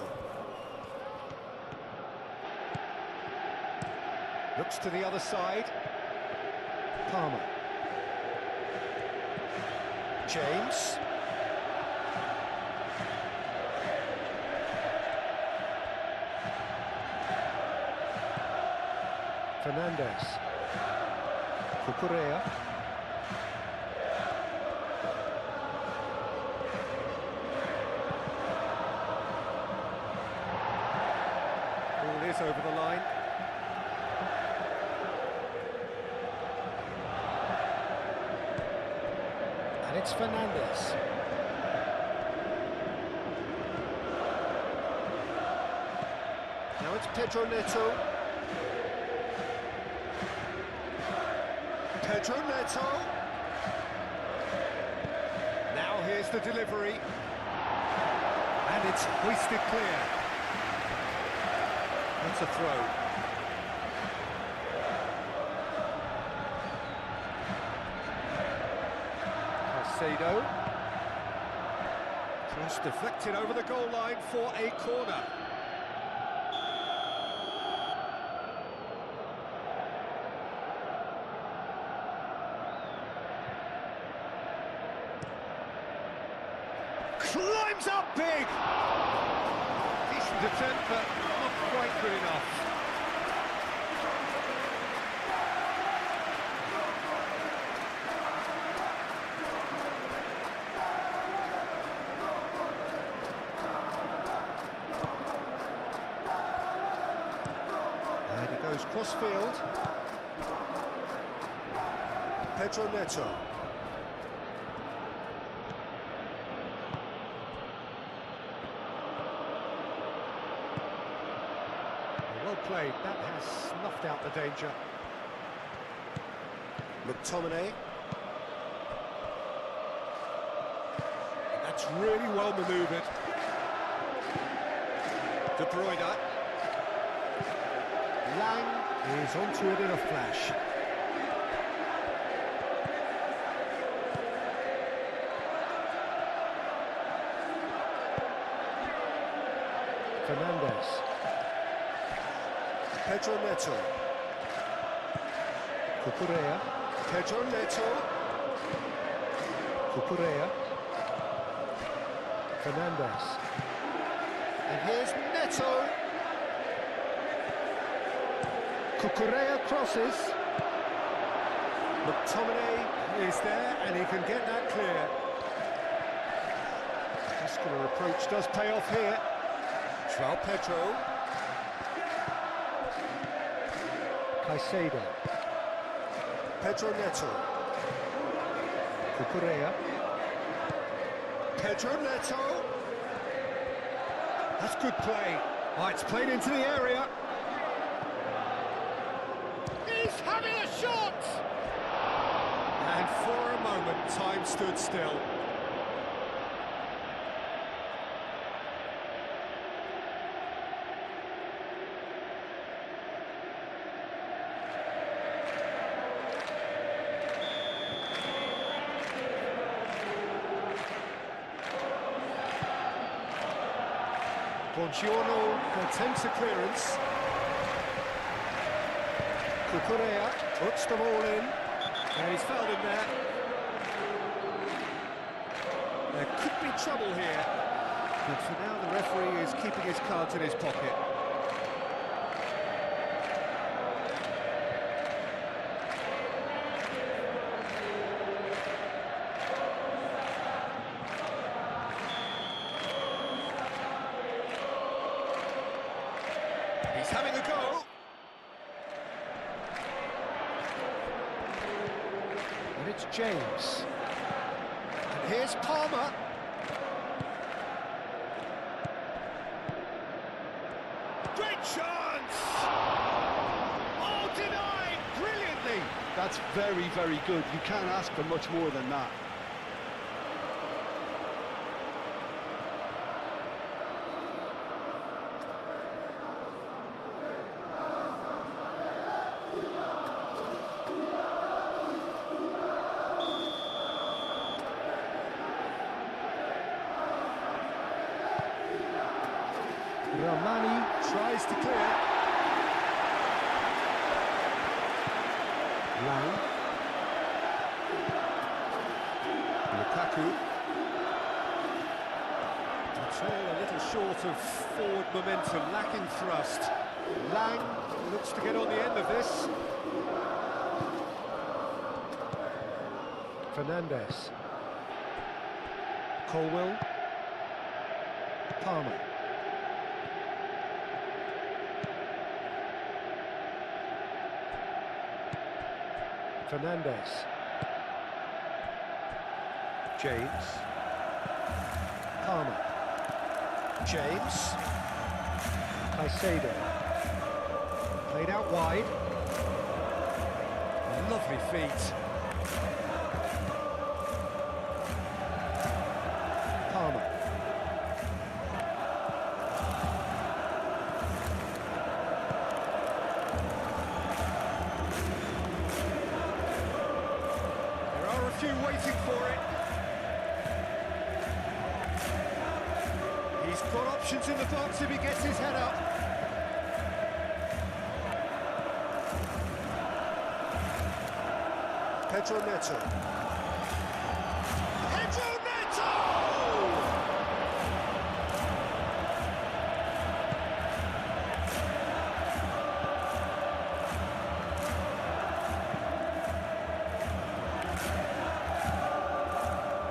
Looks to the other side. Palmer. James. Fernandez. Cucurella. Ball is over the line. And it's Fernandez. Now it's Pedro Neto. Pedro Neto. Now here's the delivery. And it's hoisted clear. That's a throw. Caicedo. Cross deflected over the goal line for a corner. Climbs up big! Decent attempt, but not quite good enough. And he goes cross-field. Pedro Neto. Well played, that has snuffed out the danger. McTominay. That's really well manoeuvred. De Bruyne. Lang is onto it in a flash. Fernandez. Pedro Neto. Cucurella. Pedro Neto. Cucurella. Fernandez. And here's Neto. Cucurella crosses. McTominay is there and he can get that clear. Muscular approach does pay off here. Joao Pedro. Caicedo. Pedro Neto. Cucurella. Pedro Neto. That's good play. Oh, it's played into the area. He's having a shot! And for a moment, time stood still. Buongiorno attempts a clearance. Cucurella puts the ball in. And he's fouled him there. There could be trouble here. But for now, the referee is keeping his cards in his pocket. He's having a go. And it's James. And here's Palmer. Great chance! Oh, denied brilliantly.
That's very, very good. You can't ask for much more than that.
Ramani tries to clear. Lang. Lukaku. It's all a little short of forward momentum, lacking thrust. Lang looks to get on the end of this. Fernandes. Colwell. Palmer. Fernandes. James. Palmer. James. Caicedo. Played out wide. Lovely feet. Palmer. There are a few waiting for it. He's got options in the box if he gets his head up. Pedro Neto. Pedro Neto!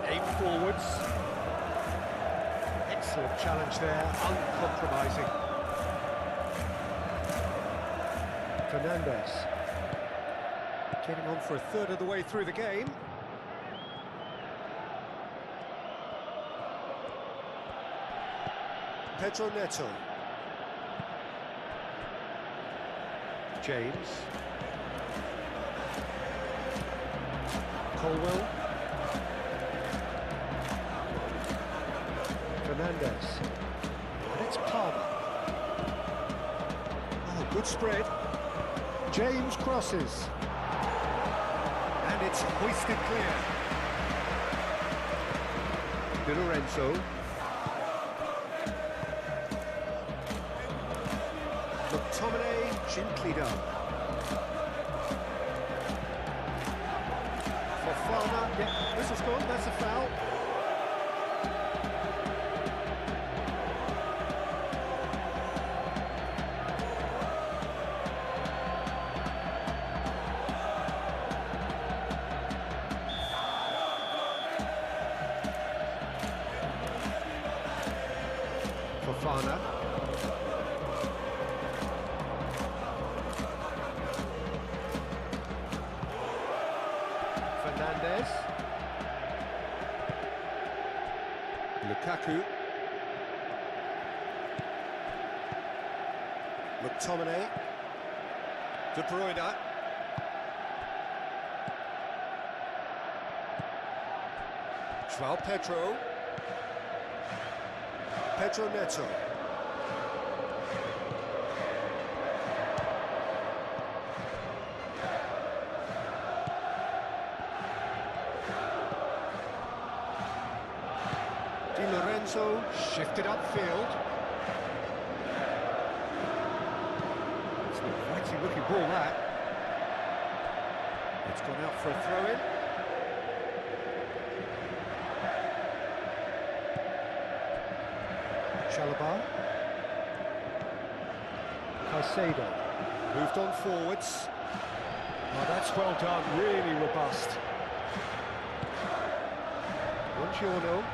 8 forwards. Excellent challenge there, uncompromising. Fernandes. Getting on for a third of the way through the game. Pedro Neto. James. Colwell. Fernandes. And it's Palmer. Oh, good spread. James crosses. And it's hoisted clear. Di Lorenzo. McTominay gently done. Fofana, yeah, this is gone, that's a foul. Fofana. Fernandes. Lukaku. McTominay. De Bruyne. João Pedro. Pedro Neto. Di Lorenzo shifted upfield. It's an exciting looking ball, that. It's gone out for a throw-in. Chalobah. Caicedo. Moved on forwards. Oh, that's well done, really robust. Buongiorno.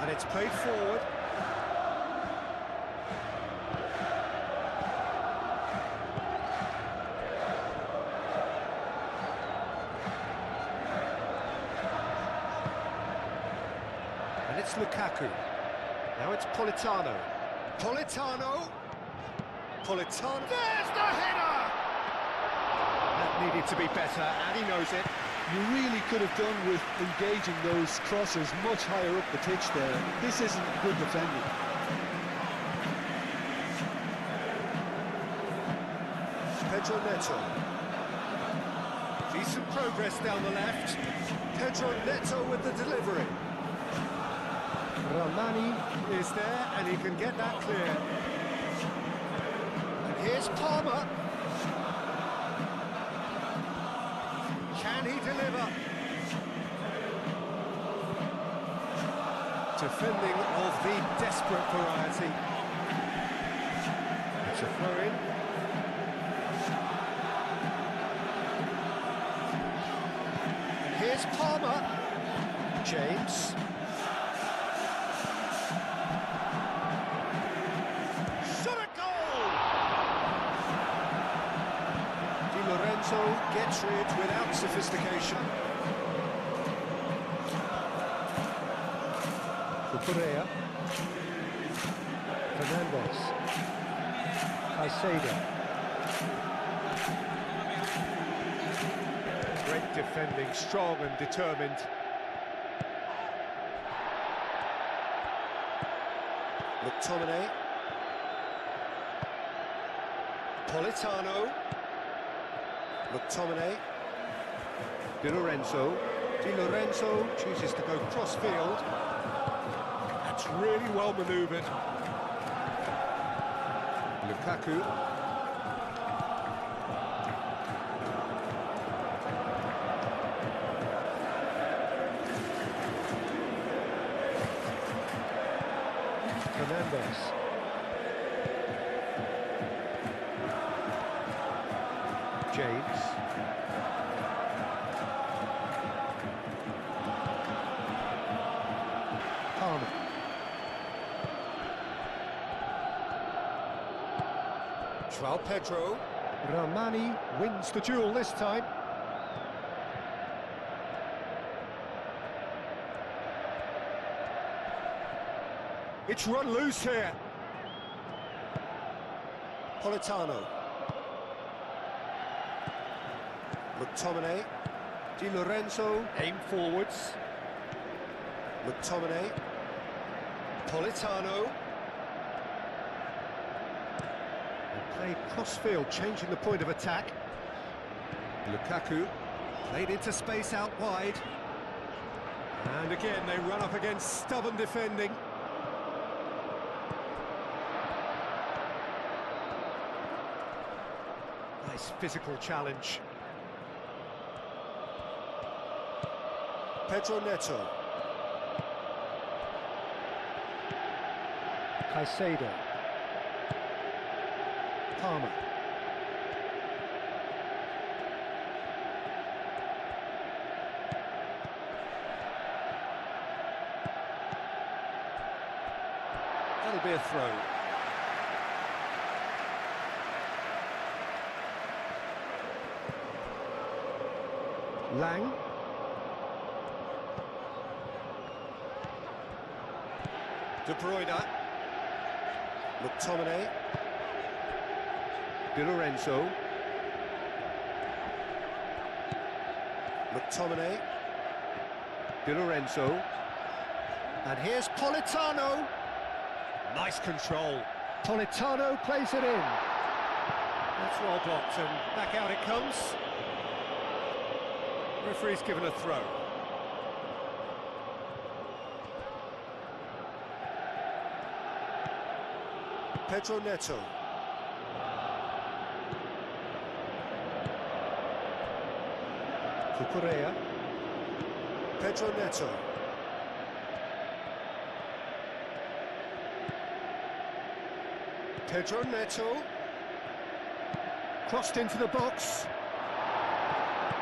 And it's played forward. And it's Lukaku. Now it's Politano. Politano! Politano! There's the header! That needed to be better, and he knows it.
You really could have done with engaging those crosses much higher up the pitch there. This isn't good defending.
Pedro Neto. Decent progress down the left. Pedro Neto with the delivery. Ramani is there, and he can get that clear. And here's Palmer. Can he deliver? Defending of the desperate variety. It's a throw-in. And here's Palmer. James. Shot at goal! Di Lorenzo gets rid without sophistication. Correa, Fernandez, Caicedo. Great defending, strong and determined. McTominay, Politano, McTominay, Di Lorenzo chooses to go cross-field. That's really well manoeuvred. Lukaku. Fernandez. James. Palmer. João Pedro. Ramani wins the duel this time. It's run loose here. Politano. McTominay. Di Lorenzo aim forwards. McTominay. Politano. And played cross-field, changing the point of attack. Lukaku played into space out wide. And again, they run up against stubborn defending. Nice physical challenge. Pedro Neto. Caicedo. Palmer. That'll be a throw. Lang. De Bruyne. McTominay. Di Lorenzo. McTominay. Di Lorenzo. And here's Politano. Nice control. Politano plays it in. That's well blocked, and back out it comes. Referee's given a throw. Pedro Neto. Correa. Pedro Neto. Pedro Neto. Crossed into the box.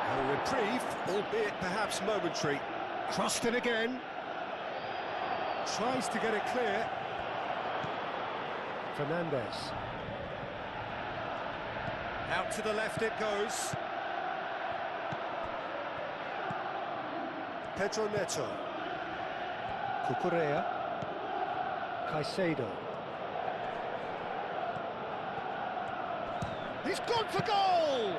A reprieve, albeit perhaps momentary. Crossed in again. Tries to get it clear. Fernandez. Out to the left it goes. Pedro Neto. Correa. Caicedo. He's gone for goal!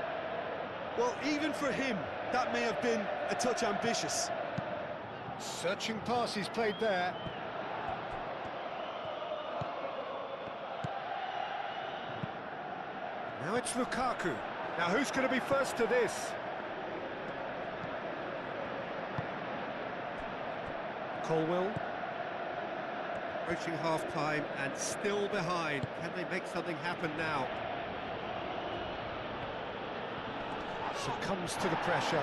Well, even for him, that may have been a touch ambitious.
Searching pass he's played there. Now it's Lukaku. Now who's going to be first to this? Colwell. Approaching half-time and still behind. Can they make something happen now? Succumbs to the pressure.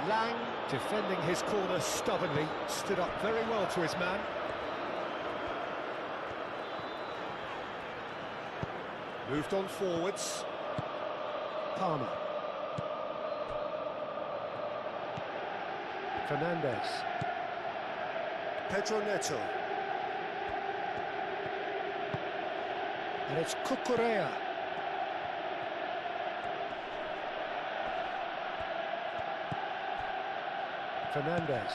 Lang, defending his corner stubbornly, stood up very well to his man. Moved on forwards. Palmer. Fernandez. Pedro Neto. And it's Cucurella. Fernandez.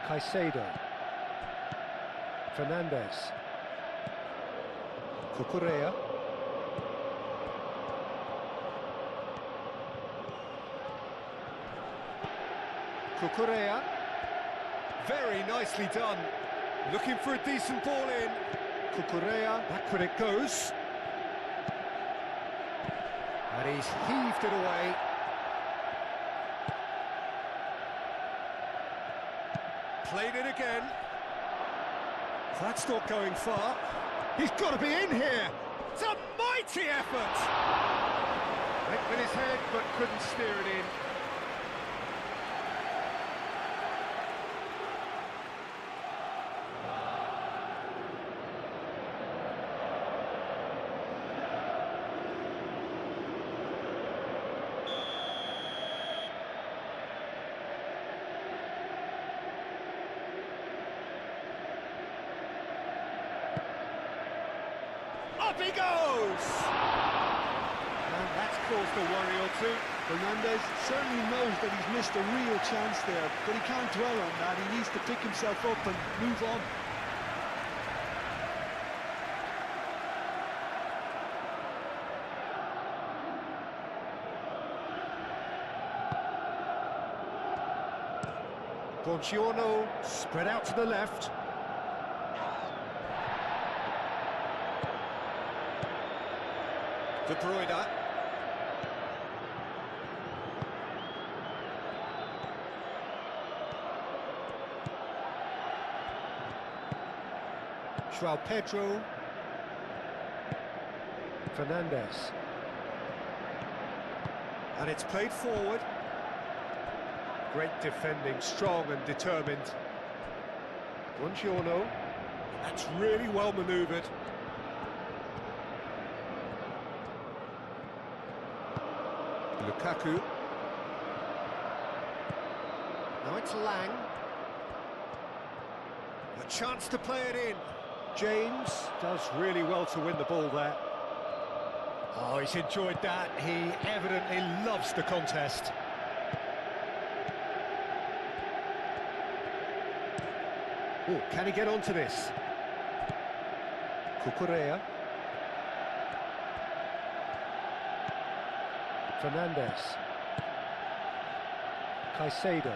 Caicedo. Fernandez. Cucurella. Cucurella. Very nicely done. Looking for a decent ball in. Cucurella, backward it goes. And he's heaved it away. Played it again. That's not going far. He's got to be in here. It's a mighty effort. Went with his head, but couldn't steer it in. Up he goes! And that's caused a worry or two.
Fernandez certainly knows that he's missed a real chance there, but he can't dwell on that. He needs to pick himself up and move on.
Bongiorno spread out to the left. De Bruyne. João Pedro. Fernandez. And it's played forward. Great defending, strong and determined. Bongiorno. That's really well manoeuvred. Lukaku. Now it's Lang. A chance to play it in. James does really well to win the ball there. Oh, he's enjoyed that. He evidently loves the contest. Oh, can he get onto this? Cucurella. Fernandez. Caicedo.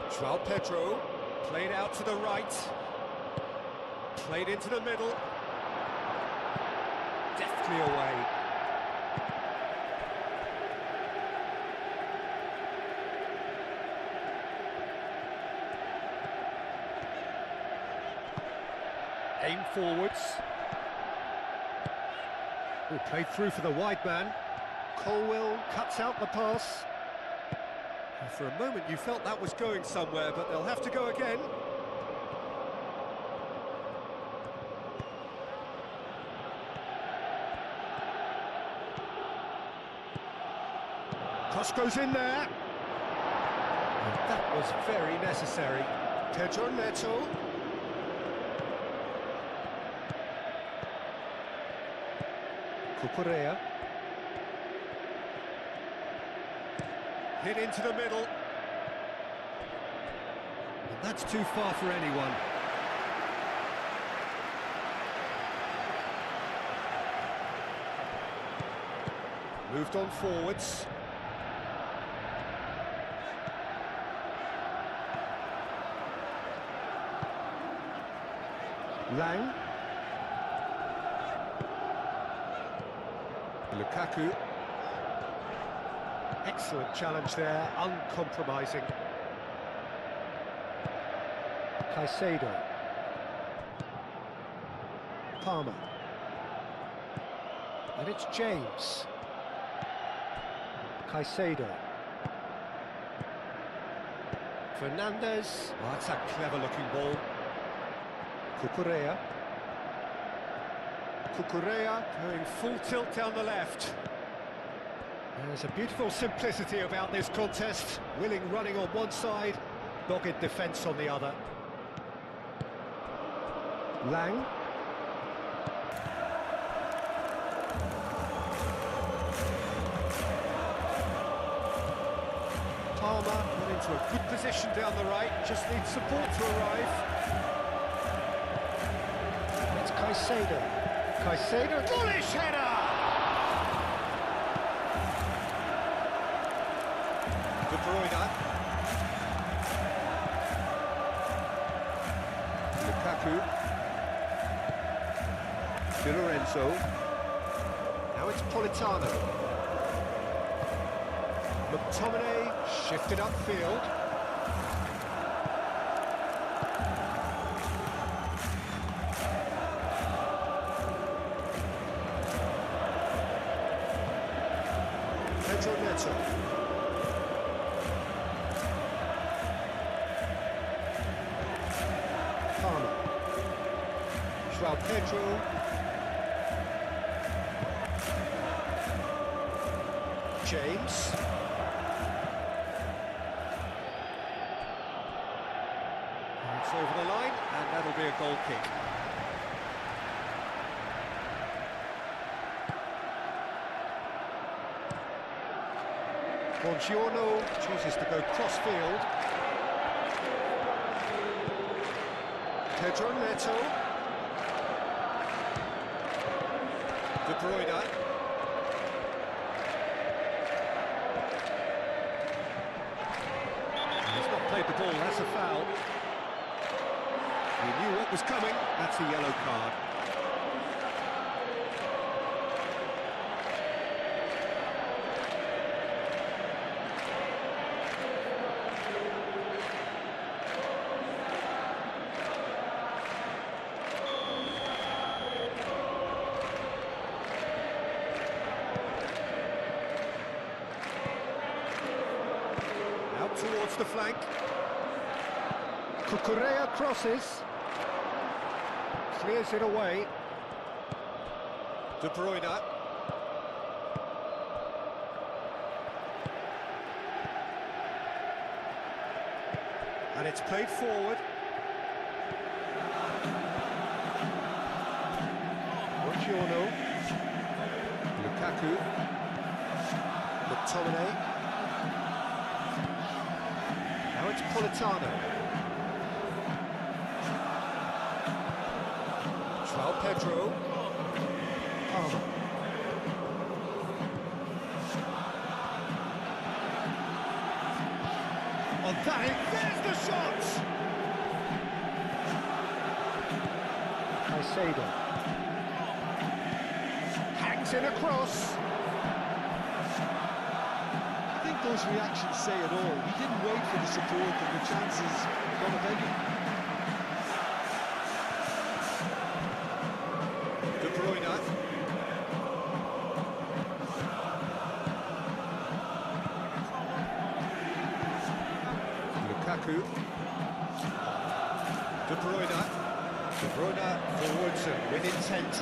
João Pedro. Played out to the right. Played into the middle. Deftly away. Aim forwards. Oh, played through for the wide man. Colwell cuts out the pass. And for a moment you felt that was going somewhere, but they'll have to go again. Cross goes in there. And that was very necessary. Pedro Neto. Cucurella. Hit into the middle. And that's too far for anyone. Moved on forwards. Lang. Lukaku. Excellent challenge there, uncompromising. Caicedo. Palmer. And it's James. Caicedo. Fernandez. Oh, that's a clever-looking ball. Cucurella. Cucurella going full tilt down the left. There's a beautiful simplicity about this contest. Willing running on one side, dogged defence on the other. Lang. Palmer got into a good position down the right, just needs support to arrive. It's Caicedo. Caicedo, bullish header! De Bruyne. Lukaku. Di Lorenzo. Now it's Politano. McTominay shifted upfield. Pedro Neto. Palmer. João Pedro. James. And it's over the line, and that'll be a goal kick. Buongiorno chooses to go cross-field. Pedro Neto. De Bruyne. He's not played the ball, that's a foul. He knew what was coming, that's a yellow card. Out towards the flank. Cucurella crosses. Clears it away. De Bruyne. And it's played forward. Buongiorno. Lukaku. McTominay. Now it's Politano. João Pedro. Palmer. On that, there's the shot! Caicedo. Hangs in across.
I think those reactions say it all. He didn't wait for the support and the chances gone eventually.
De Bruyne. Lukaku. De Bruyne. De Bruyne forwards and with intent.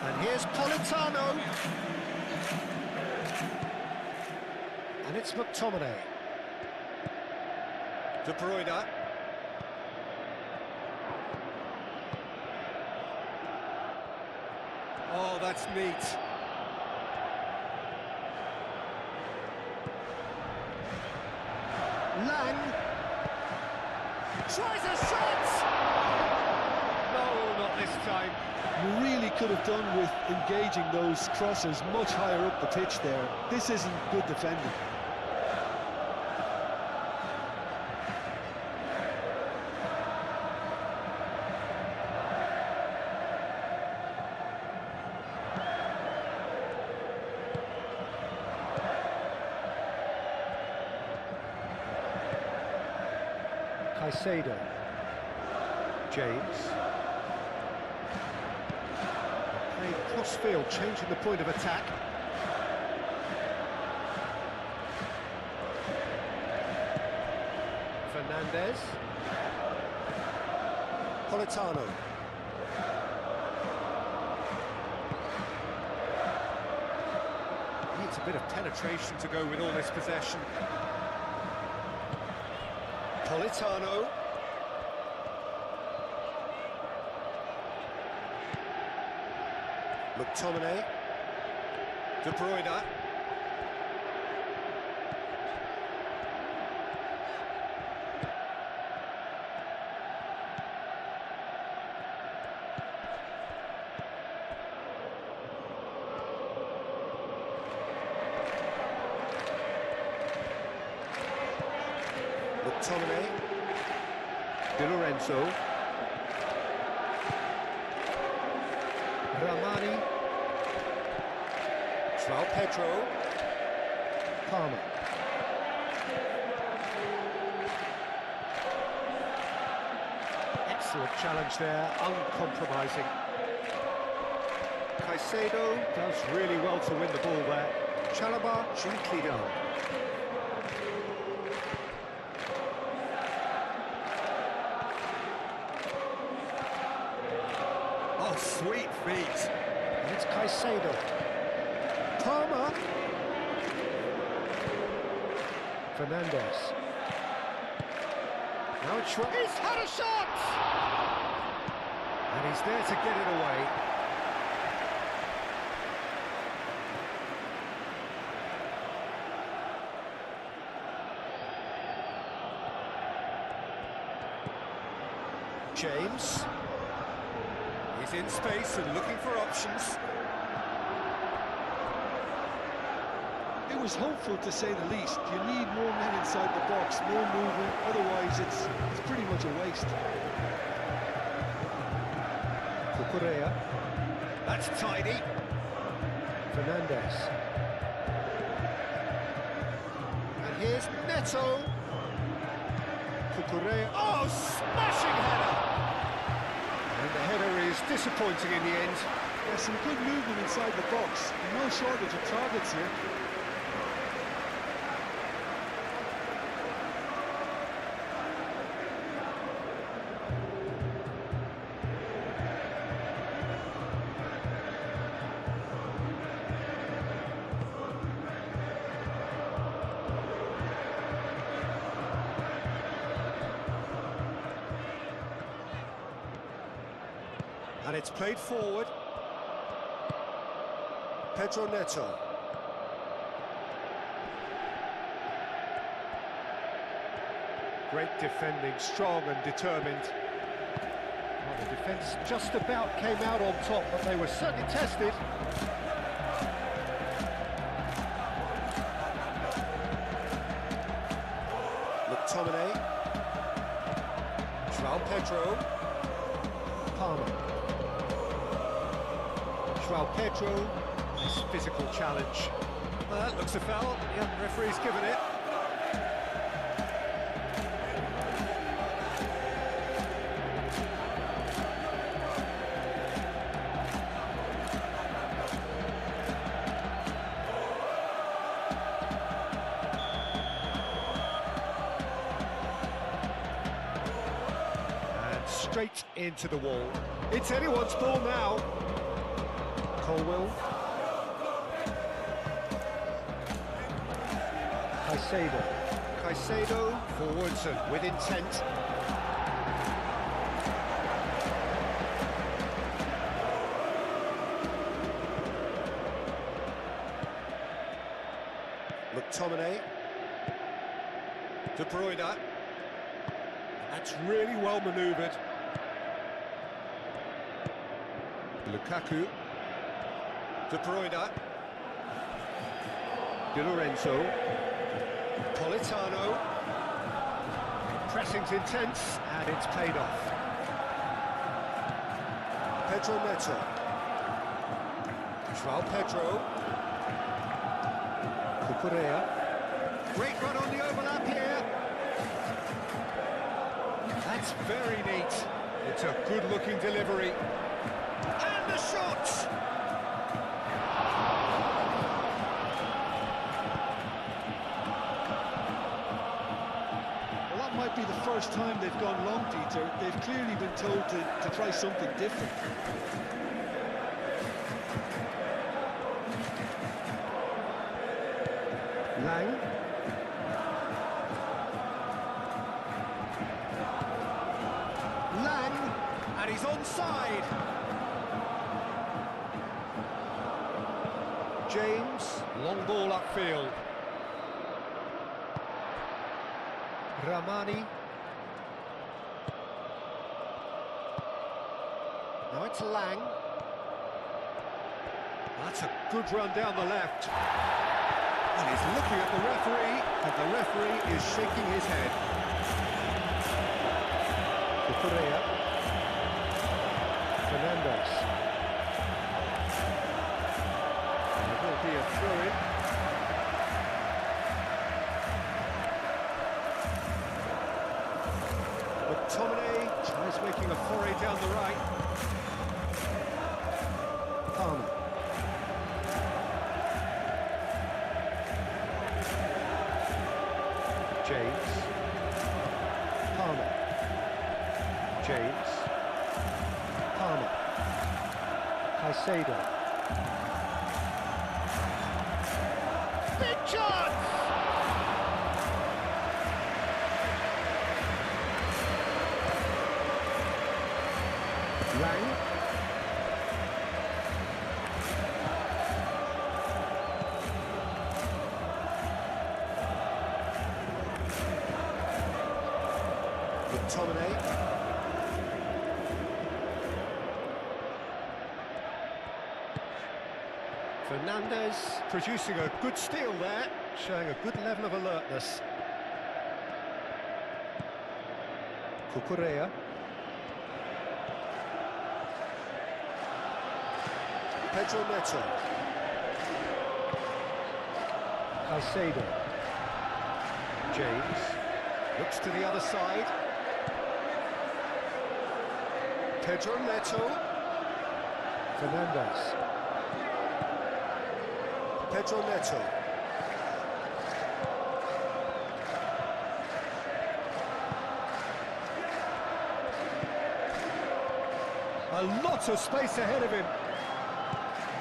And here's Politano. And it's McTominay. De Bruyne. Oh, that's neat. Lang. Tries a shot! No, not this time.
You really could have done with engaging those crossers much higher up the pitch there. This isn't good defending.
Caicedo. James. Playing cross-field, changing the point of attack. Fernandez. Politano. Needs a bit of penetration to go with all this possession. Politano. McTominay. De Bruyne. McTominay. Di Lorenzo. Ramani. João Pedro. Palmer. Excellent challenge there, uncompromising. Caicedo does really well to win the ball there. Chalobah gently done. Oh, sweet feet. And it's Caicedo. Palmer. Fernandez. Now it's he's had a shot! And he's there to get it away. James. He's in space and looking for options.
It was hopeful, to say the least. You need more men inside the box, more movement, otherwise it's pretty much a waste.
Cucurella. That's tidy. Fernandez. And here's Neto. Cucurella. Oh, smashing header! And the header is disappointing in the end.
There's some good movement inside the box. No shortage of targets here.
And it's played forward. Pedro Neto. Great defending, strong and determined. Well, the defence just about came out on top, but they were certainly tested. McTominay. João Pedro. Palmer. João Pedro. Nice physical challenge. That looks a foul. Yeah, the referee's given it. And straight into the wall. It's anyone's ball now. Colwell. Caicedo. Caicedo forwards and with intent. McTominay. De Bruyne. That's really well manoeuvred. Lukaku. De Bruyne. Di Lorenzo. Politano. Pressing's intense, and it's paid off. Pedro Neto. João Pedro. Cucurella. Great run on the overlap here. That's very neat. It's a good-looking delivery. And the shot!
Well, that might be the first time they've gone long, Peter. They've clearly been told to try something different.
Lang. Lang, and he's onside. James, long ball upfield. Ramani. Now it's Lang. That's a good run down the left. And he's looking at the referee, and the referee is shaking his head. Correa. Fernandez. There will be a throw-in. McTominay tries making a foray down the right. Palmer. James. Palmer. James. Palmer. Caicedo. Big chance! Lang. McTominay. Fernandez producing a good steal there, showing a good level of alertness. Correa. Pedro Neto. Caicedo. James looks to the other side. Pedro Neto. Fernandez. Pedro Neto. A lot of space ahead of him.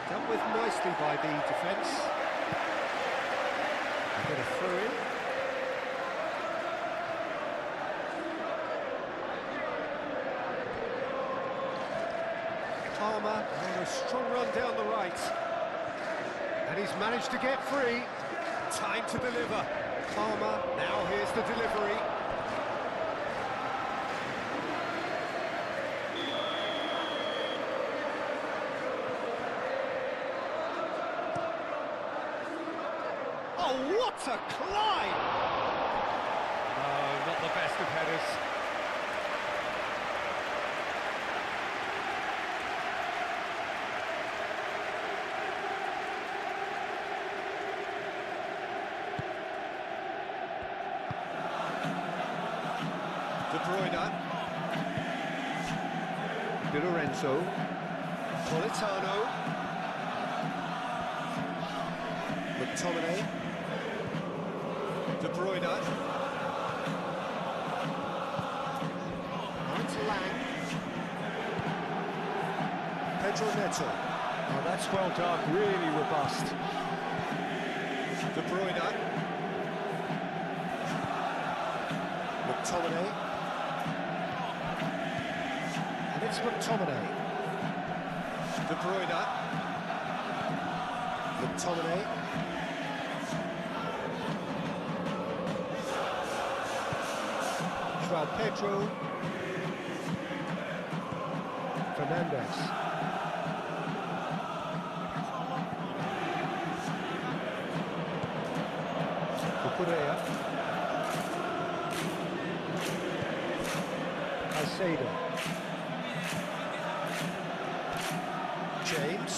Dealt with nicely by the defence. A bit of throw-in. Palmer on a strong run down the right. And he's managed to get free. Time to deliver. Palmer, now here's the delivery. Oh, what a climb! Oh, not the best of headers. De Bruyne. Di Lorenzo. Politano. McTominay. De Bruyne. Now it's Lang. Pedro Neto. Oh, that's well done, really robust. De Bruyne. McTominay. And it's McTominay. De Bruyne. McTominay. João Pedro. Fernandez. Correa. Caicedo. James.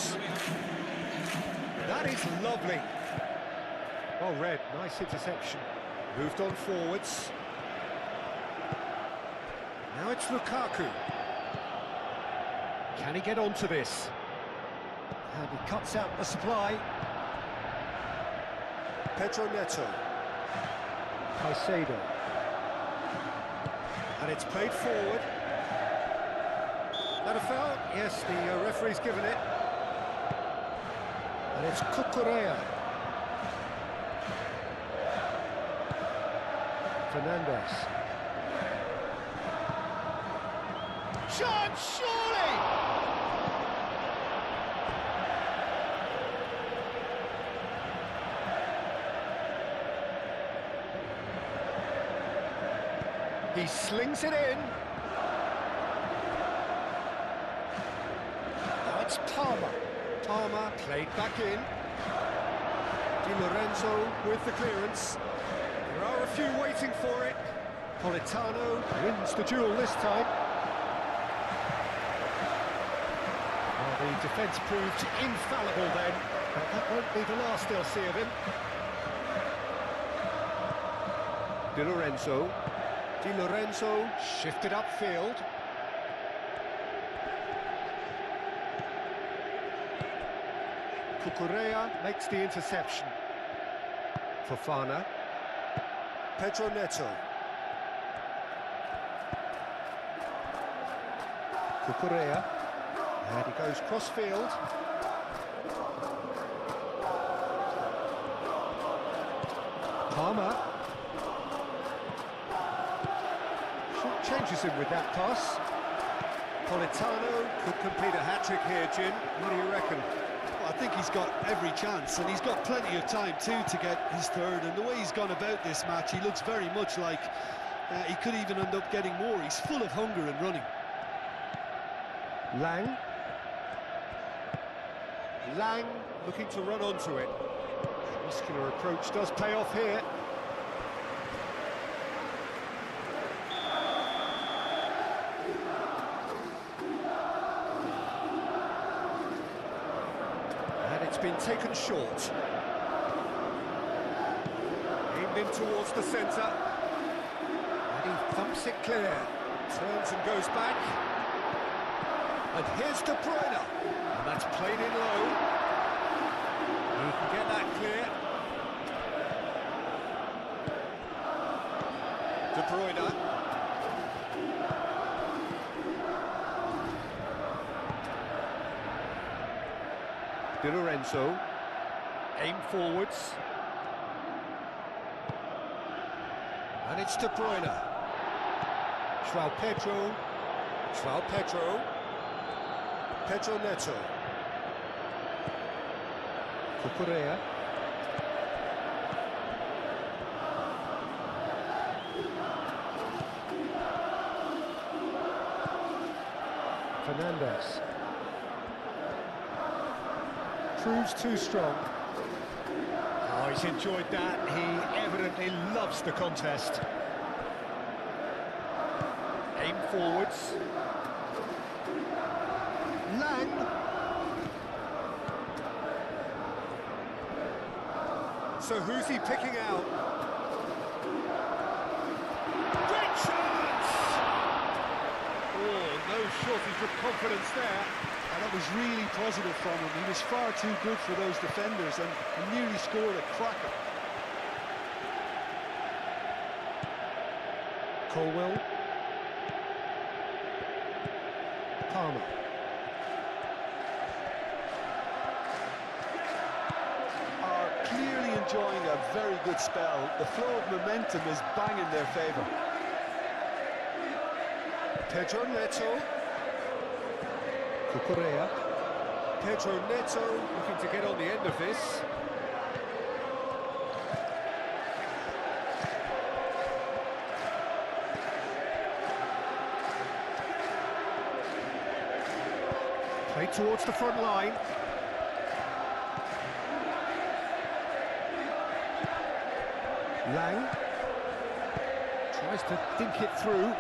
That is lovely. Well read, nice interception. Moved on forwards. Now it's Lukaku. Can he get onto this? And he cuts out the supply. Pedro Neto. Caicedo. And it's played forward. That a foul? Yes, the referee's given it. And it's Cucurella. Fernandez. Chance, surely! He slings it in. Now it's Palmer. Palmer played back in. Di Lorenzo with the clearance. There are a few waiting for it. Politano wins the duel this time. Well, the defence proved infallible then, but that won't be the last they'll see of him. Di Lorenzo. Di Lorenzo shifted upfield. Cucurella makes the interception. Fofana. Pedro Neto. Cucurella. And he goes cross-field. Palmer. Changes him with that pass. Politano could complete a hat-trick here, Jim. What do you reckon?
Well, I think he's got every chance, and he's got plenty of time too to get his third. And the way he's gone about this match, he looks very much like he could even end up getting more. He's full of hunger and running.
Lang. Lang looking to run onto it. Muscular approach does pay off here. Been taken short. Aimed in towards the centre. And he thumps it clear. Turns and goes back. And here's De Bruyne. And that's played in low. He can get that clear. De Bruyne. Di Lorenzo, aim forwards, and it's De Bruyne. João Pedro, Pedro Neto, Cucurella, Fernandez. Proves too strong. Oh, he's enjoyed that. He evidently loves the contest. Aim forwards. Lang. So who's he picking out? Great chance! Oh, no shortage of confidence there.
That was really positive from him. He was far too good for those defenders and nearly scored a cracker.
Colwell. Palmer.
Are clearly enjoying a very good spell. The flow of momentum is bang in their favour.
Pedro Neto. Cucurella. Pedro Neto looking to get on the end of this. Play towards the front line. Lang tries to think it through.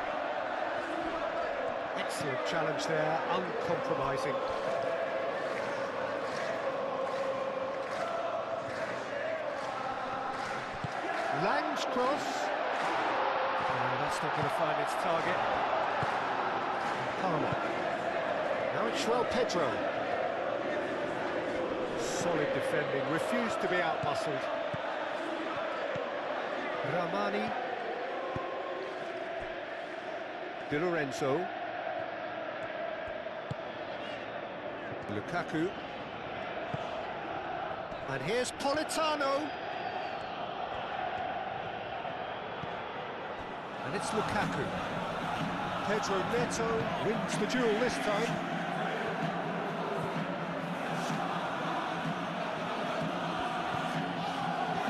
Excellent challenge there, uncompromising. Lang's cross. Oh, that's not going to find its target. Palmer. Now it's Pedro. Solid defending, refused to be outmuscled. Ramani. Di Lorenzo. Lukaku. And here's Politano. And it's Lukaku. Pedro Neto wins the duel this time.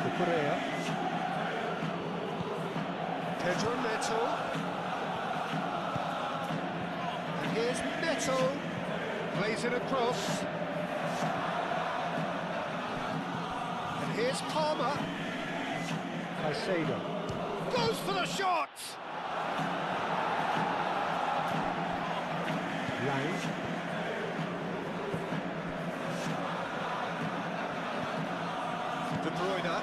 Cucurella. Pedro Neto. And here's Neto. Plays it across. And here's Palmer. Caicedo. Goes for the shot! Lang. De Bruyne.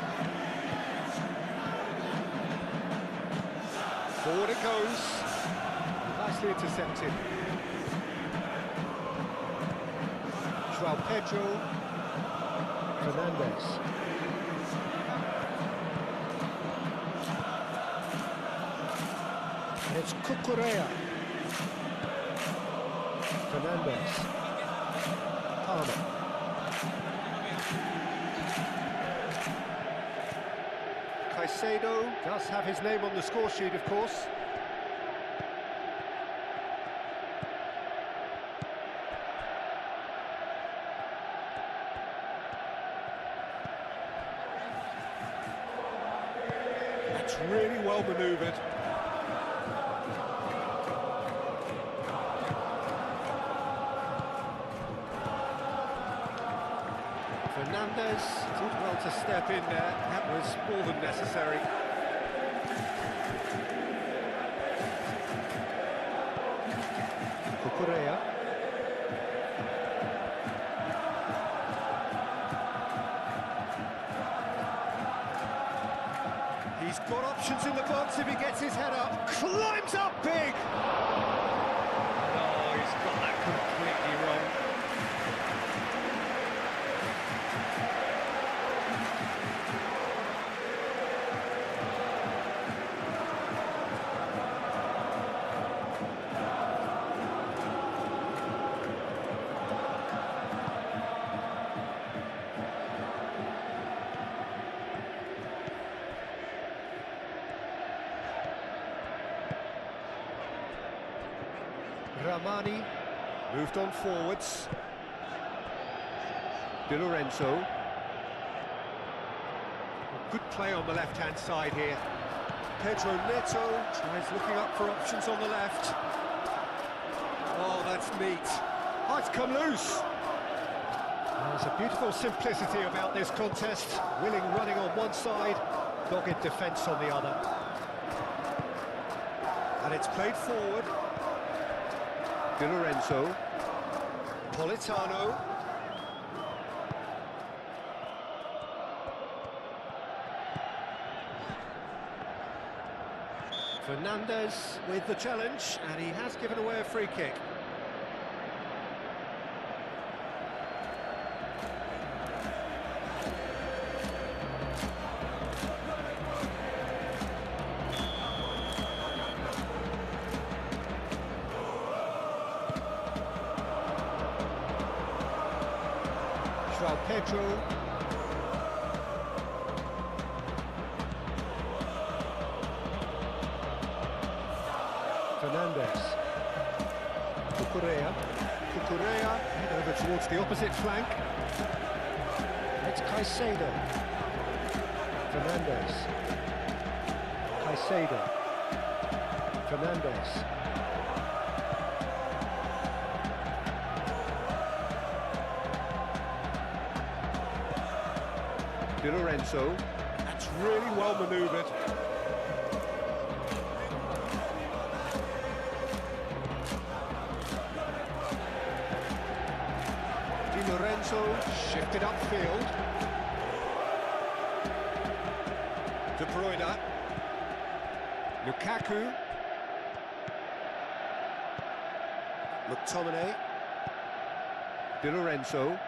Forward it goes. Nicely intercepted. João Pedro. Fernandes. It's Cucurella. Fernandes. Palmer. Caicedo does have his name on the score sheet, of course. That's really well manoeuvred. Fernandes did well to step in there, that was more than necessary. Cucurella. He's got options in the box if he gets his head up. Climbs up big! Oh, he's got that completely wrong. Ramani moved on forwards. Di Lorenzo. Good play on the left-hand side here. Pedro Neto tries looking up for options on the left. Oh, that's neat. Oh, it's come loose. There's a beautiful simplicity about this contest. Willing running on one side, dogged defence on the other. And it's played forward. Di Lorenzo. Politano. Fernandes with the challenge, and he has given away a free kick. João Pedro. Fernandes. Cucurella over towards the opposite flank. It's Caicedo. Fernandes. Caicedo. Fernandes. Di Lorenzo. That's really well manoeuvred. Di Lorenzo shifted upfield. De Bruyne. Lukaku. McTominay. Di Lorenzo.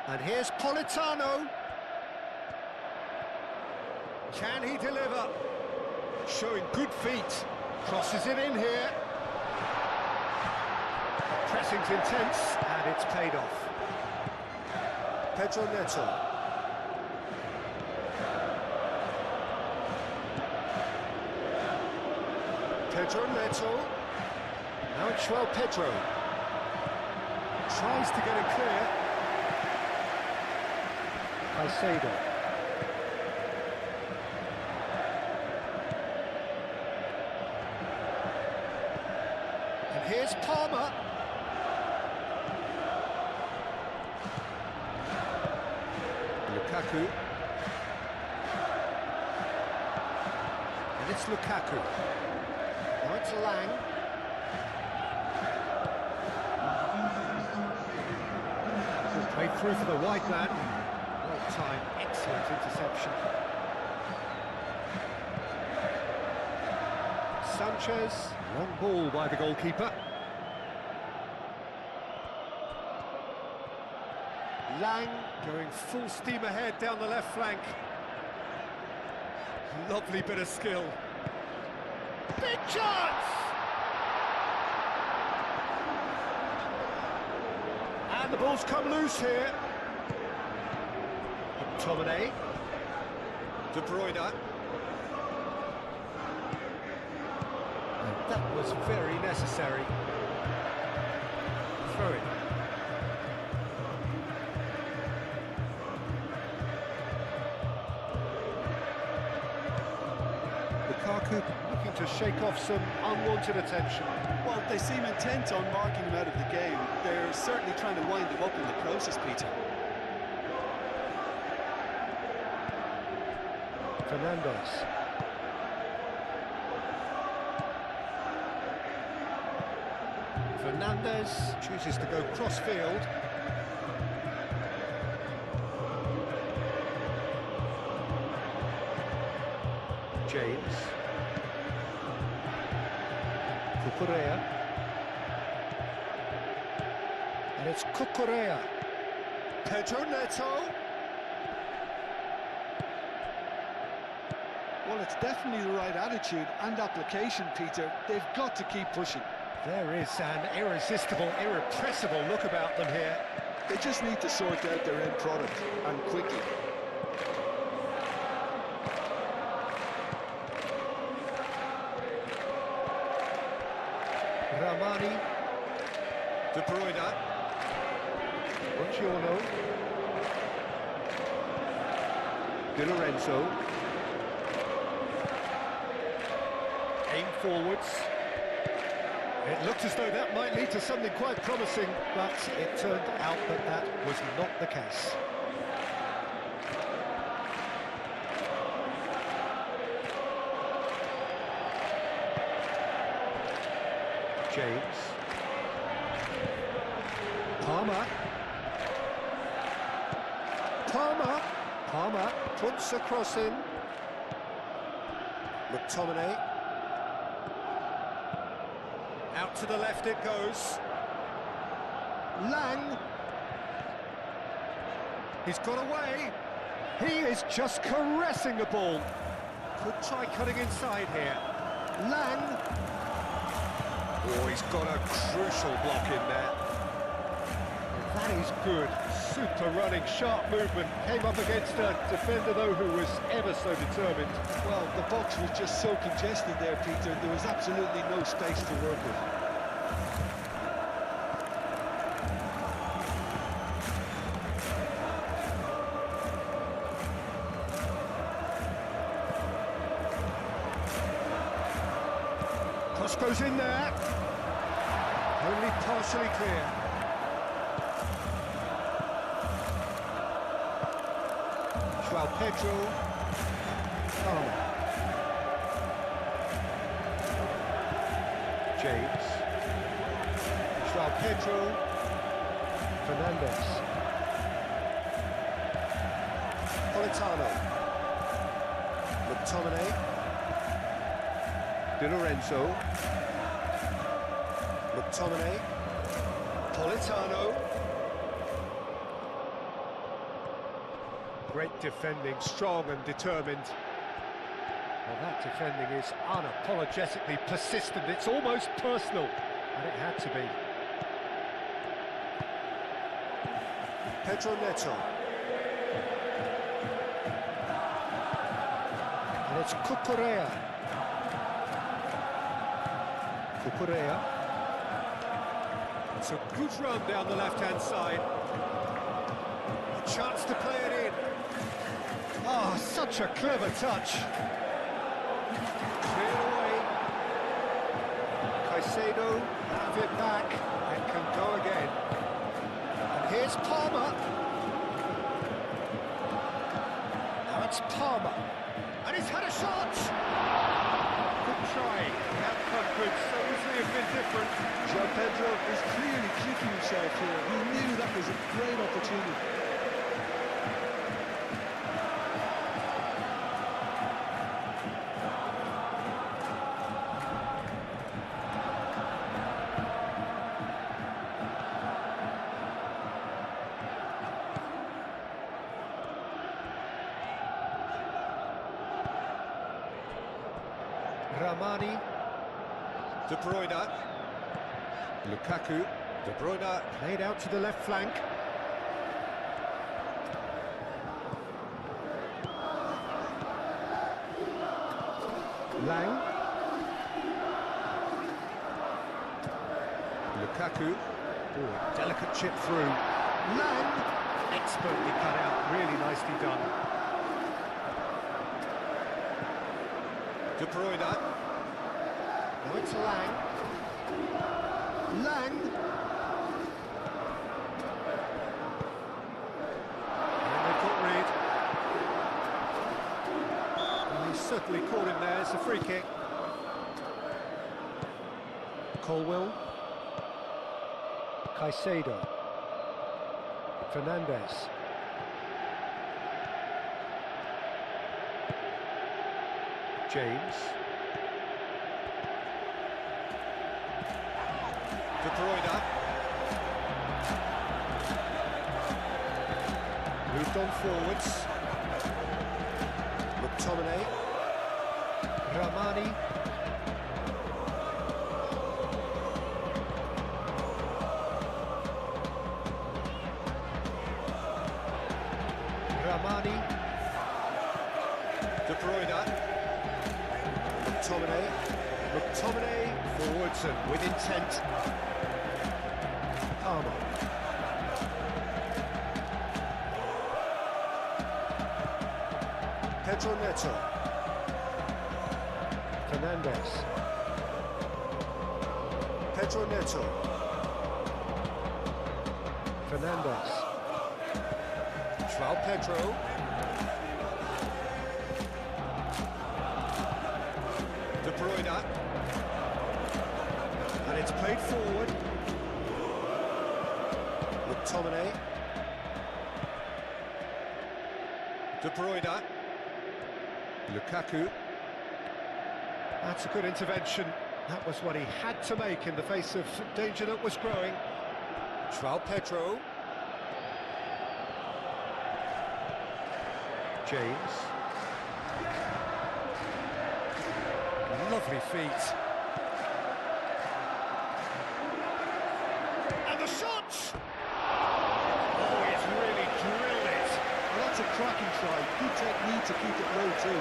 And here's Politano. Can he deliver? Showing good feet. Crosses it in here. Pressing's intense, and it's paid off. Pedro Neto. Pedro Neto. Now it's João Pedro. Tries to get it clear. Caicedo. And here's Palmer. Lukaku. And it's Lukaku. Now it's Lang. Good play through for the wide man. Well timed, excellent interception. Sanchez, long ball by the goalkeeper. Lang going full steam ahead down the left flank. Lovely bit of skill. Big chance! And the ball's come loose here. McTominay. De Bruyne. And that was very necessary. Throw it. Lukaku looking to shake off some unwanted attention.
Well, they seem intent on marking him out of the game. They're certainly trying to wind him up in the process, Peter.
Fernandes. Fernandes chooses to go cross-field. James. Cucurella. And it's Cucurella. Pedro Neto.
Well, it's definitely the right attitude and application, Peter. They've got to keep pushing.
There is an irresistible, irrepressible look about them here.
They just need to sort out their end product, and quickly.
Ramani. De Bruyne. Buongiorno. Di Lorenzo. Aim forwards. It looked as though that might lead to something quite promising, but it turned out that that was not the case. James. Palmer. Palmer puts a cross in. McTominay. Out to the left it goes. Lang. He's got away. He is just caressing the ball. Could try cutting inside here. Lang. Oh, he's got a crucial block in there. That is good. Super running, sharp movement. Came up against a defender, though, who was ever so determined.
Well, the box was just so congested there, Peter. There was absolutely no space to work with.
Cross goes in there. Only partially clear. João Pedro. Oh. James. João Pedro. Fernandes. Politano. McTominay. Di Lorenzo. McTominay. Politano. Great defending, strong and determined. Well, that defending is unapologetically persistent. It's almost personal, and it had to be. Pedro Neto. And it's Cucurella. Cucurella. It's a good run down the left-hand side. A chance to play it in. Oh, such a clever touch. Cleared away. Caicedo, have it back, and can go again. And here's Palmer. Now it's Palmer. And he's had a shot! Good try. The outcome could so easily have been different.
João Pedro is clearly kicking himself here. He knew that was a great opportunity.
Ramani, De Bruyne, Lukaku, De Bruyne played out to the left flank. Lang, Lukaku, oh, delicate chip through. Lang, expertly cut out, really nicely done. De Bruyne. Now it's Lang. Lang. And they caught Reed. And he certainly caught him there. It's a free kick. Colwell. Caicedo. Fernandes. James. De Bruyne. Moved on forwards. McTominay. Ramani. Ramani. De Bruyne. McTominay. McTominay forwards and with intent. Palmer. Pedro Neto. Fernandes. Pedro Neto. Fernandes. João Pedro. De Bruyne. And it's played forward. McTominay. De Bruyne. Lukaku. That's a good intervention. That was what he had to make in the face of danger that was growing. João Pedro. James. Lovely feet. And the shot! Oh, he's really drilled it.
Well, that's a cracking try. Good technique to keep it low too.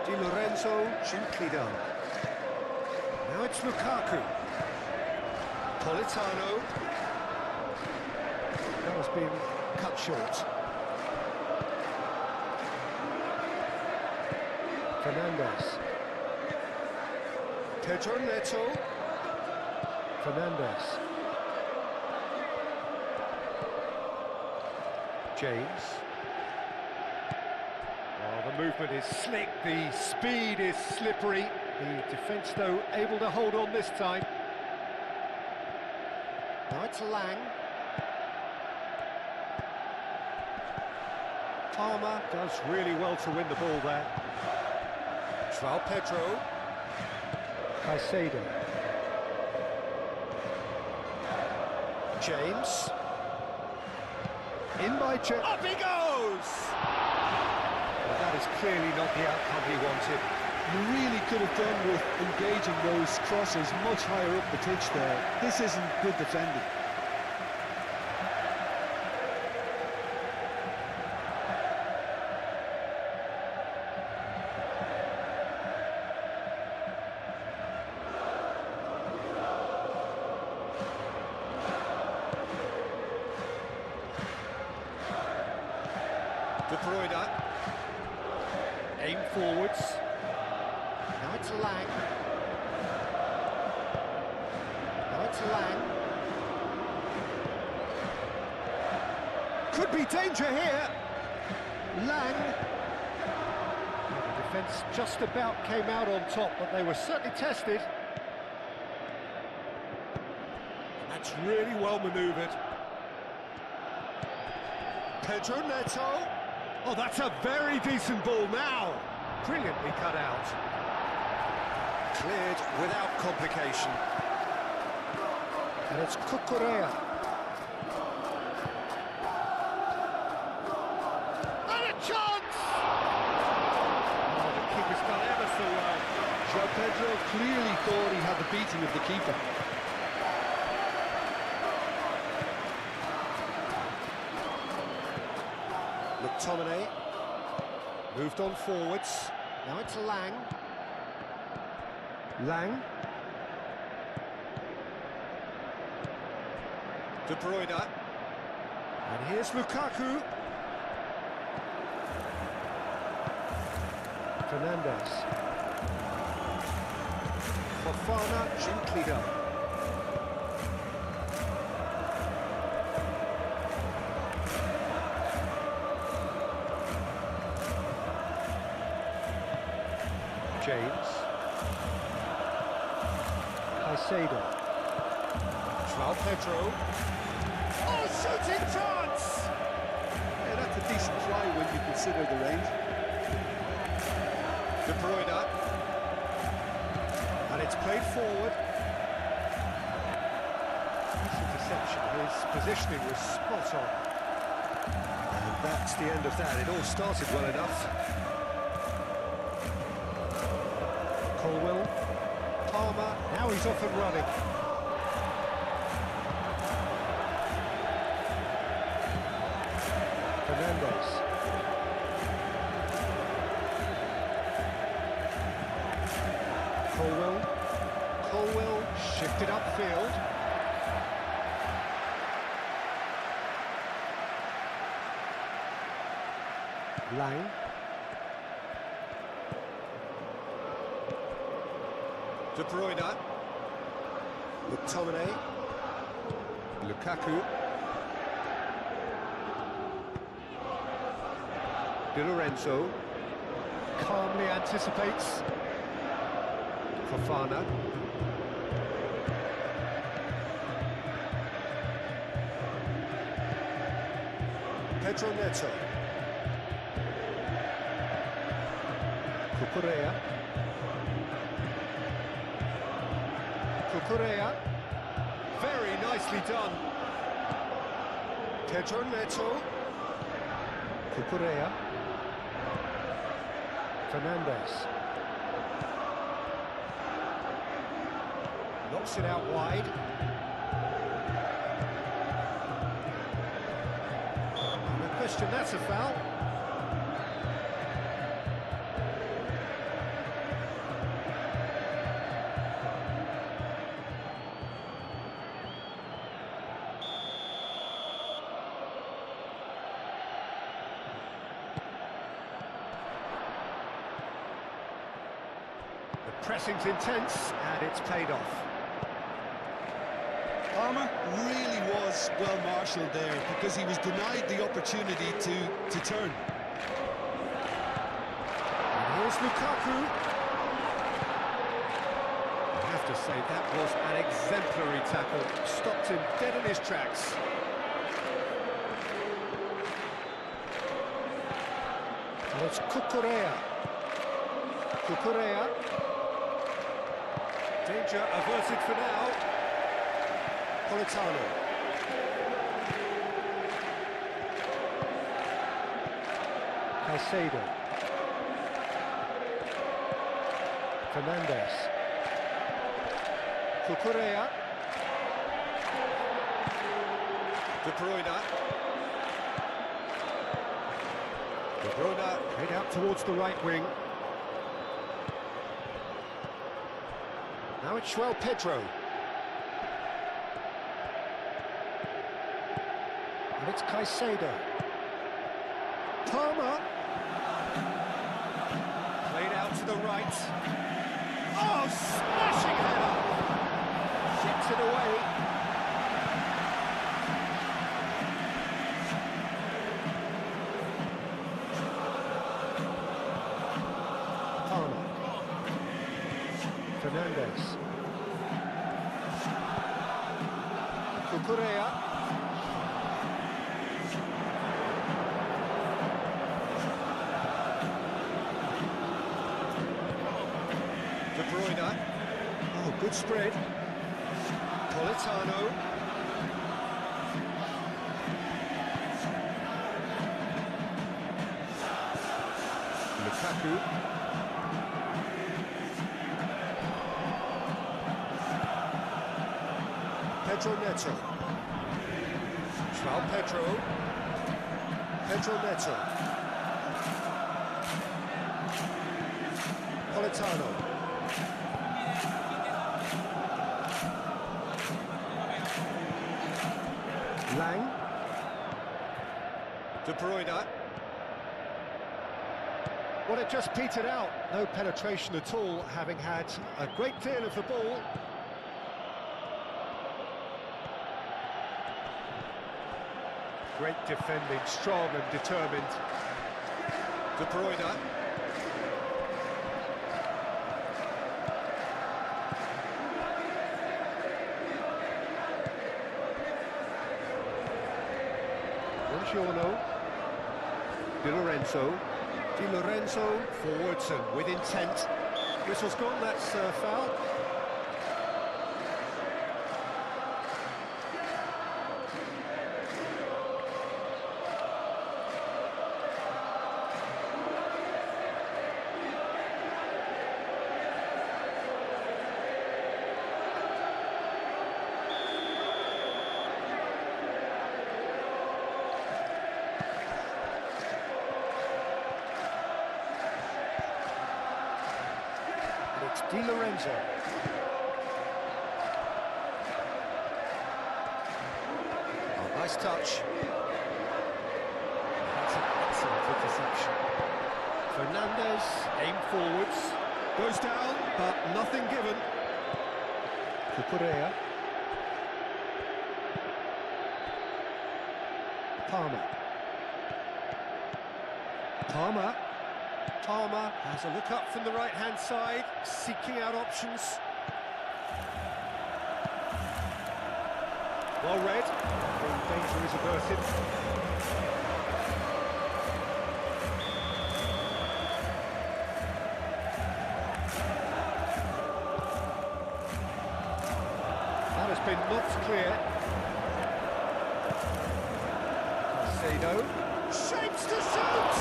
Di Lorenzo, gently done. Now it's Lukaku. Politano. That has been cut short. Fernandes. Pedro Neto. Fernandes. James. Oh, the movement is slick, the speed is slippery. The defence, though, able to hold on this time. Now it's Lang. Palmer does really well to win the ball there. João Pedro. Caicedo. James. In by James. Up he goes! Well, that is clearly not the outcome he wanted.
You really could have done with engaging those crosses much higher up the pitch there. This isn't good defending.
De Bruyne. Aim forwards. Now it's Lang. Now it's Lang. Could be danger here. Lang. The defence just about came out on top, but they were certainly tested. That's really well manoeuvred. Pedro Neto. Oh, that's a very decent ball now. Brilliantly cut out. Cleared without complication. And it's Cucurella. And a chance! Oh, the keeper's done ever so well.
João Pedro clearly thought he had the beating of the keeper.
McTominay. Moved on forwards. Now it's Lang. Lang. De Bruyne. And here's Lukaku. Fernandes. Fofana gently done. James. Caicedo. João Pedro. Oh, shooting chance!
Yeah, that's a decent try when you consider the range.
De Bruyne. And it's played forward. Nice interception. His positioning was spot on. And that's the end of that. It all started well enough. Colwell, Palmer, now he's off and running. Fernandes. Colwell shifted upfield. Lang. De Bruyne. McTominay. Lukaku. Di Lorenzo. Calmly anticipates. Fofana. Pedro Neto. Cucurella. Cucurella. Very nicely done. Pedro Neto. Cucurella. Fernandes. Knocks it out wide. No question, that's a foul. The pressing's intense, and it's paid off.
Palmer really was well marshalled there because he was denied the opportunity to turn.
And here's Lukaku. I have to say, that was an exemplary tackle. Stopped him dead in his tracks. And it's Cucurella. Cucurella. Danger averted for now. Politano. Caicedo. Fernandez. Cucurella. De Bruyne. De Bruyne head out towards the right wing. Now it's João Pedro. And it's Caicedo. Palmer. Played out to the right. Oh, smashing header! Chips it away. Palmer. Fernandez. Cucurella. De Bruyne. Oh, good spread. Politano. Lukaku. Pedro Neto. João Pedro. Pedro Neto. Politano. Lang. De Bruyne. Well, it just petered out. No penetration at all, having had a great deal of the ball. Great defending, strong and determined. De Bruyne. Buongiorno. Di Lorenzo forwards and with intent. Whistle's gone, that's foul. It's Di Lorenzo. Oh, nice touch. That's an excellent interception. Fernandez, aim forwards. Goes down, but nothing given. Cucurella. Palmer. Palmer. Palmer has a look up from the right-hand side, seeking out options. Well read, danger is averted. That has been knocked clear. Caicedo shapes to shoot!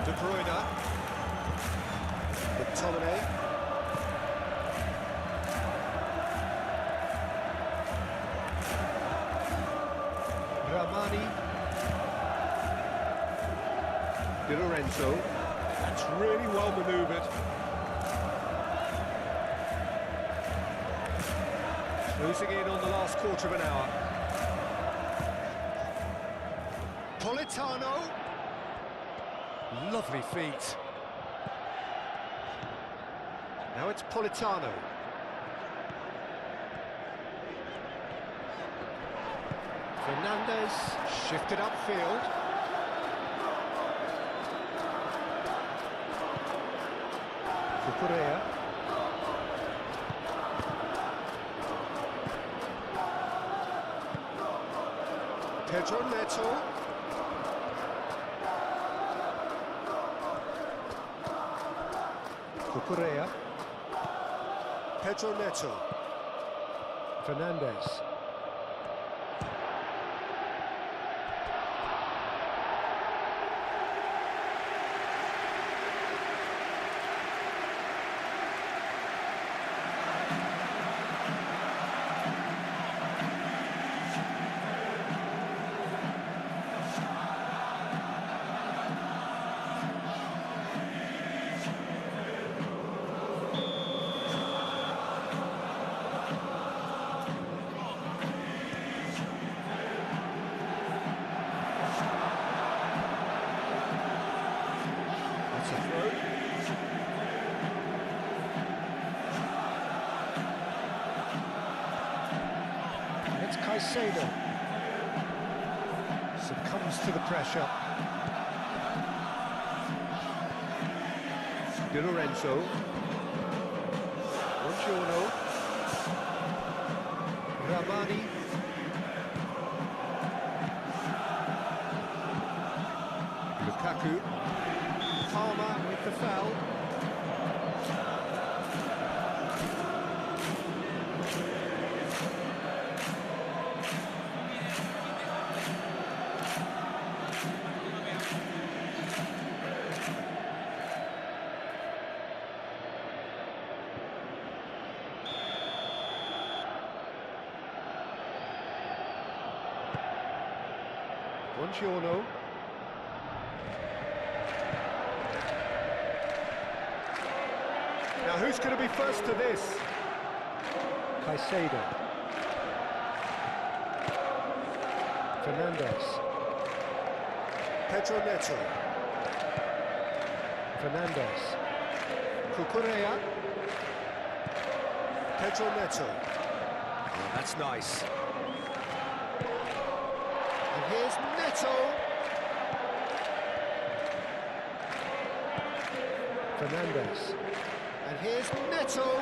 De Bruyne. McTominay. Ramani. Di Lorenzo. That's really well manoeuvred. Losing in on the last quarter of an hour. Politano. Lovely feet. Now it's Politano. Fernandez shifted upfield. Cucurella. Pedro Neto. Cucurella. Pedro Neto. Fernandez. That's a throw. It's Caicedo. Succumbs to the pressure. Di Lorenzo. Buongiorno. Ramani. Lukaku. Palmer with the foul. Buongiorno. Now who's going to be first to this? Caicedo. Fernandez. Pedro Neto. Fernandez. Cucurella. Pedro Neto. Oh, that's nice. And here's Neto. Fernandez. And here's Neto.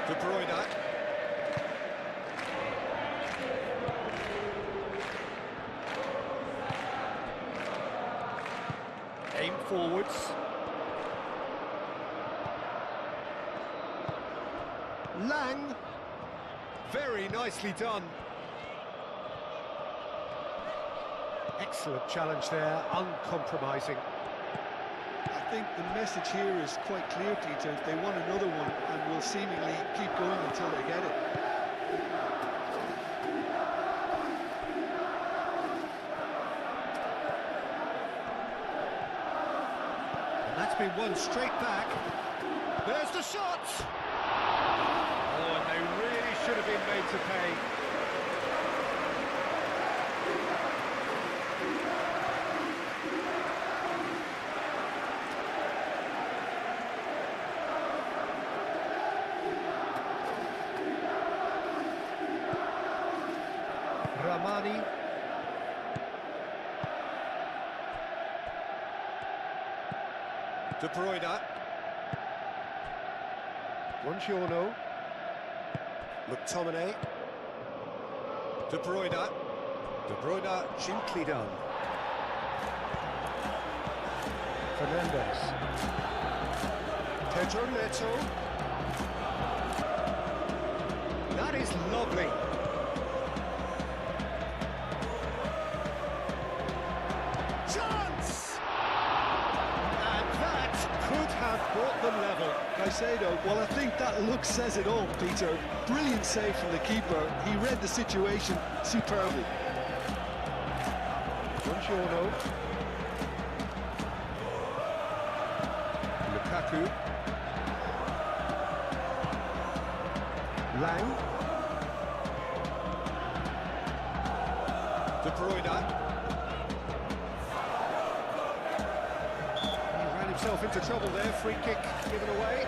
De Bruyne. Aim forwards. Lang. Very nicely done. Excellent challenge there, uncompromising.
I think the message here is quite clear, Peter. They want another one and will seemingly keep going until they get it.
And that's been won straight back. There's the shot! Oh, and they really should have been made to pay. Ramani. De Bruyne. Buongiorno. McTominay. De Bruyne. De Bruyne, gently done. Fernandez. Pedro Neto. That is lovely. Chance! And that could have brought them level.
Caicedo, well, I think that look says it all, Peter. Brilliant save from the keeper. He read the situation superbly.
Buongiorno. Lukaku. Lang. De Bruyne. He ran himself into trouble there. Free kick given away.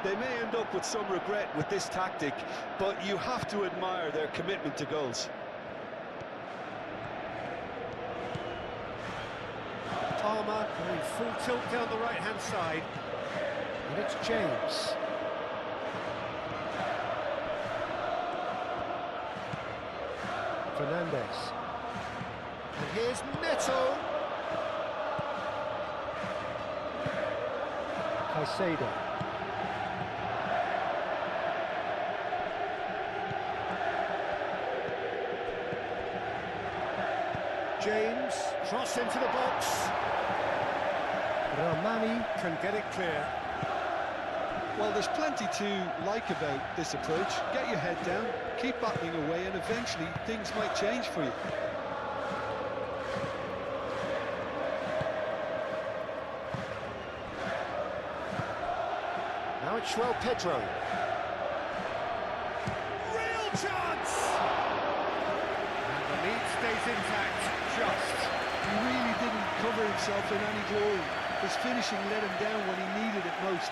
They may end up with some regret with this tactic, but you have to admire their commitment to goals.
Palmer going full tilt down the right-hand side. And it's James. Fernandez. And here's Neto. Caicedo. James, cross into the box. Ramani can get it clear.
Well, there's plenty to like about this approach. Get your head down, keep battling away, and eventually things might change for you.
Now it's João Pedro. Real chance! And the lead stays intact, just.
He really didn't cover himself in any glory. His finishing let him down when he needed it most.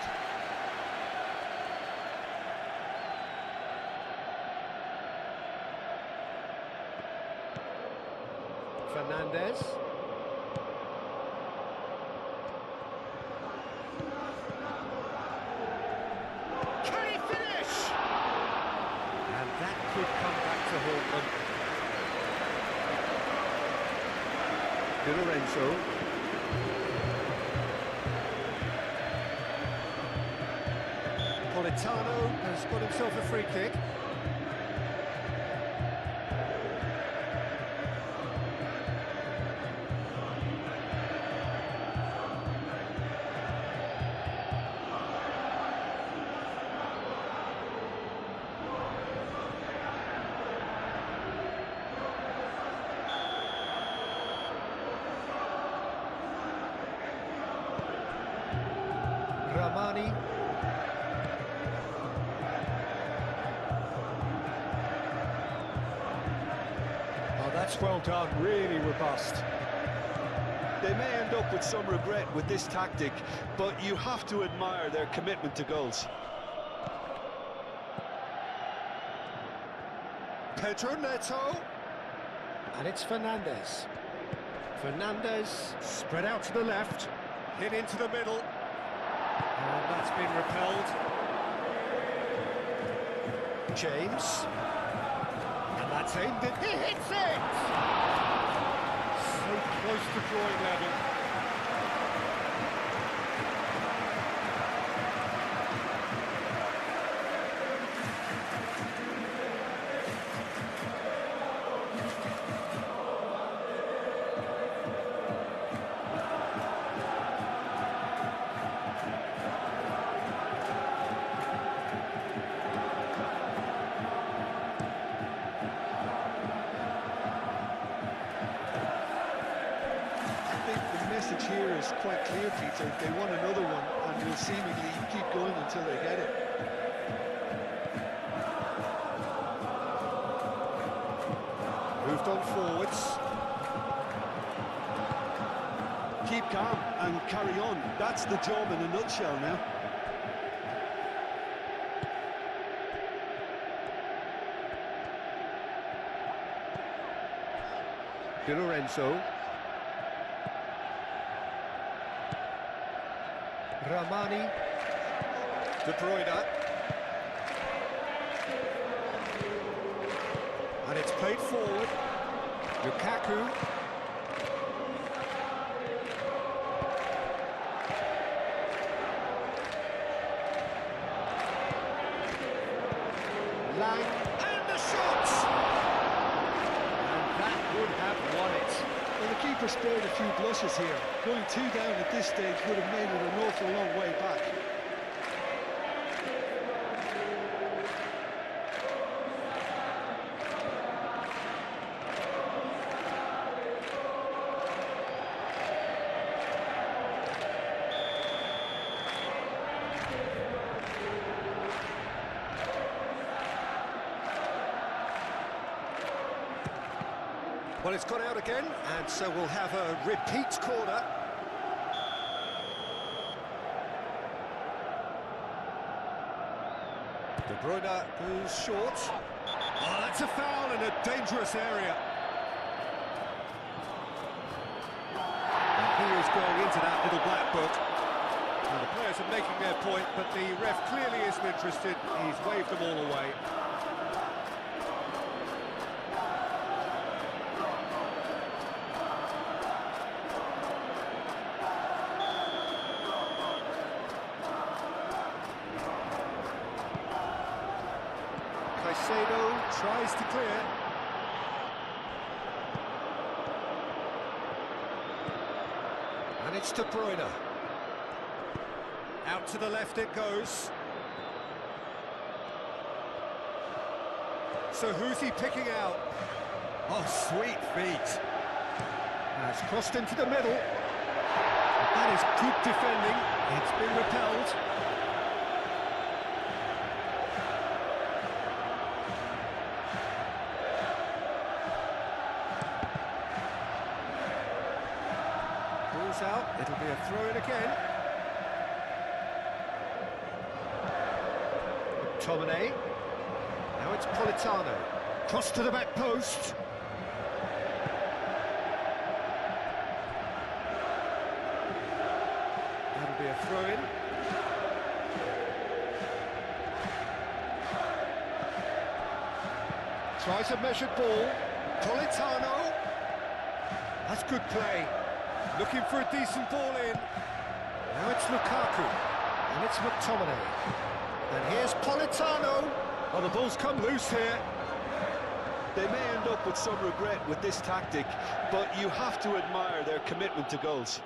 Fernandez. Can he finish? And that could come back to haunt them. Di Lorenzo. Politano has got himself a free kick. Ramani. Oh, that's well done, really robust.
They may end up with some regret with this tactic, but you have to admire their commitment to goals.
Pedro Neto. And it's Fernandez. Fernandez spread out to the left, hit into the middle. And that's been repelled. James. And that's aimed at... He hits it! So close to drawing level.
The message here is quite clear, Peter. They want another one and will seemingly keep going until they get it.
Moved on forwards.
Keep calm and carry on. That's the job in a nutshell now.
Di Lorenzo. Ramani. De Bruyne. And it's played forward. Lukaku. Lang. And the shot! And that would have won it.
Well, the keeper spared a few blushes here. Going 2 down at this stage would have made it an awful long way back.
Well, it's gone out again, and so we'll have a repeat corner. De Bruyne goes short. Oh, that's a foul in a dangerous area. And he is going into that little black book. Well, the players are making their point, but the ref clearly isn't interested. He's waved them all away. Caicedo tries to clear. And it's De Bruyne. Out to the left it goes. So who's he picking out? Oh, sweet feet. Now it's crossed into the middle. That is good defending. It's been repelled. Ball's out, it'll be a throw-in again. McTominay. Now it's Politano. Cross to the back post. That'll be a throw-in. Tries a measured ball. Politano. That's good play. Looking for a decent ball in. Now it's Lukaku. And it's McTominay. And here's Politano. Oh, the ball's come loose here.
They may end up with some regret with this tactic, but you have to admire their commitment to goals.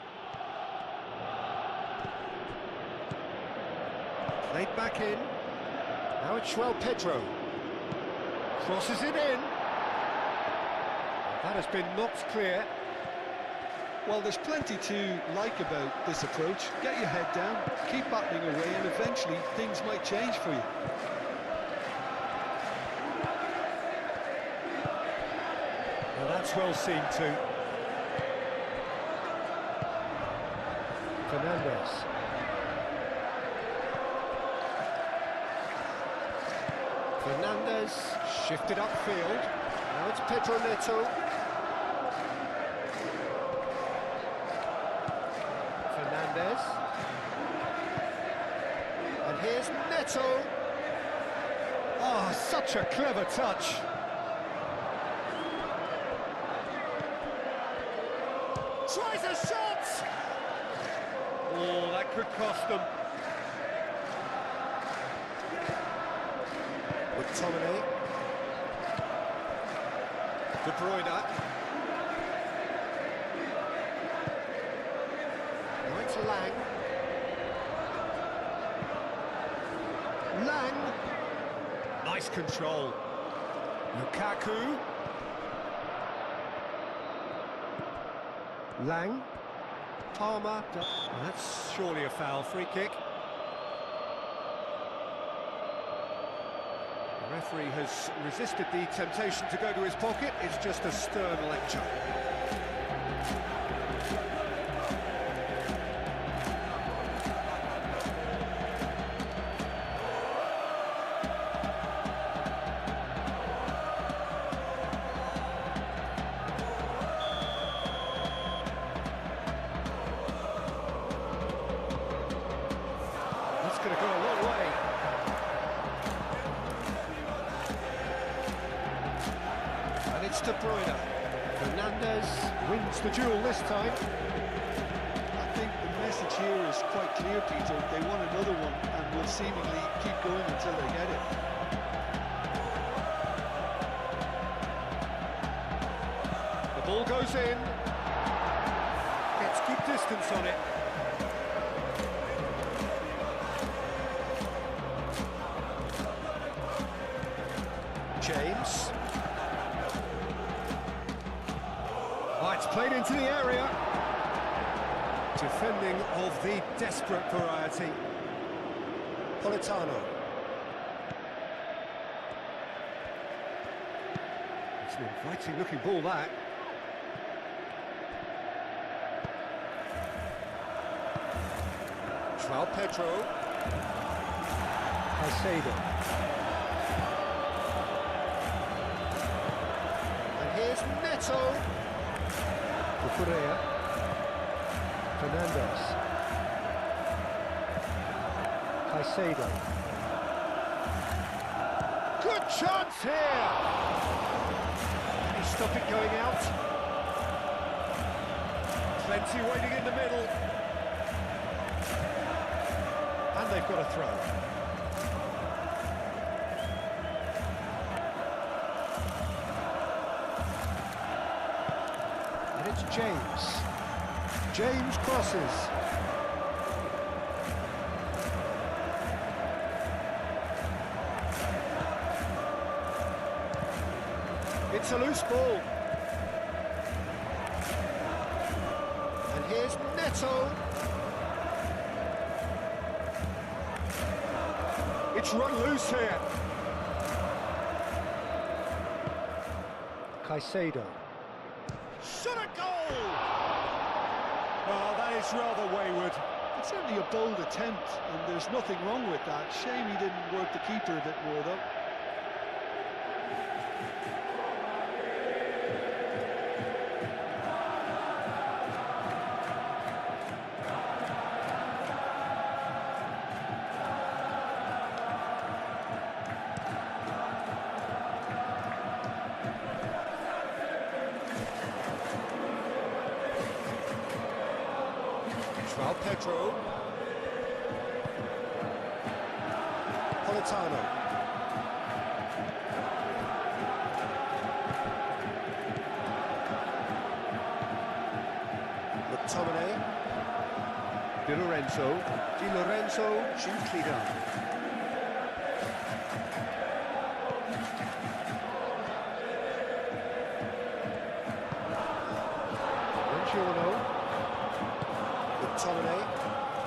Played back in. Now it's João Pedro. Crosses it in. That has been knocked clear.
Well, there's plenty to like about this approach. Get your head down, keep battling away, and eventually things might change for you.
Well, that's well seen too. Fernandes. Fernandes shifted upfield. Now it's Pedro Neto. Fernandes. And here's Neto. Oh, such a clever touch. Tries a shot! Oh, that could cost them. McTominay. De Bruyne. Now it's Lang. Lang. Nice control. Lukaku. Lang. Palmer. That's surely a foul. Free kick. The referee has resisted the temptation to go to his pocket. It's just a stern lecture. That's going to go a long way. And it's De Bruyne. Fernandes wins the duel this time.
I think the message here is quite clear, Peter. They want another one and will seemingly keep going until they get it.
The ball goes in. distance on it. James. Oh, it's played into the area. Defending of the desperate variety. Politano. It's an inviting looking ball, that. João Pedro. Caicedo. And here's Neto. Cucurella. Fernandez. Caicedo. Good chance here! Can he stop it going out? Plenty waiting in the middle. And they've got a throw. And it's James. James crosses. It's a loose ball. And here's Neto. It's run loose here. Caicedo. Shot a goal! Oh, that is rather wayward.
It's certainly a bold attempt, and there's nothing wrong with that. Shame he didn't work the keeper a bit more, though.
João Pedro. Politano. McTominay. Di Lorenzo gently done. Buongiorno. McTominay.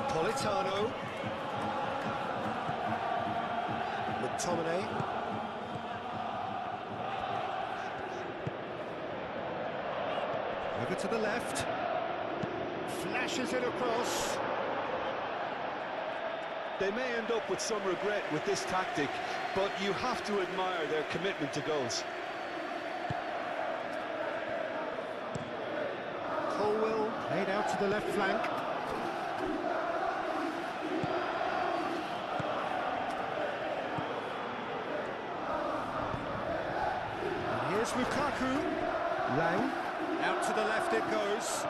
Politano. McTominay. Over to the left. Flashes it across.
They may end up with some regret with this tactic, but you have to admire their commitment to goals.
Colwell played out to the left flank. And here's Lukaku. Lang. Out to the left it goes.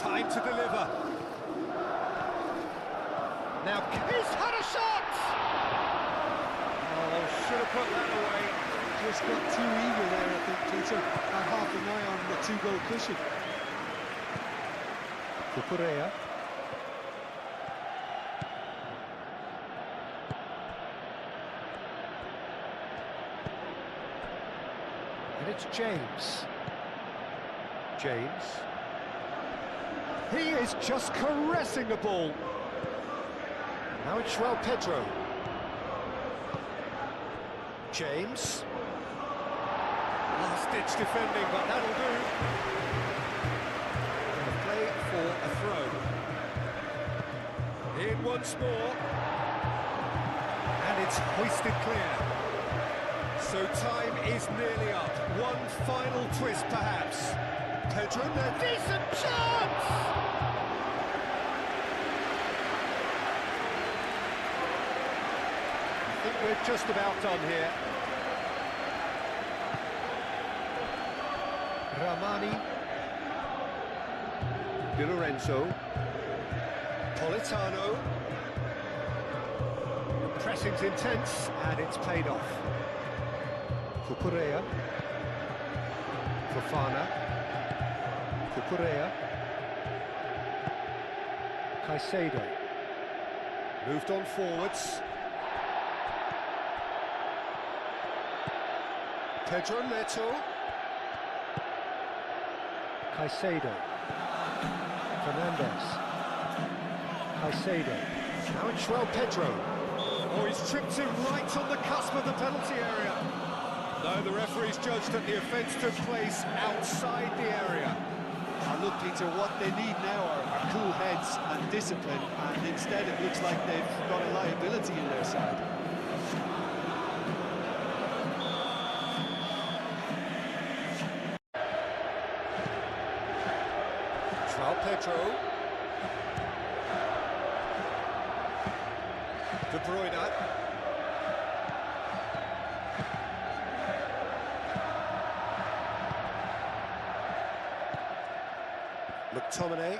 Time to deliver. Now he's had a shot! Oh, should have put that away.
Just got too eager there, I think, Peter. Had half an eye on the two-goal cushion.
Cucurella. And it's James. James. He is just caressing the ball. Now it's João Pedro. James. Last-ditch defending, but that'll do. And a play for a throw. In once more. And it's hoisted clear. So time is nearly up. One final twist, perhaps. Pedro, a decent chance! I think we're just about done here. Ramani. Di Lorenzo. Politano. The pressing's intense, and it's paid off. Cucurella. Fofana. Cucurella. Caicedo. Moved on forwards. Pedro Neto. Caicedo. Fernandez. Caicedo. Now it's João Pedro. Oh, he's tripped him right on the cusp of the penalty area. No, the referee's judged that the offence took place outside the area.
Look, Peter, what they need now are cool heads and discipline, and instead it looks like they've got a liability in their side.
João Pedro. De Bruyne. McTominay.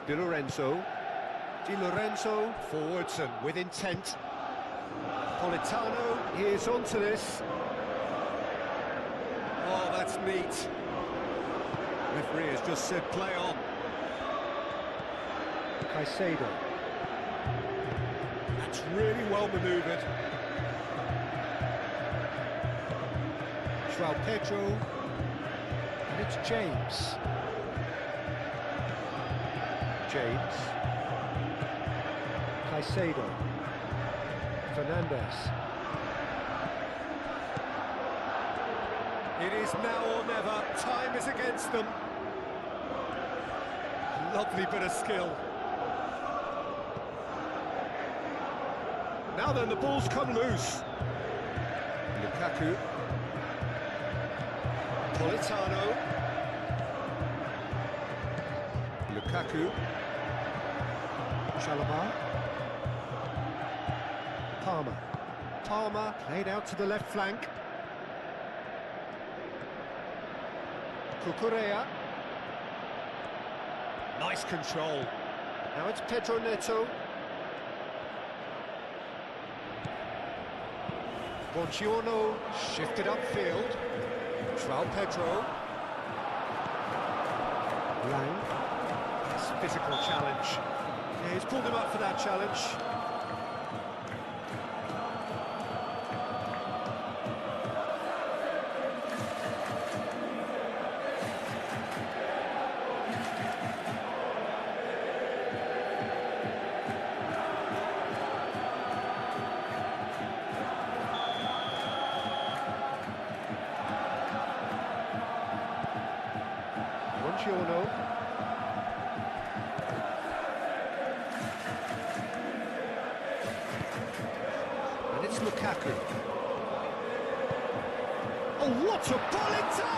Di Lorenzo forwards and with intent. Politano, he is onto this. Oh, that's neat. Referee has just said play on. Caicedo. That's really well manoeuvred. João Pedro. And it's James. James. Caicedo. Fernandez. It is now or never. Time is against them. Lovely bit of skill. Now then, the ball's come loose. Lukaku. Politano. Lukaku. Chalobah. Palmer played out to the left flank. Cucurella. Nice control. Now it's Pedro Neto. Buongiorno shifted upfield. João Pedro. Lang. It's a physical challenge. Yeah, he's pulled him up for that challenge. Buongiorno. And it's Lukaku. Oh, what a ball into